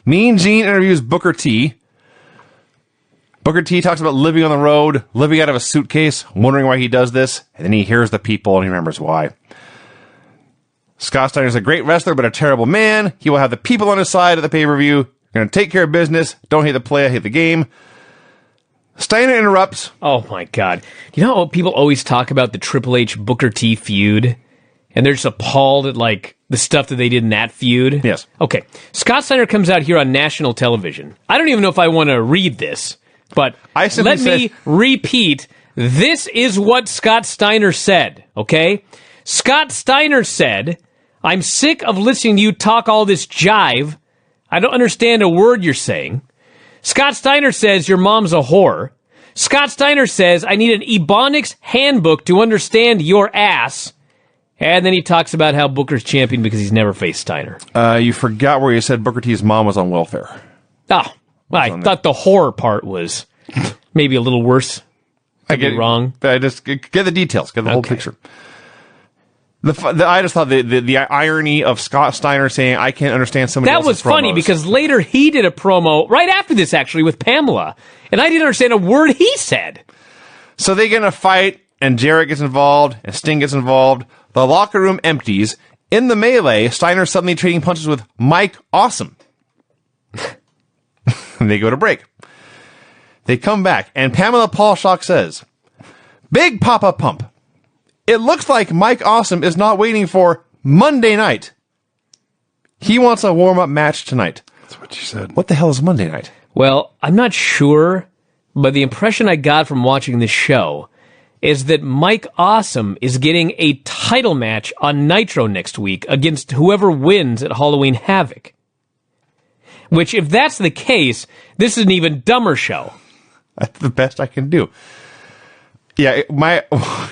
Mean Gene interviews Booker T. Booker T talks about living on the road, living out of a suitcase, wondering why he does this, and then he hears the people and he remembers why. Scott Steiner's a great wrestler, but a terrible man. He will have the people on his side at the pay-per-view. Going to take care of business. Don't hate the play, I hate the game. Steiner interrupts. Oh, my God. You know how people always talk about the Triple H Booker T feud? And they're just appalled at, like, the stuff that they did in that feud? Yes. Okay. Scott Steiner comes out here on national television. I don't even know if I want to read this, but let me repeat. This is what Scott Steiner said, okay? Scott Steiner said, I'm sick of listening to you talk all this jive. I don't understand a word you're saying. Scott Steiner says your mom's a whore. Scott Steiner says I need an Ebonics handbook to understand your ass. And then he talks about how Booker's champion because he's never faced Steiner. You forgot where you said Booker T's mom was on welfare. Oh, I thought the whore part was Maybe a little worse. I get it wrong. I just get the details, get the whole picture. I just thought the irony of Scott Steiner saying, I can't understand somebody else's That was funny promos. because later he did a promo right after this, actually, with Pamela, and I didn't understand a word he said. So they get in a fight, and Jarrett gets involved, and Sting gets involved. The locker room empties. In the melee, Steiner's suddenly trading punches with Mike Awesome. And they go to break. They come back, and Pamela Paulshock says, Big Papa Pump. It looks like Mike Awesome is not waiting for Monday night. He wants a warm-up match tonight. That's what she said. What the hell is Monday night? Well, I'm not sure, but the impression I got from watching this show is that Mike Awesome is getting a title match on Nitro next week against whoever wins at Halloween Havoc. Which, if that's the case, this is an even dumber show. That's the best I can do. Yeah,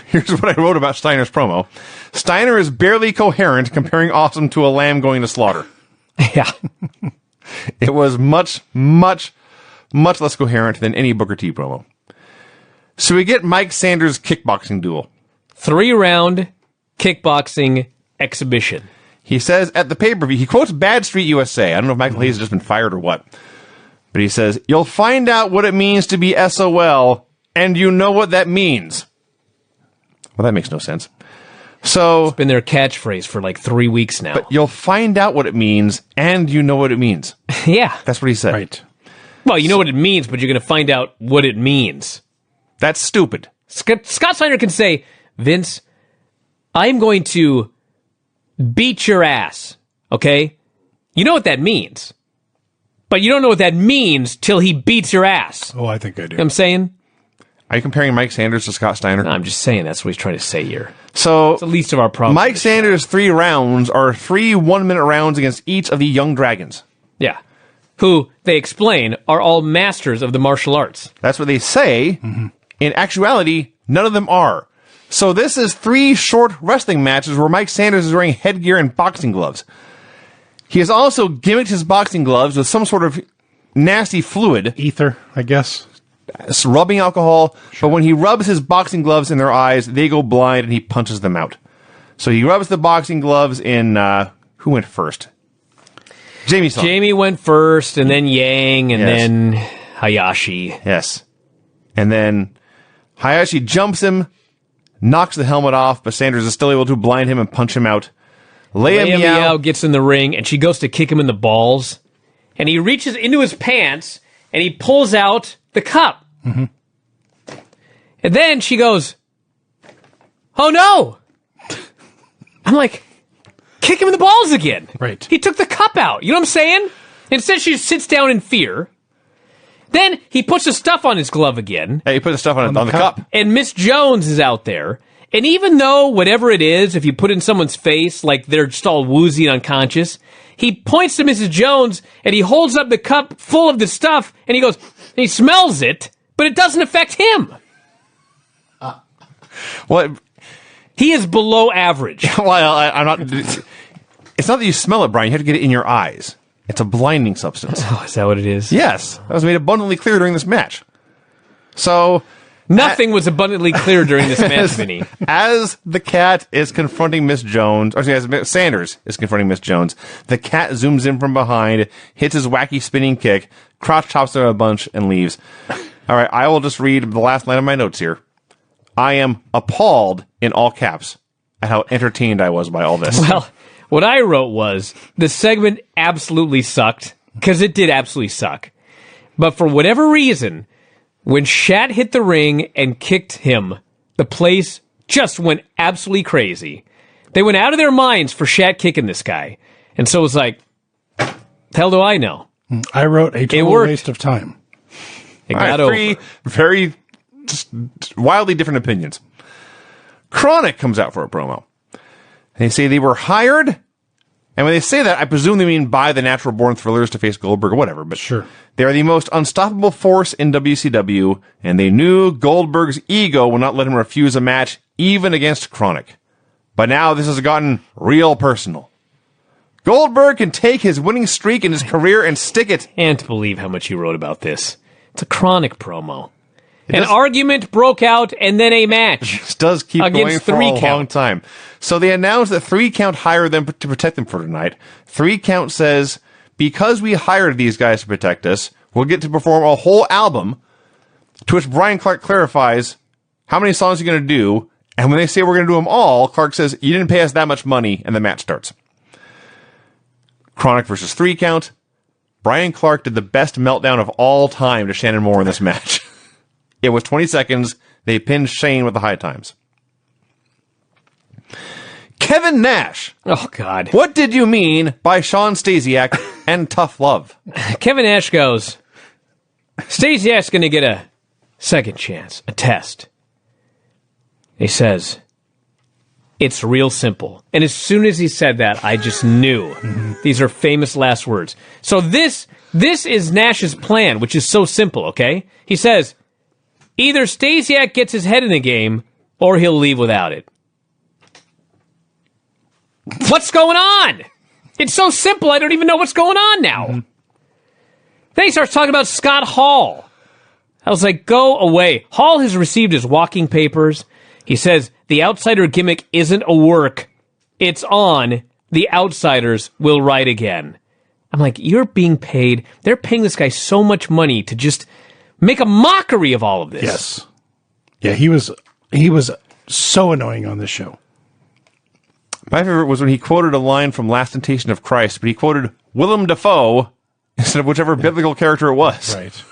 here's what I wrote about Steiner's promo. Steiner is barely coherent comparing Awesome to a lamb going to slaughter. Yeah. It was much, much, much less coherent than any Booker T promo. So we get Mike Sanders' kickboxing duel. 3-round kickboxing exhibition. He says at the pay-per-view, he quotes Bad Street USA. I don't know if Michael Hayes has just been fired or what. But he says, you'll find out what it means to be SOL, and you know what that means. Well, that makes no sense. So, It's been their catchphrase for like 3 weeks now. but you'll find out what it means, and you know what it means. Yeah. That's what he said. Right. Well, you know what it means, but you're going to find out what it means. That's stupid. Scott Steiner can say, Vince, I'm going to beat your ass, okay? You know what that means. But you don't know what that means till he beats your ass. Oh, I think I do. You know what I'm saying? Are you comparing Mike Sanders to Scott Steiner? No, I'm just saying that's what he's trying to say here. So, It's the least of our problems. Mike Sanders' 3 rounds are 3 one-minute rounds against each of the Young Dragons. Yeah. Who, they explain, are all masters of the martial arts. That's what they say. Mm-hmm. In actuality, none of them are. So this is 3 short wrestling matches where Mike Sanders is wearing headgear and boxing gloves. He has also gimmicked his boxing gloves with some sort of nasty fluid. Ether, I guess. It's rubbing alcohol, but when he rubs his boxing gloves in their eyes, they go blind and he punches them out. So he rubs the boxing gloves in, who went first? Jamie went first, and then Yang, and Yes. then Hayashi. Yes. And then Hayashi jumps him, knocks the helmet off, but Sanders is still able to blind him and punch him out. Leia Meow gets in the ring, and she goes to kick him in the balls, and he reaches into his pants, and he pulls out the cup. Mm-hmm. And then she goes, oh no! I'm like, kick him in the balls again. Right. He took the cup out. You know what I'm saying? Instead, she just sits down in fear. Then he puts the stuff on his glove again. Hey, he put the stuff on the cup. And Miss Jones is out there. And even though whatever it is, if you put it in someone's face, like they're just all woozy and unconscious, he points to Mrs. Jones and he holds up the cup full of the stuff and he goes, and he smells it, but it doesn't affect him. Well, He is below average. I'm not. It's not that you smell it, Brian. You have to get it in your eyes. It's a blinding substance. Oh, is that what it is? Yes, that was made abundantly clear during this match. So, Nothing was abundantly clear during this match, Vinny. as the cat is confronting Miss Jones, or as Sanders is confronting Miss Jones, the cat zooms in from behind, hits his wacky spinning kick, crotch chops her a bunch, and leaves. All right, I will just read the last line of my notes here. I am appalled, in all caps, at how entertained I was by all this. Well, what I wrote was, the segment absolutely sucked, because it did absolutely suck. But for whatever reason, when Shat hit the ring and kicked him, the place just went absolutely crazy. They went out of their minds for Shat kicking this guy. And so it was like, the hell do I know? I wrote a total worked. waste of time. It All got right, over. 3 very just wildly different opinions. Chronic comes out for a promo. They say they were hired, and when they say that, I presume they mean by the Natural Born Thrillers to face Goldberg or whatever, but Sure. they are the most unstoppable force in WCW, and they knew Goldberg's ego would not let him refuse a match, even against Chronic. But now this has gotten real personal. Goldberg can take his winning streak in his career and stick it. Can't believe how much you wrote about this. It's a Chronic promo. An argument broke out, and then a match. This does keep Against going for 3 a long count. time. So they announced that 3 Count hired them to protect them for tonight. 3 Count says, because we hired these guys to protect us, we'll get to perform a whole album, to which Brian Clark clarifies how many songs you're going to do, and when they say we're going to do them all, Clark says, you didn't pay us that much money, and the match starts. Chronic versus 3 Count. Brian Clark did the best meltdown of all time to Shannon Moore in this match. It was 20 seconds. They pinned Shane with the high times. Kevin Nash. Oh, God. What did you mean by Sean Stasiak and tough love? Kevin Nash goes, Stasiak's going to get a second chance, a test. He says, it's real simple. And as soon as he said that, I just knew. These are famous last words. So this is Nash's plan, which is so simple, okay? He says, either Stasiak gets his head in the game, or he'll leave without it. What's going on? It's so simple, I don't even know what's going on now. Then he starts talking about Scott Hall. I was like, go away. Hall has received his walking papers. He says, the outsider gimmick isn't a work. It's on. The outsiders will write again. I'm like, you're being paid. They're paying this guy so much money to just make a mockery of all of this. Yes. Yeah, he was so annoying on this show. My favorite was when he quoted a line from Last Temptation of Christ, but he quoted Willem Dafoe instead of whichever biblical character it was. Right.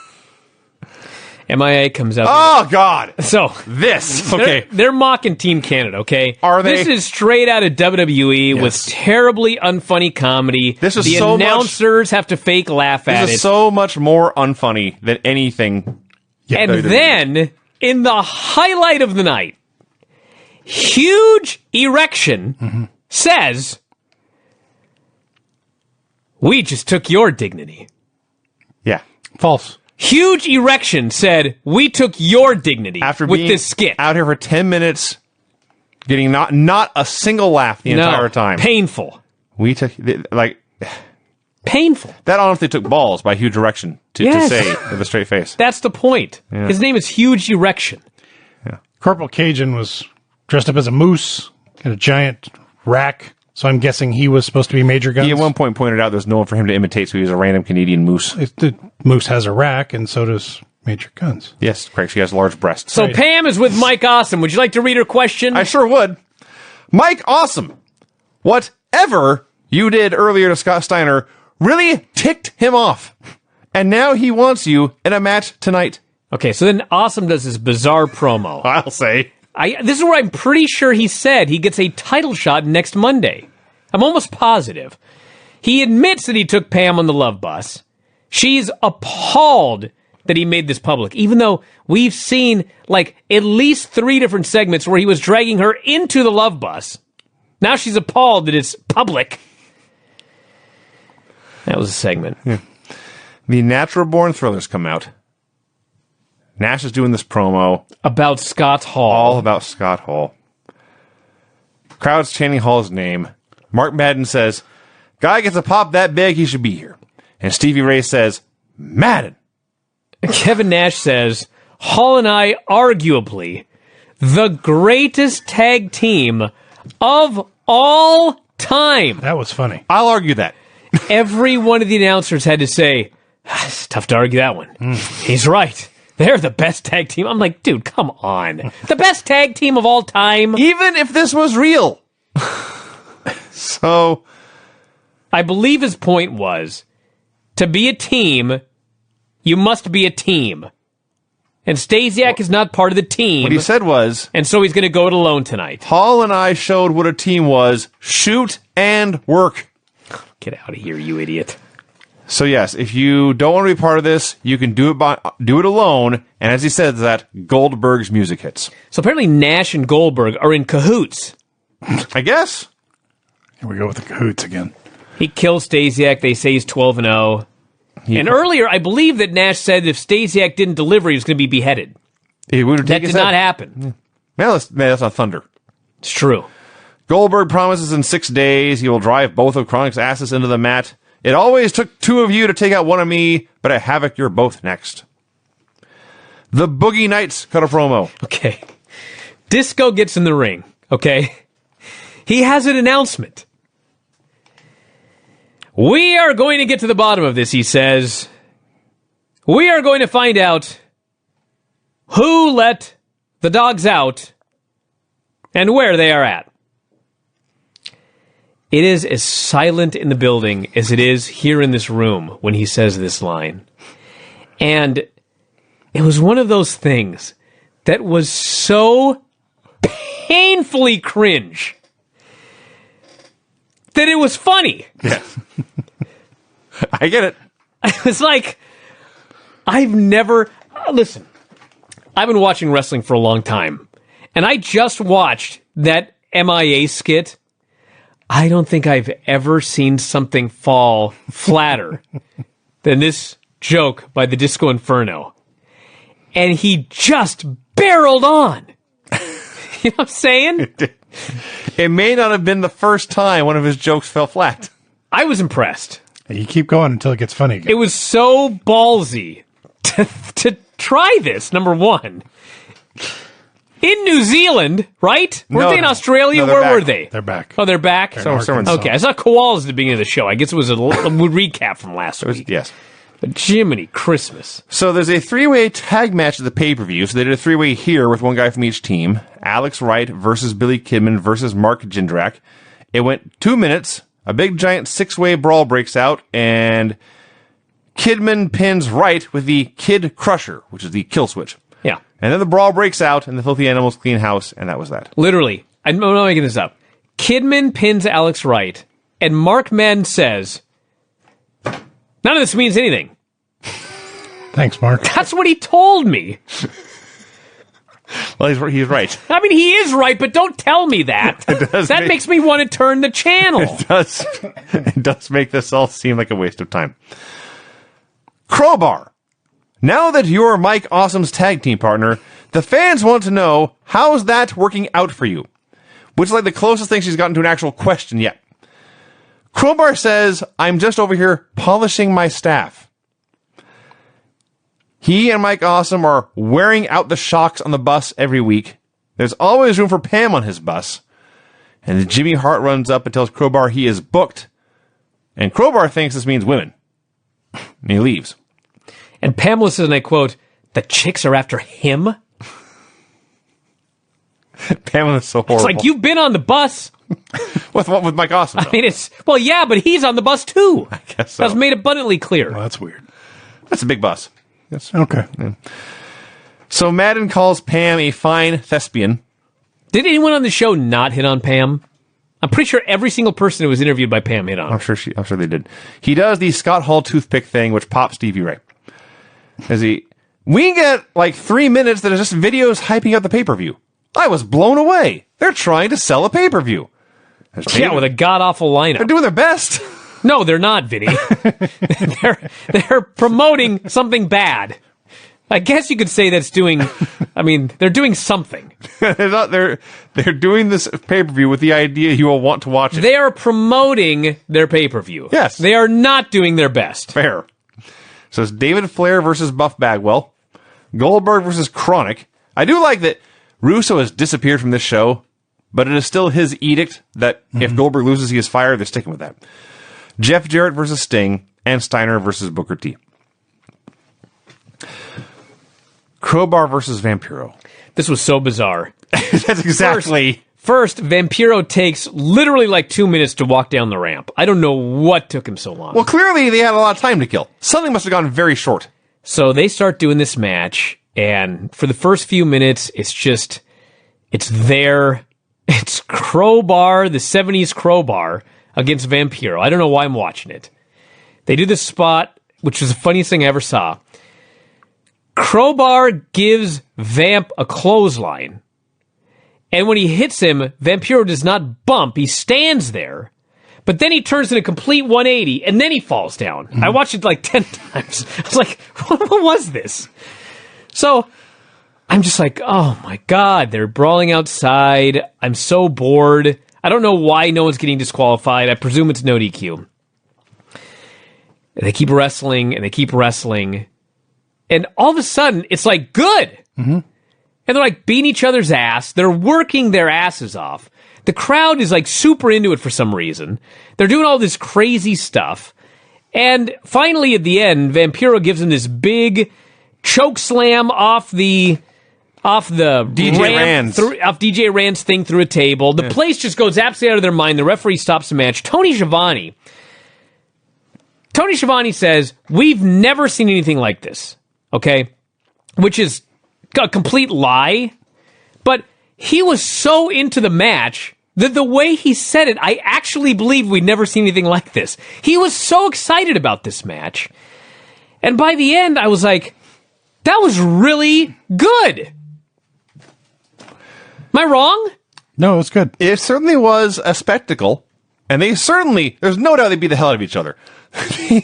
MIA comes out. Oh, God. So This. Okay. They're mocking Team Canada, okay? Are they? This is straight out of WWE with terribly unfunny comedy. This is the so much- announcers have to fake laugh at This it. is so much more unfunny than anything. And WWE. then, in the highlight of the night, huge erection says, we just took your dignity. Yeah. False. Huge erection said, we took your dignity After with being this skit. out here for 10 minutes, getting not a single laugh the entire time. Painful. We took, like, Painful. that honestly took balls by huge erection to Yes. say with a straight face. That's the point. Yeah. His name is Huge Erection. Corporal Cajun was dressed up as a moose, had a giant rack, so I'm guessing he was supposed to be Major Guns. He at one point pointed out there's no one for him to imitate, so he was a random Canadian moose. The moose has a rack, and so does Major Guns. Yes, correct. She has large breasts. So Pam is with Mike Awesome. Would you like to read her question? I sure would. Mike Awesome, whatever you did earlier to Scott Steiner really ticked him off. And now he wants you in a match tonight. Okay, so then Awesome does this bizarre promo. I'll say. This is where I'm pretty sure he said he gets a title shot next Monday. I'm almost positive. He admits that he took Pam on the Love Bus. She's appalled that he made this public, even though we've seen like at least 3 different segments where he was dragging her into the Love Bus. Now she's appalled that it's public. That was a segment. The Natural Born Thrillers come out. Nash is doing this promo. About Scott Hall. All about Scott Hall. Crowd's chanting Hall's name. Mark Madden says, guy gets a pop that big, he should be here. And Stevie Ray says, Madden. Kevin Nash says, Hall and I, arguably, the greatest tag team of all time. That was funny. I'll argue that. Every one of the announcers had to say, it's tough to argue that one. He's right. They're the best tag team. I'm like, dude, come on. The best tag team of all time. Even if this was real. So, I believe his point was, to be a team, you must be a team. And Stasiak is not part of the team. what he said was, And so he's going to go it alone tonight. Hall and I showed what a team was. Shoot and work. Get out of here, you idiot. So yes, if you don't want to be part of this, you can do it alone. And as he said that, Goldberg's music hits. So apparently Nash and Goldberg are in cahoots. I guess. Here we go with the cahoots again. He kills Stasiak. They say he's 12-0. And earlier, I believe that Nash said if Stasiak didn't deliver, he was going to be beheaded. He would That take did his not head. happen. Man, that's not thunder. It's true. Goldberg promises in 6 days he will drive both of Chronic's asses into the mat. It always took 2 of you to take out one of me, but at Havoc, you're both next. The Boogie Knights cut a promo. Okay. Disco gets in the ring, okay? He has an announcement. We are going to get to the bottom of this, he says. We are going to find out who let the dogs out and where they are at. It is as silent in the building as it is here in this room when he says this line. And it was one of those things that was so painfully cringe that it was funny. Yeah. I get it. It was like, I've never... listen, I've been watching wrestling for a long time, and I just watched that MIA skit. I don't think I've ever seen something fall flatter than this joke by the Disco Inferno. And he just barreled on. You know what I'm saying? It may not have been the first time one of his jokes fell flat. I was impressed. You keep going until it gets funny again. It was so ballsy to try this, number one. In New Zealand, right? Weren't they in Australia? No, they're Where were back. they? They're back. Oh, they're back? They're in Arkansas. Okay, I saw koalas at the beginning of the show. I guess it was a recap from last week. Yes. But Jiminy Christmas. So there's a 3-way tag match at the pay-per-view. So they did a 3-way here with one guy from each team. Alex Wright versus Billy Kidman versus Mark Jindrak. It went 2 minutes. A big giant 6-way brawl breaks out, and Kidman pins Wright with the Kid Crusher, which is the kill switch. Yeah. And then the brawl breaks out, and the Filthy Animals clean house, and that was that. Literally. I'm not making this up. Kidman pins Alex Wright, and Mark Madden says, none of this means anything. Thanks, Mark. That's what he told me. Well, he's right. I mean, he is right, but don't tell me that. That makes me want to turn the channel. It does make this all seem like a waste of time. Crowbar. Now that you're Mike Awesome's tag team partner, the fans want to know, how's that working out for you? Which is like the closest thing she's gotten to an actual question yet. Crowbar says, I'm just over here polishing my staff. He and Mike Awesome are wearing out the shocks on the bus every week. There's always room for Pam on his bus. And Jimmy Hart runs up and tells Crowbar he is booked. And Crowbar thinks this means women. And he leaves. And Pamela says, and I quote, the chicks are after him? Pamela's so horrible. It's like, you've been on the bus. With what? With Mike Awesome, though? I mean, well, yeah, but he's on the bus too. I guess so. That's made abundantly clear. Well, that's weird. That's a big bus. Yes. Okay. Yeah. So Madden calls Pam a fine thespian. Did anyone on the show not hit on Pam? I'm pretty sure every single person who was interviewed by Pam hit on her. I'm sure they did. He does the Scott Hall toothpick thing, which pops Stevie Ray. We get like 3 minutes that is just videos hyping up the pay-per-view. I was blown away. They're trying to sell a pay-per-view. Yeah, with a god-awful lineup. They're doing their best. No, they're not, Vinny. they're promoting something bad. I guess you could say that's doing... I mean, they're doing something. They're doing this pay-per-view with the idea you will want to watch it. They are promoting their pay-per-view. Yes. They are not doing their best. Fair. So it's David Flair versus Buff Bagwell. Goldberg versus Chronic. I do like that Russo has disappeared from this show, but it is still his edict that if Goldberg loses, he is fired. They're sticking with that. Jeff Jarrett versus Sting, and Steiner versus Booker T. Crowbar versus Vampiro. This was so bizarre. That's exactly... First, Vampiro takes literally like 2 minutes to walk down the ramp. I don't know what took him so long. Well, clearly they had a lot of time to kill. Something must have gone very short. So they start doing this match, and for the first few minutes, it's there. It's Crowbar, the 70s Crowbar, against Vampiro. I don't know why I'm watching it. They do this spot, which was the funniest thing I ever saw. Crowbar gives Vamp a clothesline. And when he hits him, Vampiro does not bump. He stands there. But then he turns in a complete 180, and then he falls down. I watched it like 10 times. I was like, what was this? So I'm just like, oh my God, they're brawling outside. I'm so bored. I don't know why no one's getting disqualified. I presume it's no DQ. And they keep wrestling, and they keep wrestling. And all of a sudden, it's like, good. Mm-hmm. And they're like beating each other's ass. They're working their asses off. The crowd is like super into it for some reason. They're doing all this crazy stuff. And finally, at the end, Vampiro gives him this big choke slam off the DJ Rand's thing through a table. The place just goes absolutely out of their mind. The referee stops the match. Tony Schiavone says, we've never seen anything like this. Okay? Which is a complete lie. But he was so into the match that the way he said it, I actually believe we'd never seen anything like this. He was so excited about this match. And by the end, I was like, that was really good. Am I wrong? No, it was good. It certainly was a spectacle, and there's no doubt they beat the hell out of each other.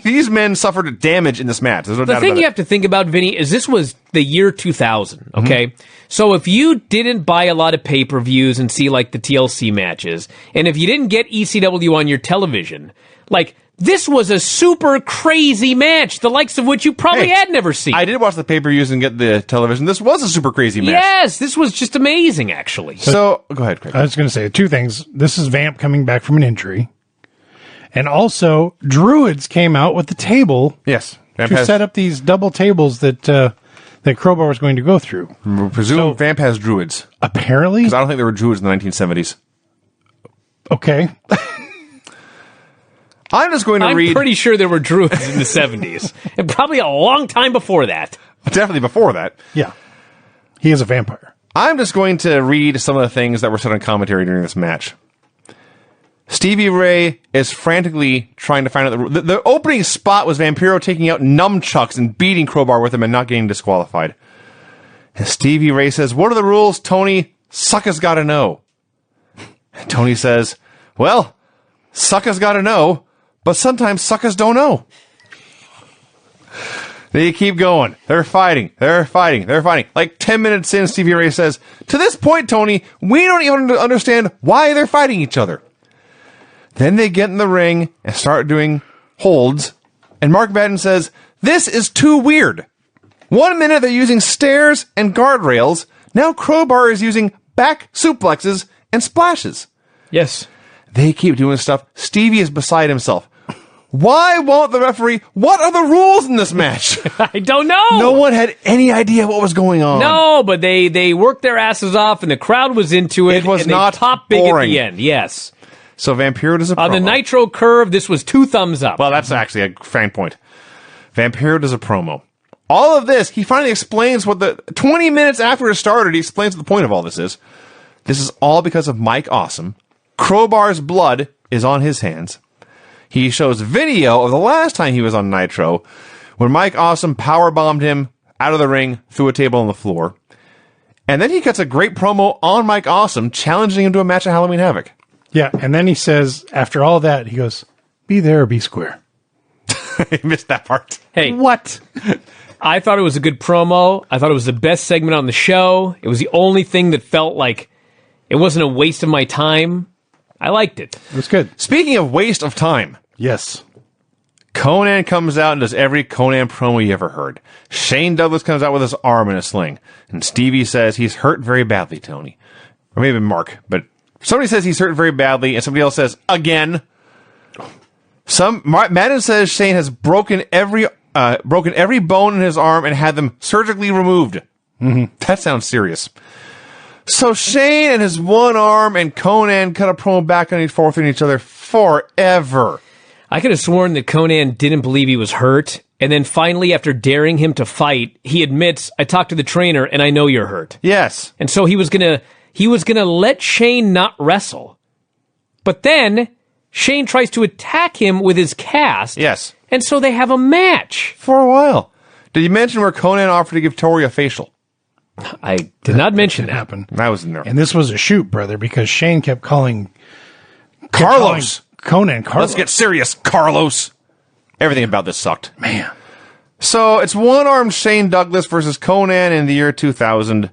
These men suffered damage in this match. There's no doubt about it. The thing you have to think about, Vinny, is this was the year 2000, okay? Mm-hmm. So if you didn't buy a lot of pay-per-views and see, like, the TLC matches, and if you didn't get ECW on your television, like, this was a super crazy match, the likes of which you probably had never seen. I did watch the pay-per-views and get the television. This was a super crazy match. Yes, this was just amazing, actually. So, go ahead, Craig. I was going to say two things. This is Vamp coming back from an injury. And also, Druids came out with the table Yes. Vamp to set up these double tables that Crowbar was going to go through. Presume Vamp has Druids. Apparently? Because I don't think there were Druids in the 1970s. Okay. I'm just going to read... I'm pretty sure there were Druids in the 70s. And probably a long time before that. Definitely before that. Yeah. He is a vampire. I'm just going to read some of the things that were said on commentary during this match. Stevie Ray is frantically trying to find out the opening spot was Vampiro taking out nunchucks and beating Crowbar with him and not getting disqualified. And Stevie Ray says, "What are the rules, Tony? Sucker's gotta know." And Tony says, "Well, suckers gotta know, but sometimes suckers don't know." They keep going. They're fighting. Like 10 minutes in, Stevie Ray says, "To this point, Tony, we don't even understand why they're fighting each other." Then they get in the ring and start doing holds, and Mark Madden says, "This is too weird. 1 minute they're using stairs and guardrails. Now Crowbar is using back suplexes and splashes." Yes. They keep doing stuff. Stevie is beside himself. Why won't the referee? What are the rules in this match? I don't know. No one had any idea what was going on. No, but they worked their asses off, and the crowd was into it. It was and not they popped big boring. at the end. Yes. So Vampiro does a promo. On the Nitro curve, this was 2 thumbs up. Well, that's actually a fine point. Vampiro does a promo. All of this, he finally explains 20 minutes after it started, he explains what the point of all this is. This is all because of Mike Awesome. Crowbar's blood is on his hands. He shows video of the last time he was on Nitro, when Mike Awesome powerbombed him out of the ring through a table on the floor. And then he cuts a great promo on Mike Awesome, challenging him to a match at Halloween Havoc. Yeah, and then he says, after all that, he goes, "Be there or be square." I missed that part. Hey. What? I thought it was a good promo. I thought it was the best segment on the show. It was the only thing that felt like it wasn't a waste of my time. I liked it. It was good. Speaking of waste of time, Yes. Conan comes out and does every Conan promo you ever heard. Shane Douglas comes out with his arm in a sling. And Stevie says he's hurt very badly, Tony. Or maybe Mark, but somebody says he's hurt very badly, and somebody else says, again. Madden says Shane has broken every bone in his arm and had them surgically removed. Mm-hmm. That sounds serious. So Shane and his one arm and Conan cut a promo back and forth on each other forever. I could have sworn that Conan didn't believe he was hurt, and then finally, after daring him to fight, he admits, "I talked to the trainer, and I know you're hurt." Yes. And so he was gonna let Shane not wrestle. But then Shane tries to attack him with his cast. Yes. And so they have a match. For a while. Did you mention where Conan offered to give Tori a facial? I did not mention that. Happened. That was in there. And this was a shoot, brother, because Shane kept calling Carlos. Conan Carlos. Let's get serious, Carlos. Everything about this sucked. Man. So it's one-armed Shane Douglas versus Conan in the year 2000.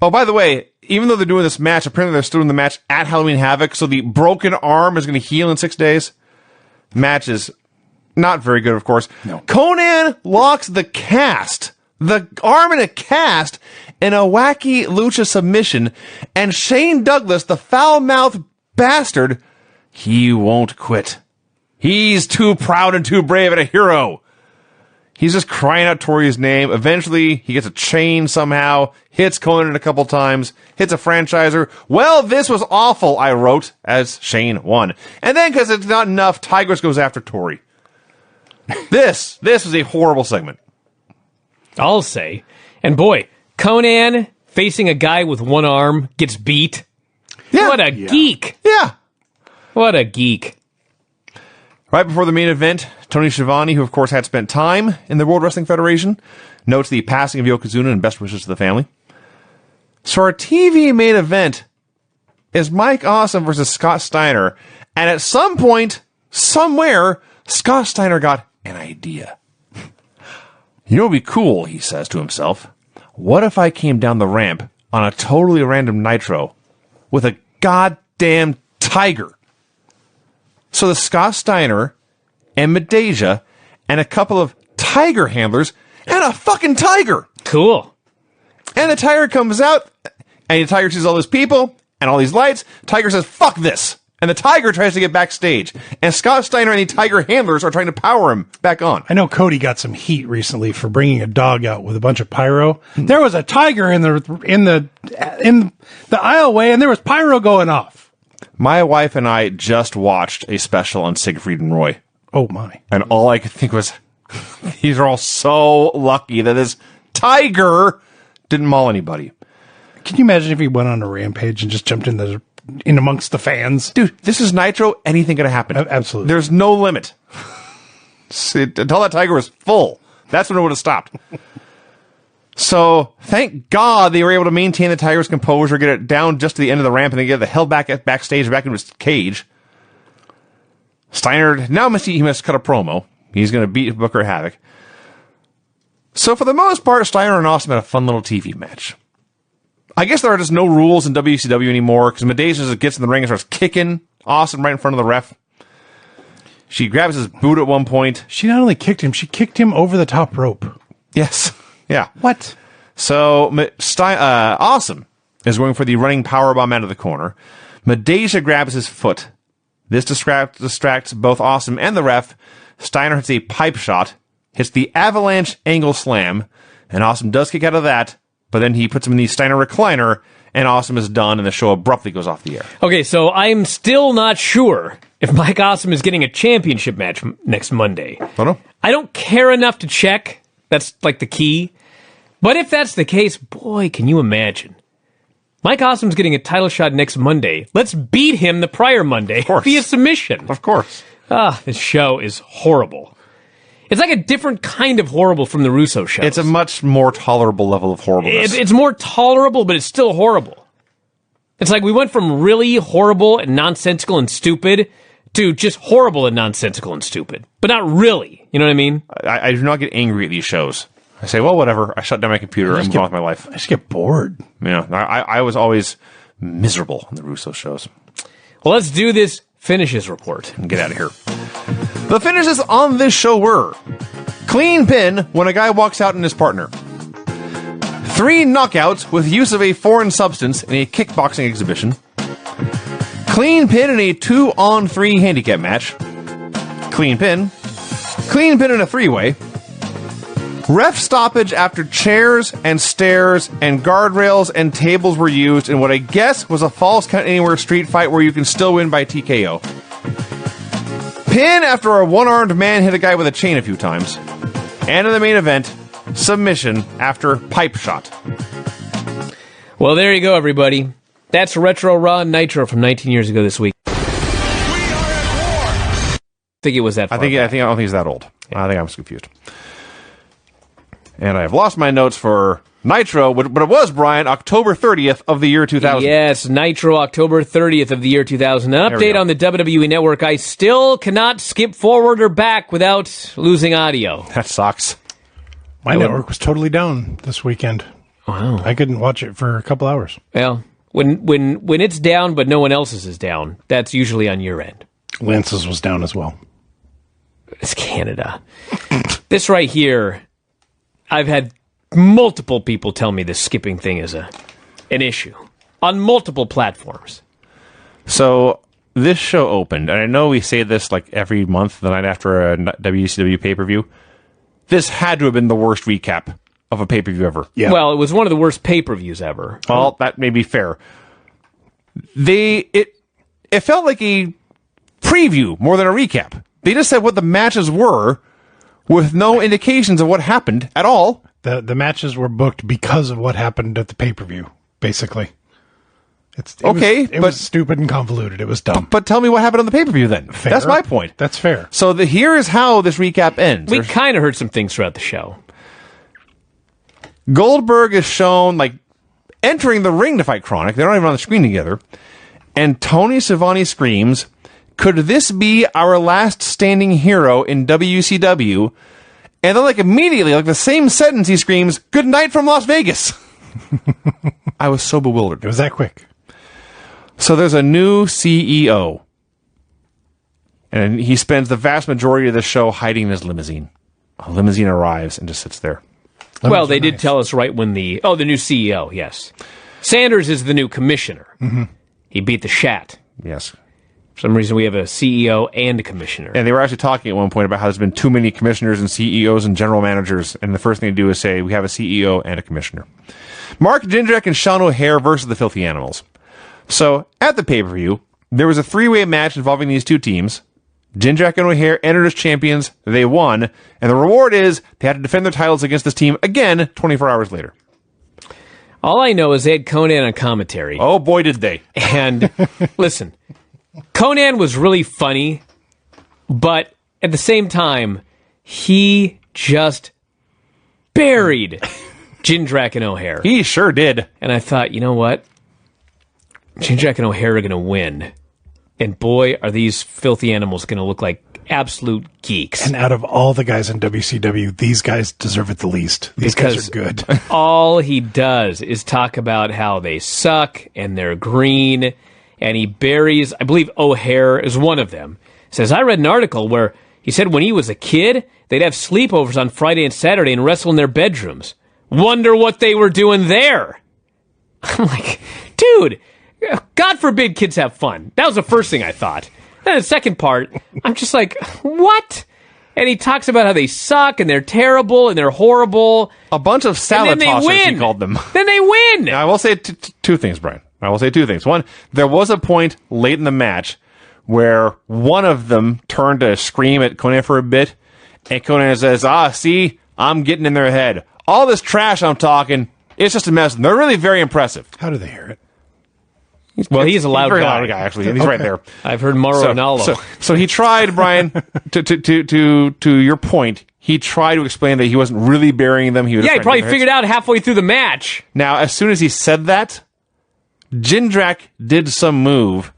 Oh, by the way, even though they're doing this match, apparently they're still doing the match at Halloween Havoc, so the broken arm is going to heal in 6 days. Match is Not very good, of course. No. Conan locks the arm in a cast, in a wacky lucha submission, and Shane Douglas, the foul-mouthed bastard, he won't quit. He's too proud and too brave and a hero. He's just crying out Tori's name. Eventually, he gets a chain somehow, hits Conan a couple times, hits a franchiser. Well, this was awful, I wrote, as Shane won. And then, because it's not enough, Tigers goes after Tori. This was a horrible segment. I'll say. And boy, Conan facing a guy with one arm gets beat. Yeah. What a geek. Yeah. What a geek. Right before the main event, Tony Schiavone, who of course had spent time in the World Wrestling Federation, notes the passing of Yokozuna and best wishes to the family. So our TV main event is Mike Awesome versus Scott Steiner. And at some point, somewhere, Scott Steiner got an idea. You know what would be cool, he says to himself. What if I came down the ramp on a totally random Nitro with a goddamn tiger? So the Scott Steiner and Medeja and a couple of tiger handlers and a fucking tiger. Cool. And the tiger comes out and the tiger sees all those people and all these lights. Tiger says, fuck this. And the tiger tries to get backstage. And Scott Steiner and the tiger handlers are trying to power him back on. I know Cody got some heat recently for bringing a dog out with a bunch of pyro. There was a tiger in the aisleway, and there was pyro going off. My wife and I just watched a special on Siegfried and Roy. Oh my! And all I could think was, these are all so lucky that this tiger didn't maul anybody. Can you imagine if he went on a rampage and just jumped in amongst the fans? Dude, this is Nitro. Anything could have happened. Absolutely. There's no limit. Until that tiger was full. That's when it would have stopped. So, thank God they were able to maintain the tiger's composure, get it down just to the end of the ramp, and then get the hell back backstage, back into his cage. Steiner, now he must cut a promo. He's going to beat Booker Havoc. So, for the most part, Steiner and Awesome had a fun little TV match. I guess there are just no rules in WCW anymore, because Medeja just gets in the ring and starts kicking Awesome right in front of the ref. She grabs his boot at one point. She not only kicked him, she kicked him over the top rope. Yes. Yeah. What? So, Awesome is going for the running powerbomb out of the corner. Medeja grabs his foot. This distracts both Awesome and the ref. Steiner hits a pipe shot, hits the avalanche angle slam, and Awesome does kick out of that, but then he puts him in the Steiner recliner, and Awesome is done, and the show abruptly goes off the air. Okay, so I'm still not sure if Mike Awesome is getting a championship match next Monday. Oh, no? I don't care enough to check. That's like the key. But if that's the case, boy, can you imagine? Mike Awesome's getting a title shot next Monday. Let's beat him the prior Monday via submission. Of course. This show is horrible. It's like a different kind of horrible from the Russo shows. It's a much more tolerable level of horribleness. It's more tolerable, but it's still horrible. It's like we went from really horrible and nonsensical and stupid to just horrible and nonsensical and stupid. But not really. You know what I mean? I do not get angry at these shows. I say, well, whatever. I shut down my computer and move on with my life. I just get bored. Yeah, I was always miserable on the Russo shows. Well, let's do this finishes report. And get out of here. The finishes on this show were: clean pin when a guy walks out on his partner. 3 knockouts with use of a foreign substance in a kickboxing exhibition. Clean pin in a 2-on-3 handicap match. Clean pin. Clean pin in a 3-way. Ref stoppage after chairs and stairs and guardrails and tables were used in what I guess was a Falls Count Anywhere street fight where you can still win by TKO. Pin after a one-armed man hit a guy with a chain a few times. And in the main event, submission after pipe shot. Well, there you go, everybody. That's Retro Raw Nitro from 19 years ago this week. We are at war. I think it was that far I don't think he's that old. I think I was confused. And I've lost my notes for Nitro, but it was, Brian, October 30th of the year 2000. Yes, Nitro, October 30th of the year 2000. An update on the WWE Network. I still cannot skip forward or back without losing audio. That sucks. My network was totally down this weekend. Wow. I couldn't watch it for a couple hours. Well, when it's down but no one else's is down, that's usually on your end. Lance's was down as well. It's Canada. This right here, I've had multiple people tell me this skipping thing is an issue on multiple platforms. So this show opened, and I know we say this like every month, the night after a WCW pay-per-view. This had to have been the worst recap of a pay-per-view ever. Yeah. Well, it was one of the worst pay-per-views ever. Well, that may be fair. It felt like a preview more than a recap. They just said what the matches were with no indications of what happened at all. The matches were booked because of what happened at the pay-per-view, basically. It was stupid and convoluted. It was dumb. But tell me what happened on the pay-per-view then. Fair. That's my point. That's fair. So here is how this recap ends. We kind of heard some things throughout the show. Goldberg is shown like entering the ring to fight Chronic. They're not even on the screen together. And Tony Schiavone screams, "Could this be our last standing hero in WCW?" And then like immediately, like the same sentence, he screams, "Good night from Las Vegas." I was so bewildered. It was that quick. So there's a new CEO. And he spends the vast majority of the show hiding in his limousine. A limousine arrives and just sits there. Well, they did tell us right when the new CEO, yes. Sanders is the new commissioner. Mm-hmm. He beat the Shat. Yes. For some reason, we have a CEO and a commissioner. And they were actually talking at one point about how there's been too many commissioners and CEOs and general managers. And the first thing to do is say, we have a CEO and a commissioner. Mark Jindrak and Sean O'Hare versus the Filthy Animals. So, at the pay-per-view, there was a three-way match involving these two teams. Jindrak and O'Hare entered as champions. They won. And the reward is they had to defend their titles against this team again 24 hours later. All I know is they had Conan on commentary. Oh, boy, did they. And, listen, Conan was really funny, but at the same time, he just buried Jindrak and O'Hare. He sure did. And I thought, you know what? Jindrak and O'Hare are going to win. And boy, are these filthy animals going to look like absolute geeks. And out of all the guys in WCW, these guys deserve it the least. These guys are good. All he does is talk about how they suck and they're green. And he buries, I believe O'Hare is one of them. Says, I read an article where he said when he was a kid, they'd have sleepovers on Friday and Saturday and wrestle in their bedrooms. Wonder what they were doing there. I'm like, dude, God forbid kids have fun. That was the first thing I thought. Then the second part, I'm just like, what? And he talks about how they suck and they're terrible and they're horrible. A bunch of salad tossers, he called them. Then they win. Now, I will say two things, Brian. I will say two things. One, there was a point late in the match where one of them turned to scream at Conan for a bit, and Conan says, see, I'm getting in their head. All this trash I'm talking, it's just a mess. They're really very impressive. How do they hear it? Well, he's a loud very guy. loud guy, actually, and he's right there. I've heard Mauro Ranallo. So he tried, Brian, to your point, he tried to explain that he wasn't really burying them. He probably figured out halfway through the match. Now, as soon as he said that, Jindrak did some move,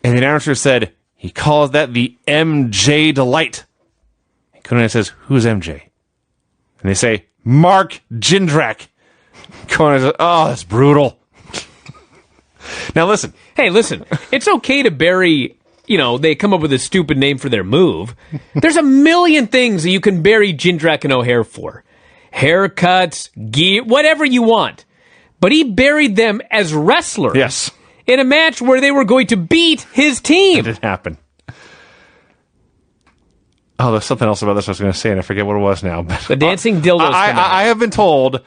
and the announcer said, he calls that the MJ Delight. And Conan says, who's MJ? And they say, Mark Jindrak. Conan says, oh, that's brutal. Now listen. Hey, listen. It's okay to bury, they come up with a stupid name for their move. There's a million things that you can bury Jindrak and O'Hare for. Haircuts, gear, whatever you want. But he buried them as wrestlers. Yes. In a match where they were going to beat his team. It did happen. Oh, there's something else about this I was going to say, and I forget what it was now. But the dancing dildos. I have been told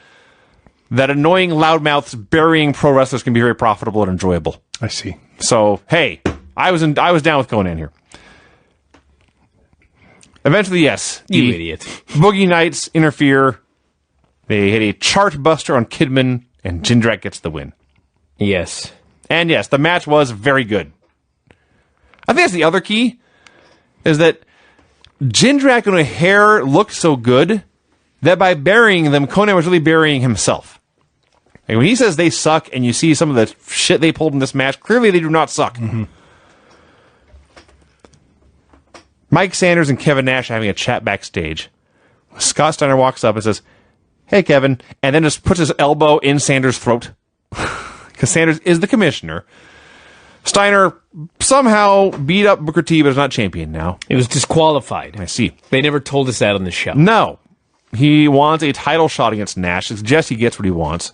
that annoying loudmouths burying pro wrestlers can be very profitable and enjoyable. I see. So, hey, I was down with Conan here. Eventually, yes. You idiot. Boogie Nights interfere. They hit a chart buster on Kidman, and Jindrak gets the win. Yes. And yes, the match was very good. I think that's the other key, is that Jindrak and O'Hare looked so good that by burying them, Conan was really burying himself. And when he says they suck, and you see some of the shit they pulled in this match, clearly they do not suck. Mm-hmm. Mike Sanders and Kevin Nash are having a chat backstage. Scott Steiner walks up and says, hey, Kevin, and then just puts his elbow in Sanders' throat. Because Sanders is the commissioner. Steiner somehow beat up Booker T, but is not champion now. It was disqualified. I see. They never told us that on the show. No. He wants a title shot against Nash. Suggests he gets what he wants.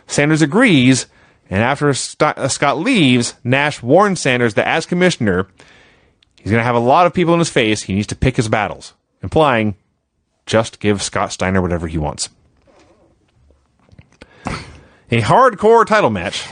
Sanders agrees, and after Scott leaves, Nash warns Sanders that as commissioner, he's going to have a lot of people in his face. He needs to pick his battles, implying just give Scott Steiner whatever he wants. A hardcore title match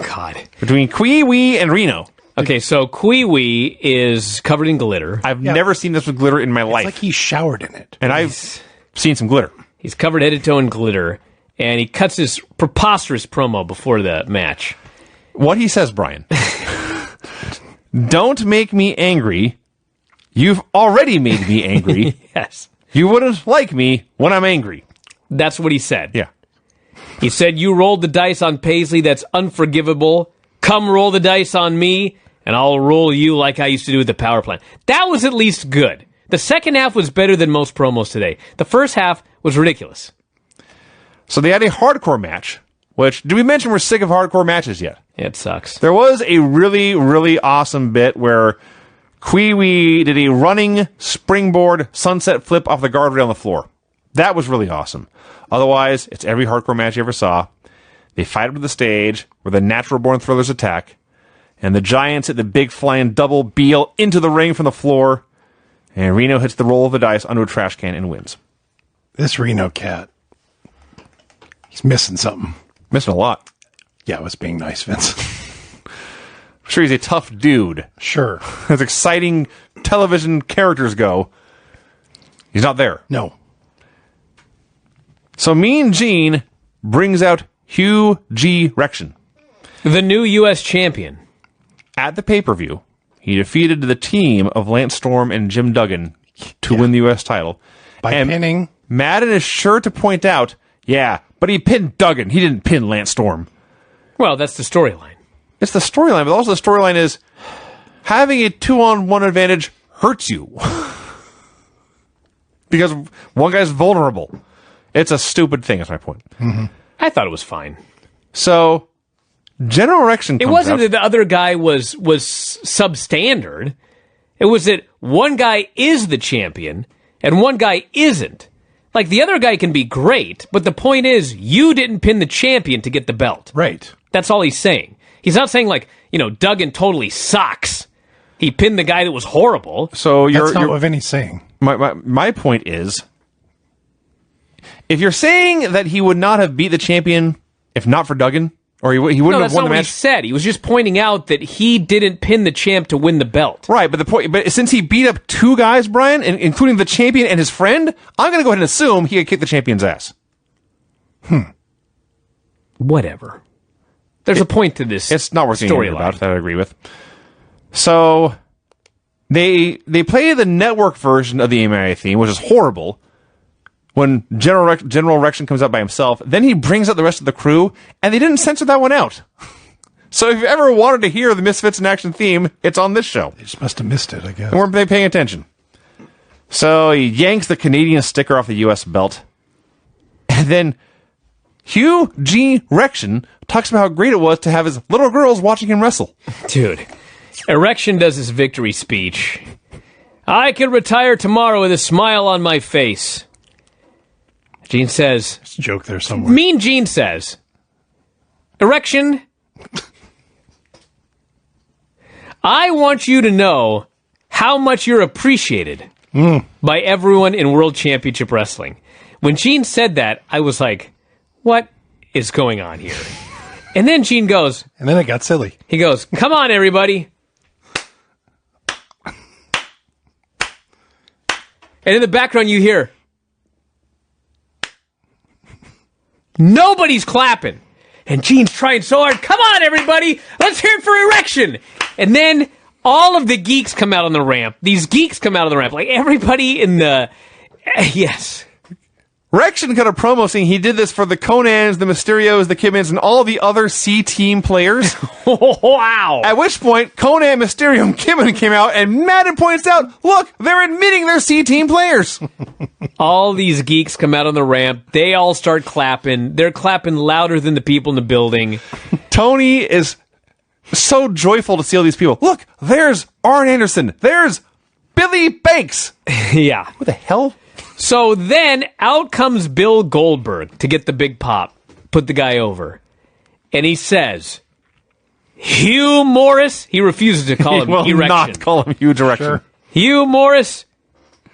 between Kwee Wee and Reno. Okay, so Kwee Wee is covered in glitter. I've never seen this with glitter in my life. It's like he showered in it. And I've seen some glitter. He's covered head to toe in glitter, and he cuts his preposterous promo before the match. What he says, Brian. Don't make me angry. You've already made me angry. Yes. You wouldn't like me when I'm angry. That's what he said. Yeah. He said, you rolled the dice on Paisley. That's unforgivable. Come roll the dice on me, and I'll roll you like I used to do with the power plant. That was at least good. The second half was better than most promos today. The first half was ridiculous. So they had a hardcore match, which, did we mention we're sick of hardcore matches yet? It sucks. There was a really, really awesome bit where Kwee Wee did a running springboard sunset flip off the guardrail on the floor. That was really awesome. Otherwise, it's every hardcore match you ever saw. They fight up to the stage where the Natural Born Thrillers attack, and the Giants hit the big flying double Beal into the ring from the floor, and Reno hits the roll of the dice under a trash can and wins. This Reno cat, he's missing something. Missing a lot. Yeah, it was being nice, Vince. I'm sure he's a tough dude. Sure. As exciting television characters go, he's not there. No. So Mean Gene brings out Hugh G. Rection. The new U.S. champion. At the pay-per-view, he defeated the team of Lance Storm and Jim Duggan to win the U.S. title. By pinning. Madden is sure to point out, yeah, but he pinned Duggan. He didn't pin Lance Storm. Well, that's the storyline. It's the storyline, but also the storyline is having a 2-on-1 advantage hurts you. Because one guy's vulnerable. It's a stupid thing, is my point. Mm-hmm. I thought it was fine. So, General Erection comes It wasn't out. that the other guy was substandard. It was that one guy is the champion and one guy isn't. Like, the other guy can be great, but the point is, you didn't pin the champion to get the belt. Right. That's all he's saying. He's not saying, like, Duggan totally sucks. He pinned the guy that was horrible. So That's not what Vinny's saying. My point is, if you're saying that he would not have beat the champion if not for Duggan, or he wouldn't No, have that's won not the what he match. said. He was just pointing out that he didn't pin the champ to win the belt. Right, but since he beat up two guys, Brian, including the champion and his friend, I'm going to go ahead and assume he could kick the champion's ass. Whatever. There's a point to this. It's not worth anything storyline about. That I agree with. So they play the network version of the AMI theme, which is horrible. When General Erection comes out by himself, then he brings out the rest of the crew, and they didn't censor that one out. So if you ever wanted to hear the Misfits in Action theme, it's on this show. They just must have missed it, I guess. And weren't they paying attention? So he yanks the Canadian sticker off the U.S. belt. And then Hugh G. Rection talks about how great it was to have his little girls watching him wrestle. Dude, Erection does his victory speech. I can retire tomorrow with a smile on my face. Gene says... There's a joke there somewhere. Mean Gene says... Erection... I want you to know how much you're appreciated by everyone in World Championship Wrestling. When Gene said that, I was like, what is going on here? And then Gene goes... And then it got silly. He goes, come on, everybody. And in the background, you hear... Nobody's clapping. And Gene's trying so hard. Come on, everybody. Let's hear it for Erection. And then all of the geeks come out on the ramp. These geeks come out on the ramp. Like everybody in the... Yes. Rection cut a promo saying he did this for the Conans, the Mysterios, the Kidmans, and all the other C-Team players. Wow. At which point, Conan, Mysterio, and Kidman came out, and Madden points out, look, they're admitting they're C-Team players. All these geeks come out on the ramp. They all start clapping. They're clapping louder than the people in the building. Tony is so joyful to see all these people. Look, there's Arn Anderson. There's Billy Banks. Yeah. What the hell? So then out comes Bill Goldberg to get the big pop, put the guy over. And he says, Hugh Morris, he refuses to call him He will Erection. not call him Hugh Direction. Sure. Hugh Morris,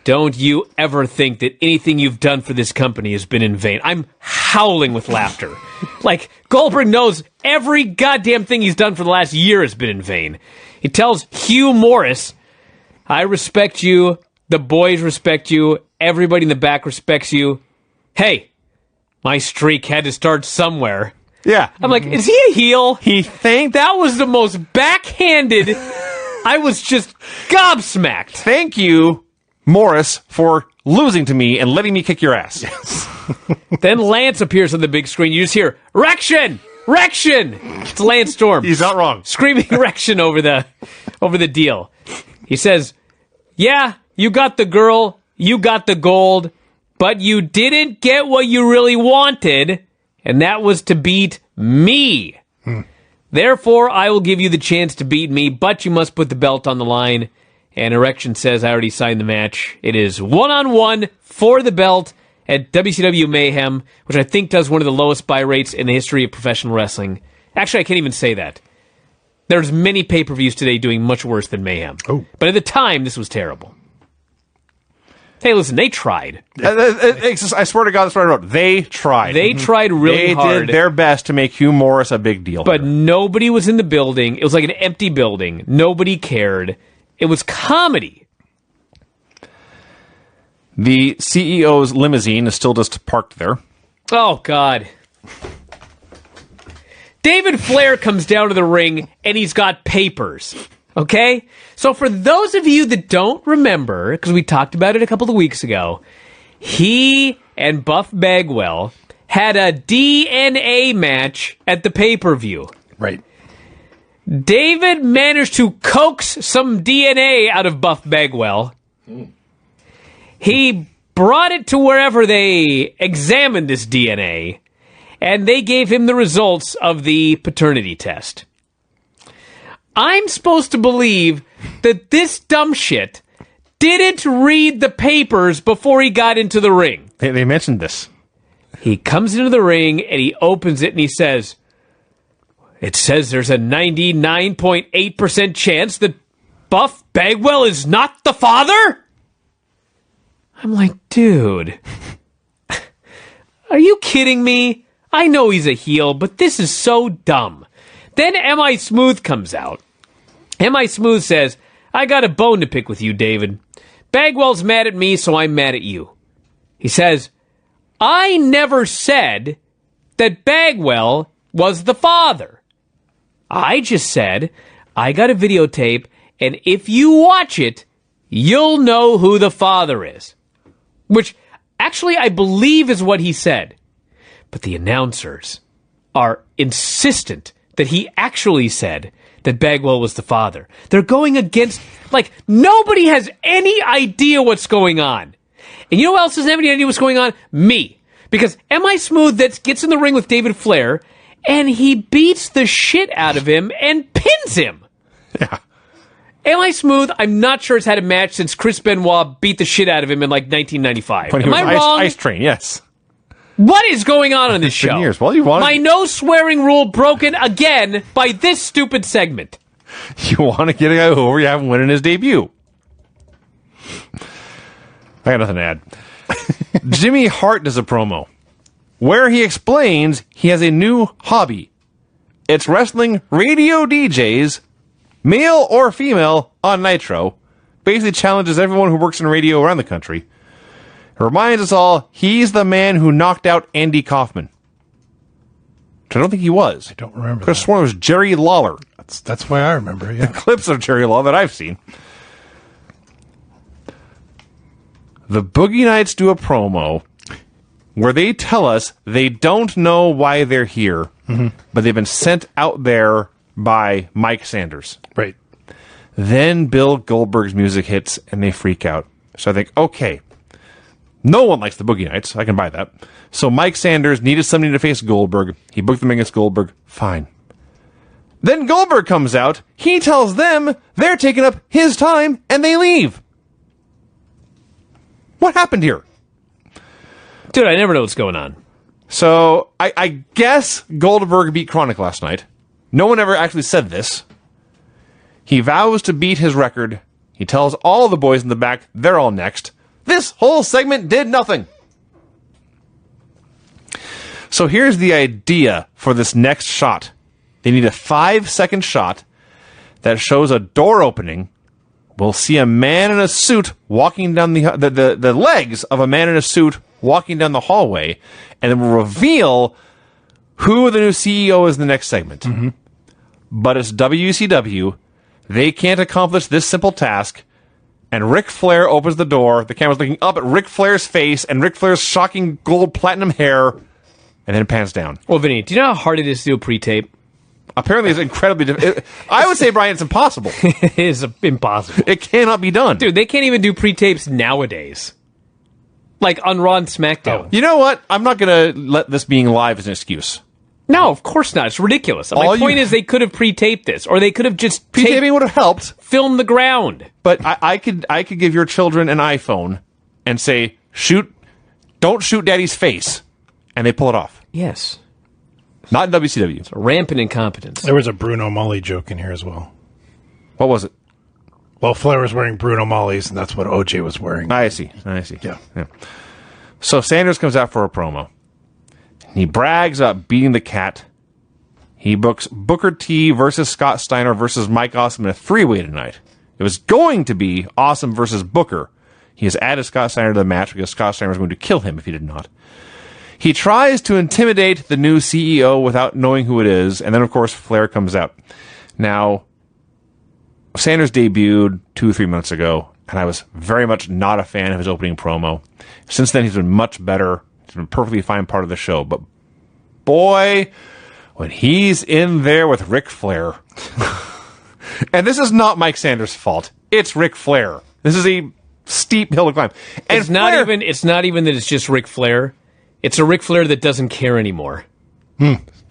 don't you ever think that anything you've done for this company has been in vain. I'm howling with laughter. Like, Goldberg knows every goddamn thing he's done for the last year has been in vain. He tells Hugh Morris, I respect you, the boys respect you, everybody in the back respects you. Hey, my streak had to start somewhere. Yeah. I'm like, is he a heel? He thanked That was the most backhanded. I was just gobsmacked. Thank you, Morris, for losing to me and letting me kick your ass. Then Lance appears on the big screen. You just hear, Rection! Rection! It's Lance Storm. He's not wrong. Screaming Rection over the deal. He says, yeah, you got the girl, you got the gold, but you didn't get what you really wanted, and that was to beat me. Therefore, I will give you the chance to beat me, but you must put the belt on the line. And Erection says, I already signed the match. It is 1-on-1 for the belt at WCW Mayhem, which I think does one of the lowest buy rates in the history of professional wrestling. Actually, I can't even say that. There's many pay-per-views today doing much worse than Mayhem. Oh. But at the time, this was terrible. Hey, listen, they tried. I swear to God, that's what I wrote. They tried. They tried really hard. They did their best to make Hugh Morris a big deal. But nobody was in the building. It was like an empty building. Nobody cared. It was comedy. The CEO's limousine is still just parked there. Oh, God. David Flair comes down to the ring, and he's got papers. Okay? So for those of you that don't remember, because we talked about it a couple of weeks ago, he and Buff Bagwell had a DNA match at the pay-per-view. Right. David managed to coax some DNA out of Buff Bagwell. He brought it to wherever they examined this DNA, and they gave him the results of the paternity test. I'm supposed to believe that this dumb shit didn't read the papers before he got into the ring. They mentioned this. He comes into the ring, and he opens it, and he says, it says there's a 99.8% chance that Buff Bagwell is not the father? I'm like, dude, are you kidding me? I know he's a heel, but this is so dumb. Then M.I. Smooth comes out. M.I. Smooth says, I got a bone to pick with you, David. Bagwell's mad at me, so I'm mad at you. He says, I never said that Bagwell was the father. I just said, I got a videotape, and if you watch it, you'll know who the father is. Which, actually, I believe is what he said. But the announcers are insistent that he actually said that Bagwell was the father. They're going against, like, nobody has any idea what's going on. And you know who else doesn't have any idea what's going on? Me. Because M.I. Smooth that gets in the ring with David Flair, and he beats the shit out of him and pins him. Yeah. M.I. Smooth, I'm not sure has had a match since Chris Benoit beat the shit out of him in like 1995. When he Am was I wrong? Ice Train, yes. What is going on this show? Years. Well, you wanted- My no swearing rule broken again by this stupid segment. You want to get a guy over, you have him winning his debut. I got nothing to add. Jimmy Hart does a promo where he explains he has a new hobby. It's wrestling radio DJs, male or female, on Nitro. Basically challenges everyone who works in radio around the country. It reminds us all he's the man who knocked out Andy Kaufman. Which I don't think he was. I don't remember I could have that. sworn it was Jerry Lawler. That's why I remember it, yeah. Clips of Jerry Lawler that I've seen. The Boogie Nights do a promo where they tell us they don't know why they're here, but they've been sent out there by Mike Sanders. Right. Then Bill Goldberg's music hits and they freak out. So I think, okay, no one likes the Boogie Nights. I can buy that. So Mike Sanders needed somebody to face Goldberg. He booked them against Goldberg. Fine. Then Goldberg comes out. He tells them they're taking up his time, and they leave. What happened here? Dude, I never know what's going on. So, I guess Goldberg beat Chronic last night. No one ever actually said this. He vows to beat his record. He tells all the boys in the back they're all next. This whole segment did nothing. So here's the idea for this next shot. They need a 5-second shot that shows a door opening. We'll see a man in a suit walking down the legs of a man in a suit walking down the hallway, and then we'll reveal who the new CEO is in the next segment. Mm-hmm. But it's WCW. They can't accomplish this simple task, and Ric Flair opens the door. The camera's looking up at Ric Flair's face and Ric Flair's shocking gold platinum hair, and then it pans down. Well, Vinny, do you know how hard it is to do a pre-tape? Apparently, it's incredibly difficult. I would say, Brian, it's impossible. It is impossible. It cannot be done. Dude, they can't even do pre-tapes nowadays. Like on Raw and SmackDown. You know what? I'm not going to let this being live as an excuse. No, of course not. It's ridiculous. My point is they could have pre-taped this, or they could have just pre-taping would have helped. Filmed the ground. But I could give your children an iPhone and say, don't shoot Daddy's face, and they pull it off. Yes. Not in WCW. It's rampant incompetence. There was a Bruno Mully joke in here as well. What was it? Well, Flair was wearing Bruno Mully's, and that's what OJ was wearing. I see. Yeah. So Sanders comes out for a promo. He brags about beating the Cat. He books Booker T versus Scott Steiner versus Mike Awesome in a 3-way tonight. It was going to be Awesome versus Booker. He has added Scott Steiner to the match because Scott Steiner was going to kill him if he did not. He tries to intimidate the new CEO without knowing who it is, and then, of course, Flair comes out. Now, Sanders debuted 2-3 months ago, and I was very much not a fan of his opening promo. Since then, he's been much better. He's been a perfectly fine part of the show. But, boy, when he's in there with Ric Flair... and this is not Mike Sanders' fault. It's Ric Flair. This is a steep hill to climb. And it's not even that it's just Ric Flair. It's a Ric Flair that doesn't care anymore.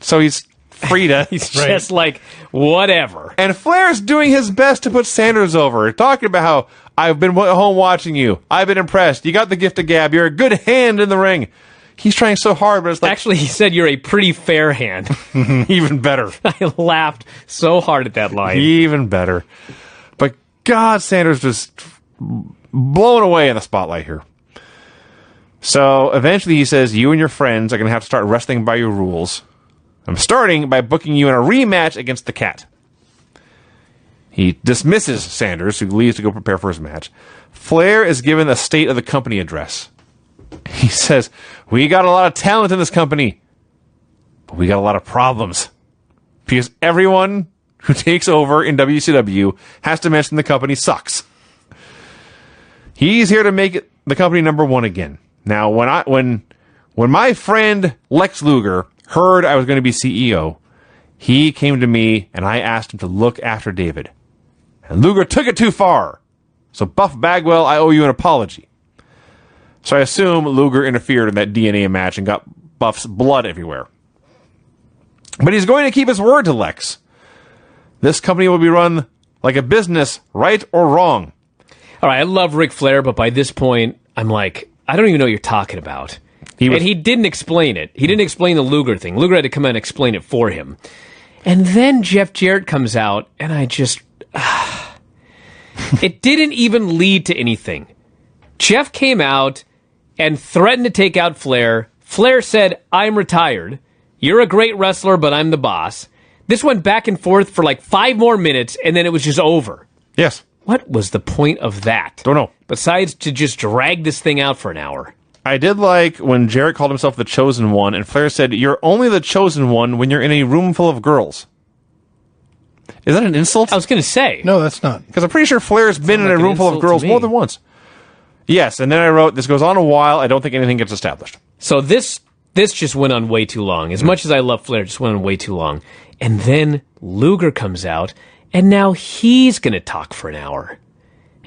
So he's free to... He's just like, whatever. And Flair's doing his best to put Sanders over. Talking about how, I've been at home watching you. I've been impressed. You got the gift of gab. You're a good hand in the ring. He's trying so hard, but it's like... Actually, he said you're a pretty fair hand. Even better. I laughed so hard at that line. Even better. But God, Sanders just blown away in the spotlight here. So eventually he says, you and your friends are going to have to start wrestling by your rules. I'm starting by booking you in a rematch against the Cat. He dismisses Sanders, who leaves to go prepare for his match. Flair is given a state of the company address. He says, we got a lot of talent in this company, but we got a lot of problems. Because everyone who takes over in WCW has to mention the company sucks. He's here to make it the company number one again. Now, when my friend Lex Luger heard I was going to be CEO, he came to me and I asked him to look after David. And Luger took it too far. So Buff Bagwell, I owe you an apology. So I assume Luger interfered in that DNA match and got Buff's blood everywhere. But he's going to keep his word to Lex. This company will be run like a business, right or wrong. All right, I love Ric Flair, but by this point, I'm like, I don't even know what you're talking about. And he didn't explain it. He didn't explain the Luger thing. Luger had to come out and explain it for him. And then Jeff Jarrett comes out, and I just... it didn't even lead to anything. Jeff came out and threatened to take out Flair. Flair said, I'm retired. You're a great wrestler, but I'm the boss. This went back and forth for like 5 more minutes, and then it was just over. Yes. What was the point of that? Don't know. Besides to just drag this thing out for an hour. I did like when Jarrett called himself the Chosen One, and Flair said, you're only the Chosen One when you're in a room full of girls. Is that an insult? I was going to say. No, that's not. Because I'm pretty sure Flair's been in a room full of girls more than once. Yes, and then I wrote, this goes on a while, I don't think anything gets established. So this just went on way too long. As much as I love Flair, it just went on way too long. And then Luger comes out, and now he's going to talk for an hour.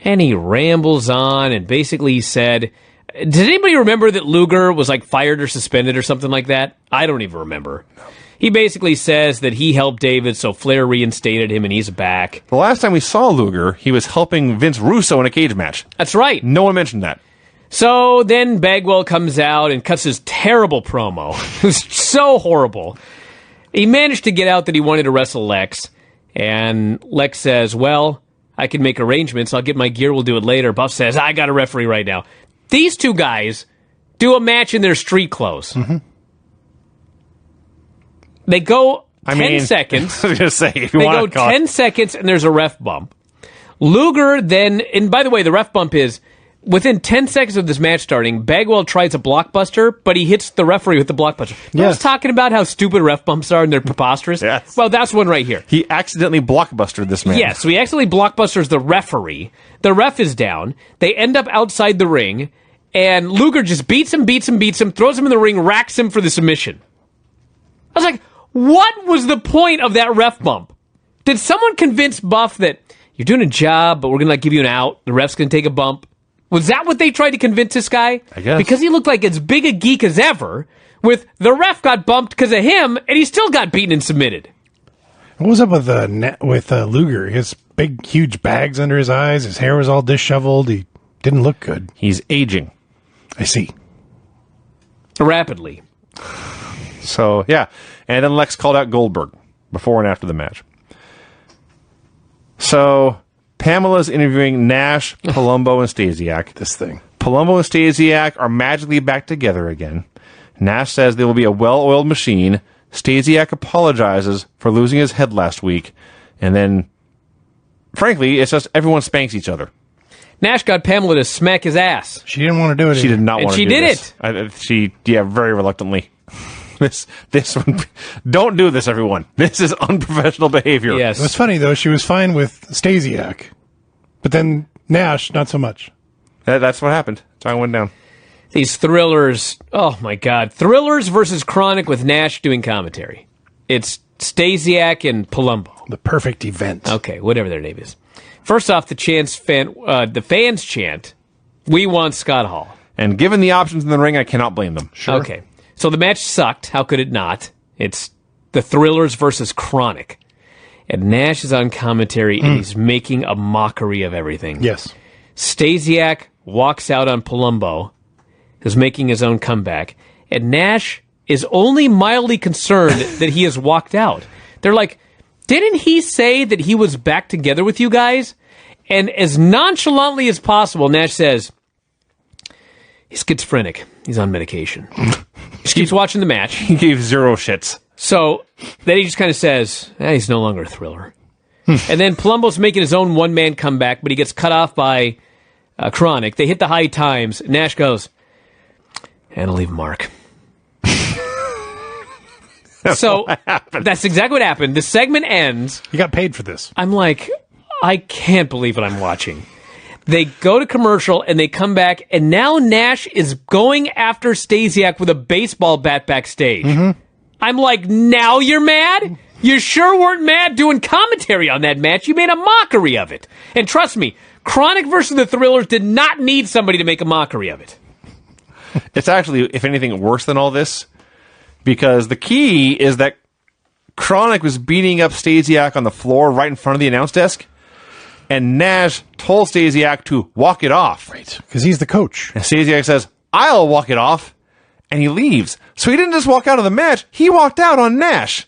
And he rambles on, and basically he said... Did anybody remember that Luger was like fired or suspended or something like that? I don't even remember. He basically says that he helped David, so Flair reinstated him and he's back. The last time we saw Luger, he was helping Vince Russo in a cage match. That's right. No one mentioned that. So then Bagwell comes out and cuts his terrible promo. It was so horrible. He managed to get out that he wanted to wrestle Lex, and Lex says, well, I can make arrangements. I'll get my gear. We'll do it later. Buff says, I got a referee right now. These two guys do a match in their street clothes. Mm-hmm. They go 10 seconds. I was going to say, if you They want go 10 seconds, and there's a ref bump. Luger then, and by the way, the ref bump is, within 10 seconds of this match starting, Bagwell tries a blockbuster, but he hits the referee with the blockbuster. You know, I was talking about how stupid ref bumps are and they're preposterous? Yes. Well, that's one right here. He accidentally blockbustered this man. Yes, so he accidentally blockbusters the referee. The ref is down. They end up outside the ring, and Luger just beats him, throws him in the ring, racks him for the submission. I was like, what was the point of that ref bump? Did someone convince Buff that you're doing a job, but we're going to give you an out, the ref's going to take a bump? Was that what they tried to convince this guy? I guess. Because he looked like as big a geek as ever, with the ref got bumped because of him, and he still got beaten and submitted. What was up with Luger? His big, huge bags under his eyes. His hair was all disheveled. He didn't look good. He's aging. I see. Rapidly. So, yeah. And then Lex called out Goldberg before and after the match. So, Pamela's interviewing Nash, Palumbo, and Stasiak. This thing. Palumbo and Stasiak are magically back together again. Nash says they will be a well-oiled machine. Stasiak apologizes for losing his head last week. And then, frankly, it's just everyone spanks each other. Nash got Pamela to smack his ass. She didn't want to do it. She did not And want to she do did this. Very reluctantly. This one, don't do this, everyone. This is unprofessional behavior. Yes. It was funny, though. She was fine with Stasiak. But then Nash, not so much. That's what happened. That's how it went down. These thrillers, oh my God. Thrillers versus Chronic with Nash doing commentary. It's Stasiak and Palumbo. The perfect event. Okay, whatever their name is. First off, the fans chant, "We want Scott Hall." And given the options in the ring, I cannot blame them. Sure. Okay, so the match sucked. How could it not? It's the Thrillers versus Chronic. And Nash is on commentary, and he's making a mockery of everything. Yes. Stasiak walks out on Palumbo, who's making his own comeback, and Nash is only mildly concerned that he has walked out. They're like, didn't he say that he was back together with you guys? And as nonchalantly as possible, Nash says, he's schizophrenic. He's on medication. He just keeps watching the match. He gave zero shits. So then he just kind of says, he's no longer a thriller. And then Palumbo's making his own one-man comeback, but he gets cut off by Chronic. They hit the high times. Nash goes, and I'll leave a mark. So that's exactly what happened. The segment ends. You got paid for this. I'm like, I can't believe what I'm watching. They go to commercial, and they come back, and now Nash is going after Stasiak with a baseball bat backstage. Mm-hmm. I'm like, now you're mad? You sure weren't mad doing commentary on that match. You made a mockery of it. And trust me, Chronic versus the Thrillers did not need somebody to make a mockery of it. It's actually, if anything, worse than all this, because the key is that Chronic was beating up Stasiak on the floor right in front of the announce desk, and Nash told Stasiak to walk it off. Right. Because he's the coach. And Stasiak says, I'll walk it off, and he leaves. So he didn't just walk out of the match, he walked out on Nash.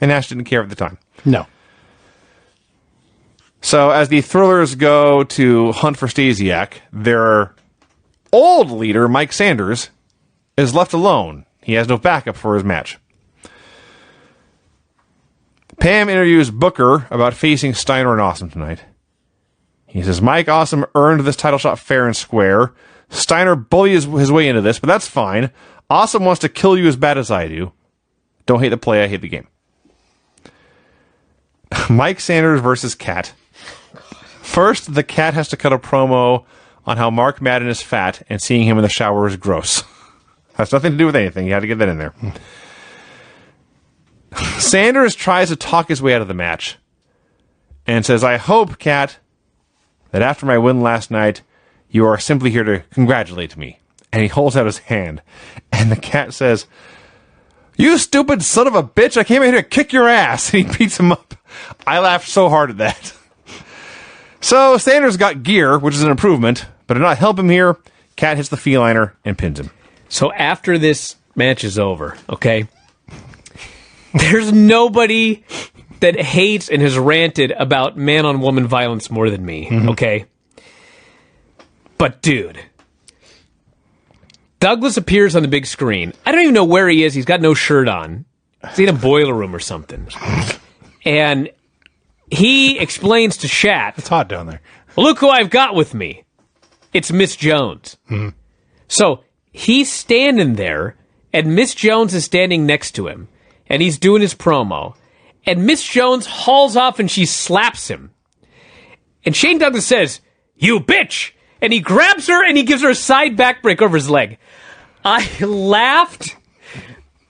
And Nash didn't care at the time. No. So as the Thrillers go to hunt for Stasiak, their old leader, Mike Sanders, is left alone. He has no backup for his match. Pam interviews Booker about facing Steiner and Awesome tonight. He says, Mike Awesome earned this title shot fair and square. Steiner bullies his way into this, but that's fine. Awesome wants to kill you as bad as I do. Don't hate the play, I hate the game. Mike Sanders versus Cat. First, the Cat has to cut a promo on how Mark Madden is fat and seeing him in the shower is gross. Has nothing to do with anything. You had to get that in there. Sanders tries to talk his way out of the match and says, I hope, Cat, that after my win last night, you are simply here to congratulate me. And he holds out his hand. And the Cat says, You stupid son of a bitch, I came in here to kick your ass. And he beats him up. I laughed so hard at that. So Sanders got gear, which is an improvement, but did not help him here. Cat hits the feliner and pins him. So after this match is over, okay, there's nobody that hates and has ranted about man-on-woman violence more than me, okay? But, dude, Douglas appears on the big screen. I don't even know where he is. He's got no shirt on. He's in a boiler room or something. And he explains to Shat, It's hot down there. look who I've got with me. It's Miss Jones. So he's standing there, and Miss Jones is standing next to him, and he's doing his promo. And Miss Jones hauls off and she slaps him. And Shane Douglas says, "You bitch!" And he grabs her and he gives her a side backbreak over his leg. I laughed.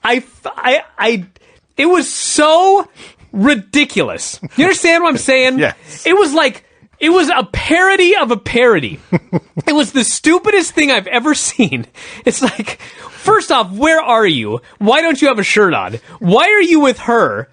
It was so ridiculous. You understand what I'm saying? Yes. It was a parody of a parody. It was the stupidest thing I've ever seen. It's like, first off, where are you? Why don't you have a shirt on? Why are you with her?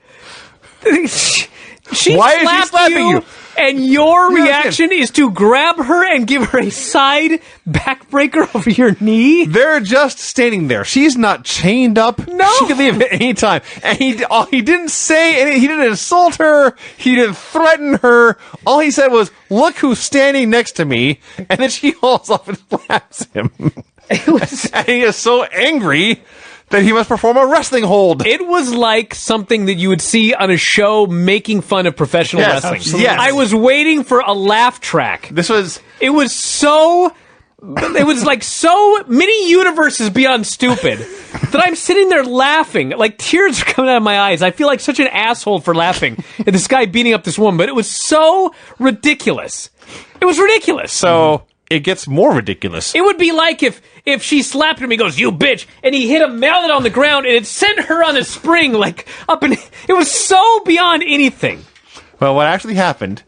Why is she slapping you? And your reaction is to grab her and give her a side backbreaker over your knee? They're just standing there. She's not chained up. No. She can leave at any time. And he didn't say anything. He didn't insult her. He didn't threaten her. All he said was, look who's standing next to me. And then she hauls off and slaps him. And he is so angry that he must perform a wrestling hold. It was like something that you would see on a show making fun of professional Yes, wrestling. absolutely. Yes. I was waiting for a laugh track. It was like so many universes beyond stupid that I'm sitting there laughing. Like tears are coming out of my eyes. I feel like such an asshole for laughing at this guy beating up this woman, but it was so ridiculous. It was ridiculous. So it gets more ridiculous. It would be like if she slapped him, he goes, "You bitch," and he hit a mallet on the ground, and it sent her on a spring, like, up and it was so beyond anything. Well, what actually happened,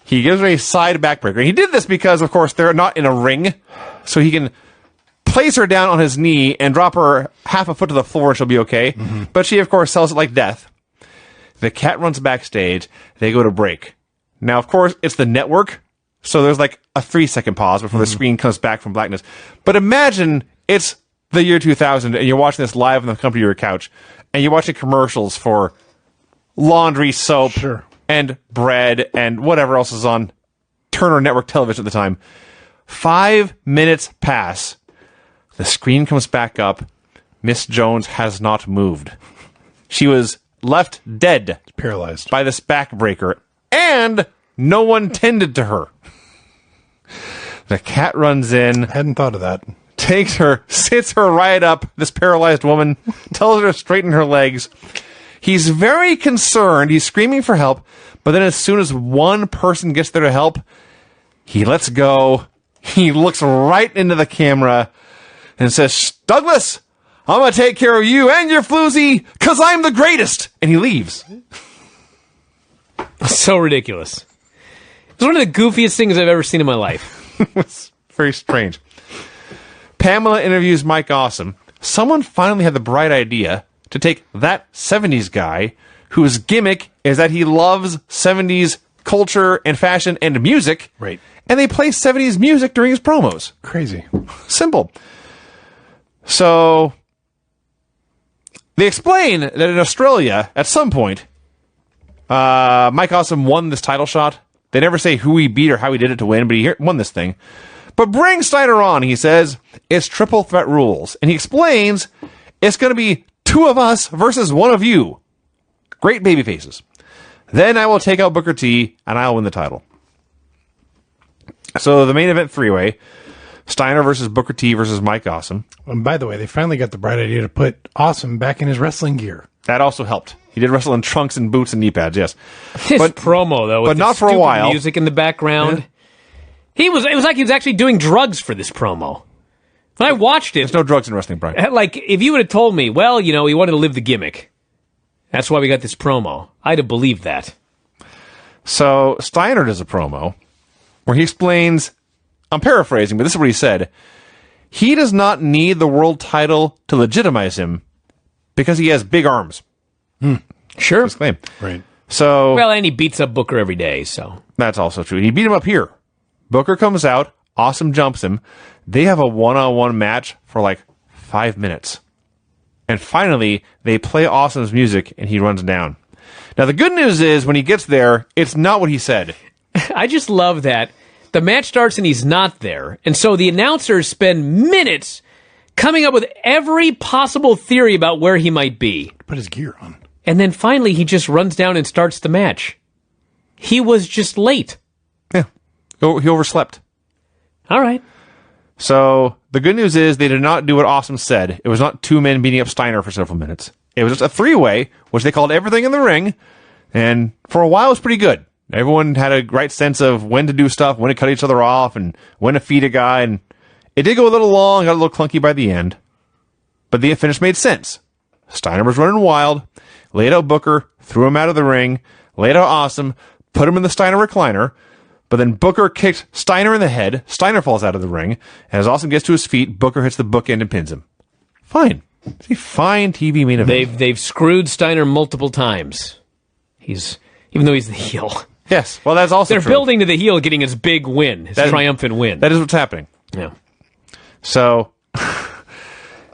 he gives her a side backbreaker. He did this because, of course, they're not in a ring, so he can place her down on his knee and drop her half a foot to the floor and she'll be okay. But she, of course, sells it like death. The Cat runs backstage. They go to break. Now, of course, it's the network, so there's like a 3-second pause before the screen comes back from blackness. But imagine it's the year 2000 and you're watching this live on the comfort of your couch and you're watching commercials for laundry soap and bread and whatever else is on Turner Network television at the time. 5 minutes pass. The screen comes back up. Miss Jones has not moved. She was left dead. Paralyzed. By this backbreaker. And no one tended to her. The Cat runs in. Hadn't thought of that. Takes her, sits her right up, this paralyzed woman, tells her to straighten her legs. He's very concerned. He's screaming for help. But then as soon as one person gets there to help, he lets go. He looks right into the camera and says, "Douglas, I'm going to take care of you and your floozy because I'm the greatest." And he leaves. So ridiculous. It's one of the goofiest things I've ever seen in my life. It was very strange. Pamela interviews Mike Awesome. Someone finally had the bright idea to take that 70s guy whose gimmick is that he loves 70s culture and fashion and music. Right. And they play 70s music during his promos. Crazy. Simple. So they explain that in Australia, at some point, Mike Awesome won this title shot. They never say who he beat or how he did it to win, but he won this thing. But bring Steiner on, he says. It's triple threat rules. And he explains it's going to be 2 of us versus 1 of you. Great baby faces. Then I will take out Booker T, and I'll win the title. So the main event 3-way, Steiner versus Booker T versus Mike Awesome. And by the way, they finally got the bright idea to put Awesome back in his wrestling gear. That also helped. He did wrestle in trunks and boots and knee pads, yes. His promo, though, with but not the for a stupid while. music in the background. Yeah. It was like he was actually doing drugs for this promo. When I watched it, There's no drugs in wrestling, Brian. like, if you would have told me, well, you know, he wanted to live the gimmick. That's why we got this promo. I'd have believed that. So Steiner does a promo where he explains, I'm paraphrasing, but this is what he said. He does not need the world title to legitimize him because he has big arms. Sure. His claim. Right. So Well, and he beats up Booker every day, so. that's also true. He beat him up here. Booker comes out. Awesome jumps him. They have a one-on-one match for like 5 minutes. And finally, they play Awesome's music, and he runs down. Now, the good news is, when he gets there, it's not what he said. I just love that. The match starts and he's not there. And so the announcers spend minutes coming up with every possible theory about where he might be. Put his gear on. And then finally, he just runs down and starts the match. He was just late. Yeah. He overslept. All right. So the good news is they did not do what Awesome said. It was not two men beating up Steiner for several minutes. It was just a three-way, which they called everything in the ring. And for a while, it was pretty good. Everyone had a right sense of when to do stuff, when to cut each other off, and when to feed a guy. And it did go a little long, got a little clunky by the end. But the finish made sense. Steiner was running wild, laid out Booker, threw him out of the ring, laid out Awesome, put him in the Steiner recliner. But then Booker kicked Steiner in the head. Steiner falls out of the ring. And as Awesome gets to his feet, Booker hits the bookend and pins him. Fine. It's a fine TV main event. They've screwed Steiner multiple times. Even though he's the heel. Yes. Well, that's also They're true. building to the heel getting his big win, his triumphant win. That is what's happening. Yeah. So,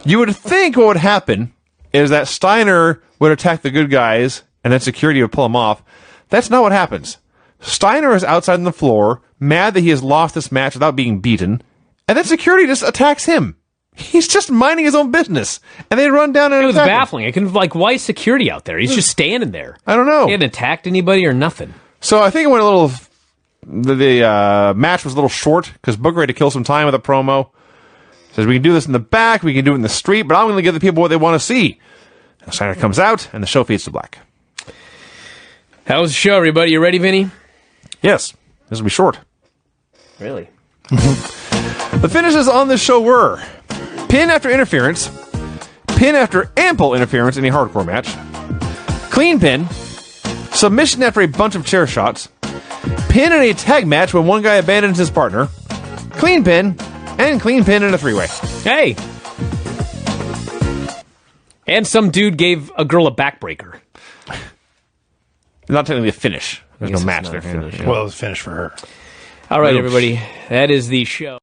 you would think what would happen is that Steiner would attack the good guys and then security would pull him off. That's not what happens. Steiner is outside on the floor, mad that he has lost this match without being beaten, and then security just attacks him. He's just minding his own business, and they run down and It was attack him. baffling. I couldn't, why is security out there? He's just standing there. I don't know. He hadn't attacked anybody or nothing. So I think it went a little. The match was a little short because Booker had to kill some time with a promo. Says we can do this in the back, we can do it in the street, but I'm going to give the people what they want to see. And Steiner comes out, and the show fades to black. How was the show, everybody? You ready, Vinny? Yes, this will be short. Really? The finishes on this show were pin after interference, pin after ample interference in a hardcore match, clean pin, submission after a bunch of chair shots, pin in a tag match when one guy abandons his partner, clean pin, and clean pin in a three-way. Hey! And some dude gave a girl a backbreaker. Not technically a finish. There's no Yes, match it's there. not a finish. Well, it was finished for her. All right, everybody. That is the show.